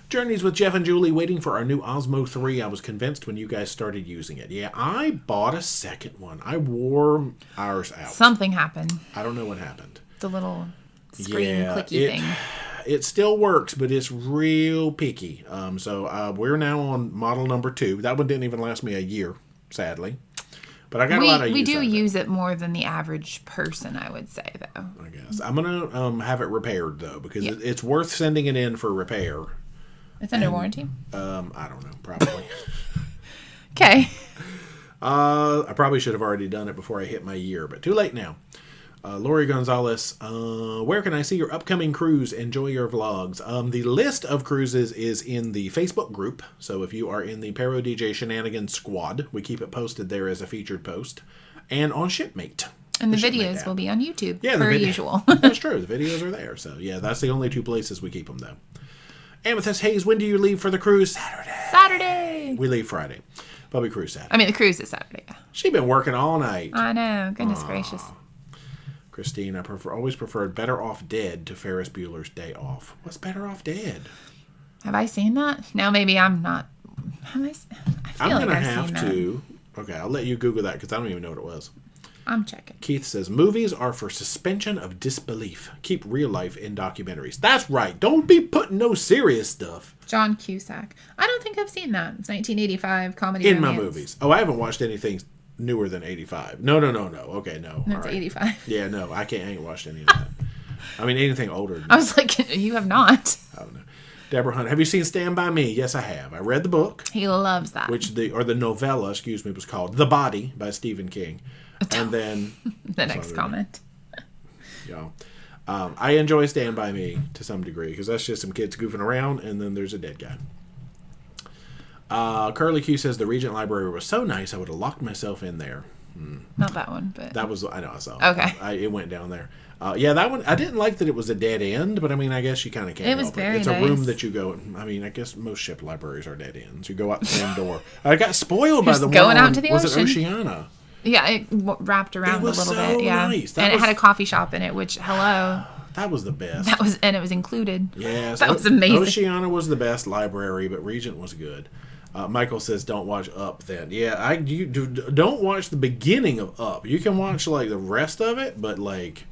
Journeys with Jeff and Julie, waiting for our new Osmo 3. I was convinced when you guys started using it. Yeah, I bought a second one. I wore ours out. Something happened. I don't know what happened. The little screen clicky thing. It still works, but it's real picky. So we're now on model number 2. That one didn't even last me a year, sadly. But I got a lot of use. We do use it more than the average person, I would say, though. I guess I'm gonna have it repaired though, because it's worth sending it in for repair. It's under warranty? I don't know, probably. Okay. I probably should have already done it before I hit my year, but too late now. Lori Gonzalez, where can I see your upcoming cruise? Enjoy your vlogs. The list of cruises is in the Facebook group, so if you are in the ParoDeeJay Shenanigans squad, we keep it posted there as a featured post, and on Shipmate. And the videos will be on YouTube, per usual. That's true, the videos are there, so yeah, that's the only 2 places we keep them, though. Amethyst Hayes, when do you leave for the cruise? Saturday. We leave Friday. Probably cruise Saturday. I mean, the cruise is Saturday. Yeah. She's been working all night. I know. Goodness gracious. Christine, I always preferred Better Off Dead to Ferris Bueller's Day Off. What's Better Off Dead? Have I seen that? No, maybe I'm not. I feel I'm like going to I've have seen to. Okay, I'll let you Google that because I don't even know what it was. I'm checking. Keith says, movies are for suspension of disbelief. Keep real life in documentaries. That's right. Don't be putting no serious stuff. John Cusack. I don't think I've seen that. It's 1985 comedy in romance. my movies. Oh, I haven't watched anything newer than 85. No. Okay, no. That's 85. Yeah, no. I ain't watched any of that. I mean, anything older than I was like, you have not. I don't know. Deborah Hunt, have you seen Stand By Me? Yes, I have. I read the book. He loves that. The novella, was called The Body by Stephen King. And then the next comment. Yeah. I enjoy Stand By Me to some degree because that's just some kids goofing around and then there's a dead guy. Curly Q says the Regent Library was so nice I would have locked myself in there. Not that one, but that was I know I saw. Okay. It went down there. Yeah, that one, I didn't like that it was a dead end, but I mean, I guess you kind of can't. It was very It's nice. a room that you go. I mean, I guess most ship libraries are dead ends. You go out the same door. I got spoiled by the going one. out to the was ocean. it Oceana? Yeah, it wrapped around a little so bit. Yeah, nice. And it had a coffee shop in it, which That was the best. and it was included. Yes, that was amazing. Oceana was the best library, but Regent was good. Michael says, "Don't watch Up." Then, yeah, don't watch the beginning of Up. You can watch like the rest of it, but like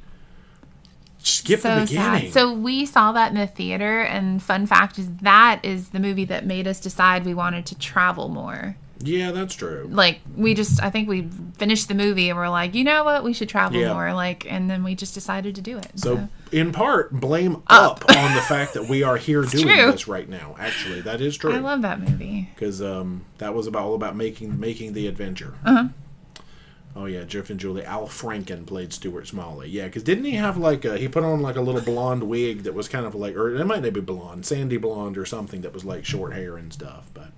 skip the beginning. Sad. So we saw that in the theater, and fun fact is that is the movie that made us decide we wanted to travel more. Yeah, that's true. Like I think we finished the movie and we're like, you know what, we should travel more. Like, and then we just decided to do it. So in part, blame Up on the fact that we are here doing this right now. Actually, that is true. I love that movie because that was all about making the adventure. Oh yeah, Jeff and Julie. Al Franken played Stuart Smalley. Yeah, because didn't he have he put on like a little blonde wig that was kind of like, or it might not be blonde, sandy blonde or something that was like short hair and stuff. But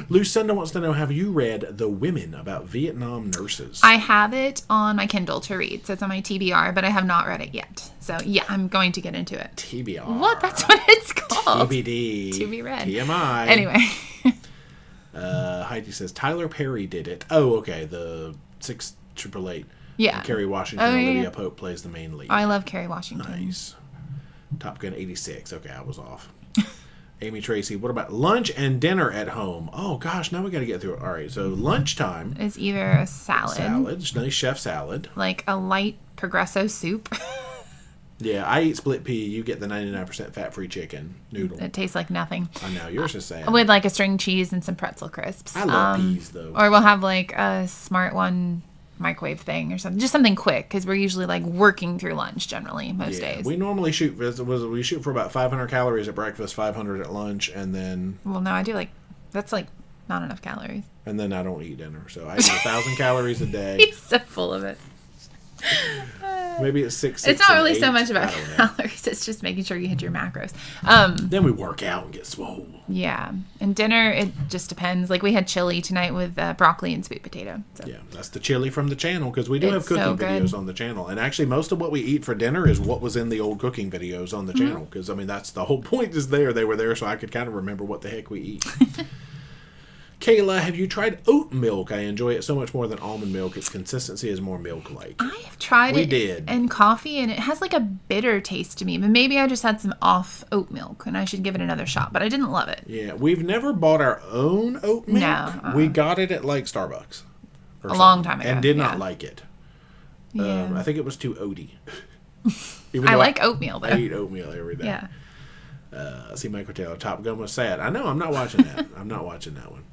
Lucinda wants to know, have you read The Women about Vietnam nurses? I have it on my Kindle to read, so it's on my TBR, but I have not read it yet. So yeah, I'm going to get into it. TBR. What? That's what it's called. TBD. To be read. TMI. Anyway. Heidi says Tyler Perry did it. Oh, okay. The 688. Yeah. And Kerry Washington, Olivia Pope plays the main lead. I love Kerry Washington. Nice. Top Gun 86. Okay, I was off. Amy Tracy, what about lunch and dinner at home? Oh gosh, now we got to get through it. All right, so lunchtime is either a salad, nice chef salad, like a light Progresso soup. Yeah, I eat split pea. You get the 99% fat-free chicken noodle. It tastes like nothing. I know, yours is sad. With like a string cheese and some pretzel crisps. I love peas though. Or we'll have like a Smart One microwave thing or something, just something quick, because we're usually like working through lunch generally most days. We normally shoot for about 500 calories at breakfast, 500 at lunch, and then no, I do that's like not enough calories, and then I don't eat dinner, so I eat 1,000 calories a day. He's so full of it. Maybe it's 6. It's not really so much about calories. It's just making sure you hit your macros. Then we work out and get swole. Yeah. And dinner, it just depends. Like we had chili tonight with broccoli and sweet potato. So. Yeah, that's the chili from the channel, because we do have cooking videos on the channel. And actually, most of what we eat for dinner is what was in the old cooking videos on the channel. Because, I mean, that's the whole point is there. They were there so I could kind of remember what the heck we eat. Kayla, have you tried oat milk? I enjoy it so much more than almond milk. Its consistency is more milk-like. I have tried it in coffee, and it has like a bitter taste to me. But maybe I just had some off oat milk, and I should give it another shot. But I didn't love it. Yeah, we've never bought our own oat milk. No. We got it at like Starbucks. A long time ago. And did not like it. Yeah. I think it was too oaty. I like oatmeal, though. I eat oatmeal every day. Yeah. See, Michael Taylor, Top Gun was sad. I know, I'm not watching that. I'm not watching that one.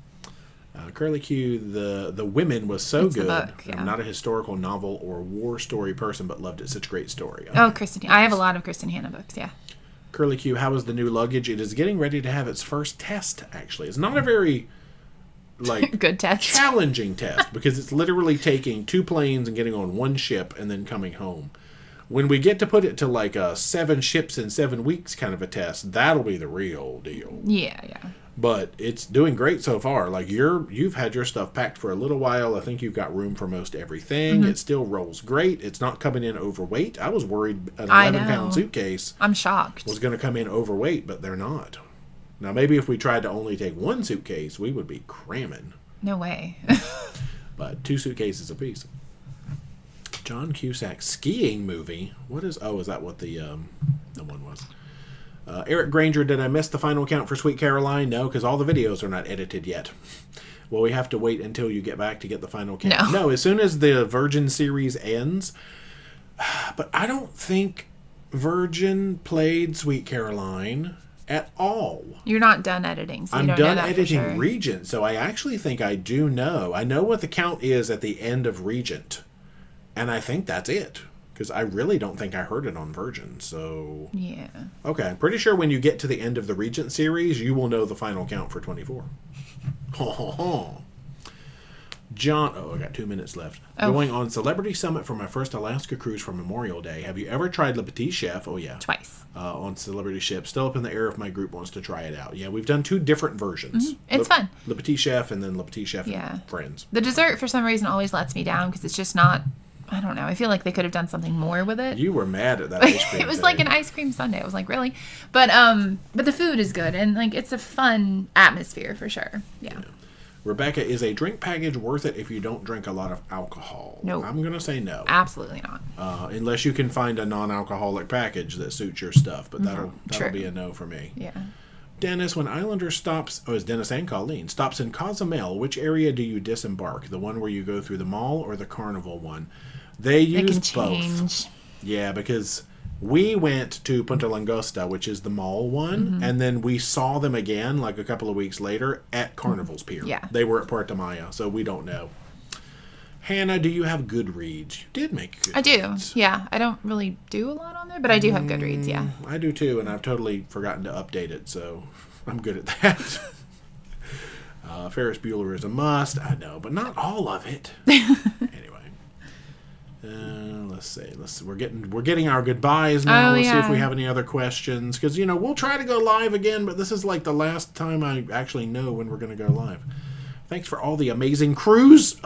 Curly Q, the Women was so good. Book, yeah. I'm not a historical novel or war story person, but loved it. Such a great story. Oh, Kristen. I have a lot of Kristen Hanna books, yeah. Curly Q, how is the new luggage? It is getting ready to have its first test, actually. It's not a very good test. Challenging test, because it's literally taking 2 planes and getting on 1 ship and then coming home. When we get to put it to like a 7 ships in 7 weeks kind of a test, that'll be the real deal. Yeah. But it's doing great so far. Like you've had your stuff packed for a little while. I think you've got room for most everything. It still rolls great. It's not coming in overweight. I was worried an 11-pound suitcase. I'm shocked. Was going to come in overweight, but they're not. Now maybe if we tried to only take 1 suitcase, we would be cramming. No way. But 2 suitcases apiece. John Cusack skiing movie. What is? Oh, is that what the one was? Eric Granger, did I miss the final count for Sweet Caroline? No, because all the videos are not edited yet. Well, we have to wait until you get back to get the final count. No, as soon as the Virgin series ends. But I don't think Virgin played Sweet Caroline at all. You're not done editing, so you don't know that editing for sure. Regent, so I actually think I do know. I know what the count is at the end of Regent, and I think that's it. Because I really don't think I heard it on Virgin, so... Yeah. Okay, I'm pretty sure when you get to the end of the Regent series, you will know the final count for 24. John... Oh, I got 2 minutes left. Going on Celebrity Summit for my first Alaska cruise for Memorial Day. Have you ever tried Le Petit Chef? Oh, yeah. Twice. On Celebrity Ship. Still up in the air if my group wants to try it out. Yeah, we've done 2 different versions. It's fun. Le Petit Chef and then Le Petit Chef and Friends. The dessert, for some reason, always lets me down because it's just not I don't know. I feel like they could have done something more with it. You were mad at that ice cream. It was thing. like an ice cream sundae. I was like, really? But the food is good, and like it's a fun atmosphere for sure. Yeah. Rebecca, is a drink package worth it if you don't drink a lot of alcohol? No. I'm going to say no. Absolutely not. Unless you can find a non-alcoholic package that suits your stuff, but that'll be a no for me. Yeah. Dennis, when Islander stops, it's Dennis and Colleen, stops in Cozumel, which area do you disembark? The one where you go through the mall or the carnival one? They use both. Yeah, because we went to Punta Langosta, which is the mall one, and then we saw them again like a couple of weeks later at Carnival's Pier. Yeah. They were at Puerto Maya, so we don't know. Hannah, do you have Goodreads? You did make Goodreads. I do. Yeah. I don't really do a lot on there, but I do have Goodreads, yeah. I do too, and I've totally forgotten to update it, so I'm good at that. Ferris Bueller is a must. I know, but not all of it. Anyway. Let's see. We're getting our goodbyes now. Let's see if we have any other questions. Because, we'll try to go live again, but this is like the last time I actually know when we're going to go live. Thanks for all the amazing cruise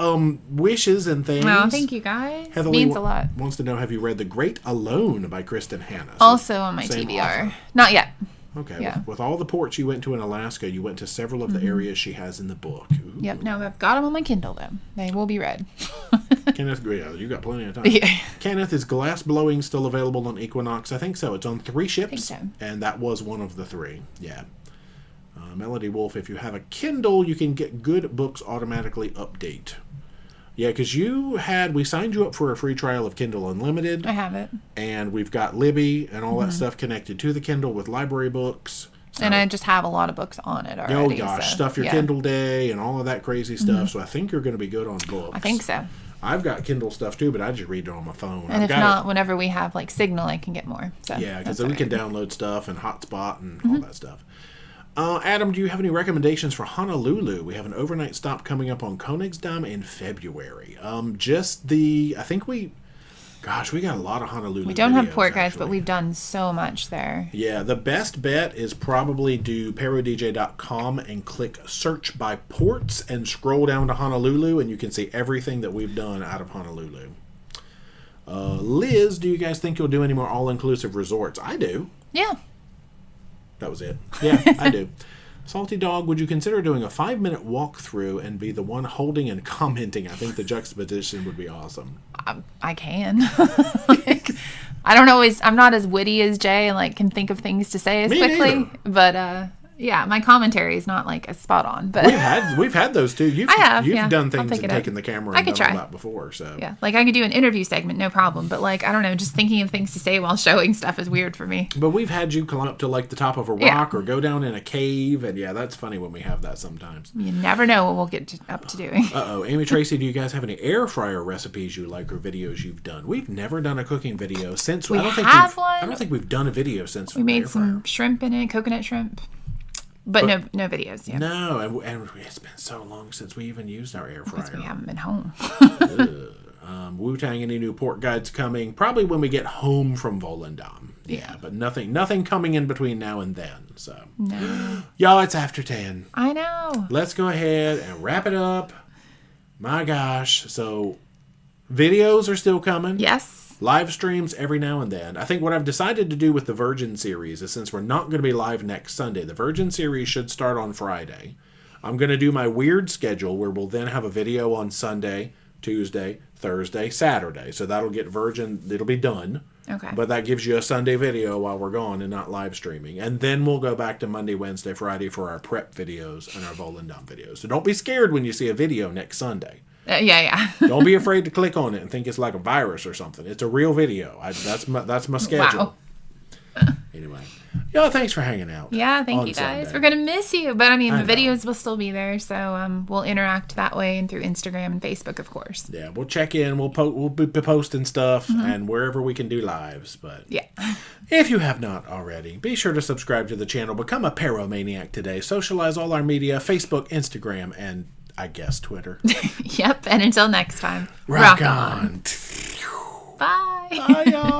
wishes and things. Oh, thank you, guys. Heatherly Means a lot. Wants to know, have you read The Great Alone by Kristen Hanna? Also on my TBR. Author. Not yet. Okay. Yeah. With all the ports you went to in Alaska, you went to several of the areas she has in the book. Ooh. Yep. No, I've got them on my Kindle, though. They will be read. Kenneth, yeah, you got plenty of time. Yeah. Kenneth, is glass blowing still available on Equinox? I think so. It's on 3 ships, so. And that was one of the 3. Yeah. Melody Wolf, if you have a Kindle, you can get good books automatically update. Yeah, because we signed you up for a free trial of Kindle Unlimited. I have it. And we've got Libby and all that stuff connected to the Kindle with library books. So, and I just have a lot of books on it already. Oh gosh, Stuff Your Kindle Day and all of that crazy stuff. So I think you're going to be good on books. I think so. I've got Kindle stuff too, but I just read it on my phone. And if not, whenever we have like Signal, I can get more. So yeah, because then we can download stuff and Hotspot and all that stuff. Adam, do you have any recommendations for Honolulu? We have an overnight stop coming up on Koenigsdam in February. We got a lot of Honolulu. We don't have videos, port guides, actually. but we've done so much there. Yeah, the best bet is probably do ParoDeeJay.com and click search by ports and scroll down to Honolulu, and you can see everything that we've done out of Honolulu. Liz, do you guys think you'll do any more all-inclusive resorts? I do. Yeah. That was it. Yeah, I do. Salty Dog, would you consider doing a 5-minute walkthrough and be the one holding and commenting? I think the juxtaposition would be awesome. I can. I'm not as witty as Jay and can think of things to say as quickly. Neither. But yeah, my commentary is not as spot on. But we've had those too. You've done things and taken the camera and done all that before. So yeah, I could do an interview segment, no problem. But I don't know, just thinking of things to say while showing stuff is weird for me. But we've had you climb up to the top of a rock or go down in a cave, and yeah, that's funny when we have that sometimes. You never know what we'll get up to doing. Amy Tracy, do you guys have any air fryer recipes you like or videos you've done? We've never done a cooking video since. I don't think we've done a video since we made some shrimp in it, coconut shrimp. But no videos yet. No, and it's been so long since we even used our air fryer. Because we haven't been home. Wu-Tang, any new port guides coming? Probably when we get home from Volendam. Yeah, but nothing coming in between now and then. So, no. Y'all, it's after 10. I know. Let's go ahead and wrap it up. My gosh. So, videos are still coming. Yes. Live streams every now and then. I think what I've decided to do with the Virgin series is, since we're not going to be live next Sunday, the Virgin series should start on Friday. I'm going to do my weird schedule where we'll then have a video on Sunday, Tuesday, Thursday, Saturday. So that'll get Virgin, it'll be done. Okay. But that gives you a Sunday video while we're gone and not live streaming. And then we'll go back to Monday, Wednesday, Friday for our prep videos and our Volendam videos. So don't be scared when you see a video next Sunday. Yeah. Don't be afraid to click on it and think it's like a virus or something. It's a real video. That's my schedule. Wow. Anyway, y'all, thanks for hanging out. Yeah, thank you guys. We're gonna miss you, but the videos will still be there, so we'll interact that way and through Instagram and Facebook, of course. Yeah, we'll check in. We'll be posting stuff and wherever we can do lives. But yeah, if you have not already, be sure to subscribe to the channel. Become a Paromaniac today. Socialize all our media: Facebook, Instagram, and I guess Twitter. Yep, and until next time, rock on. Bye. Bye, y'all.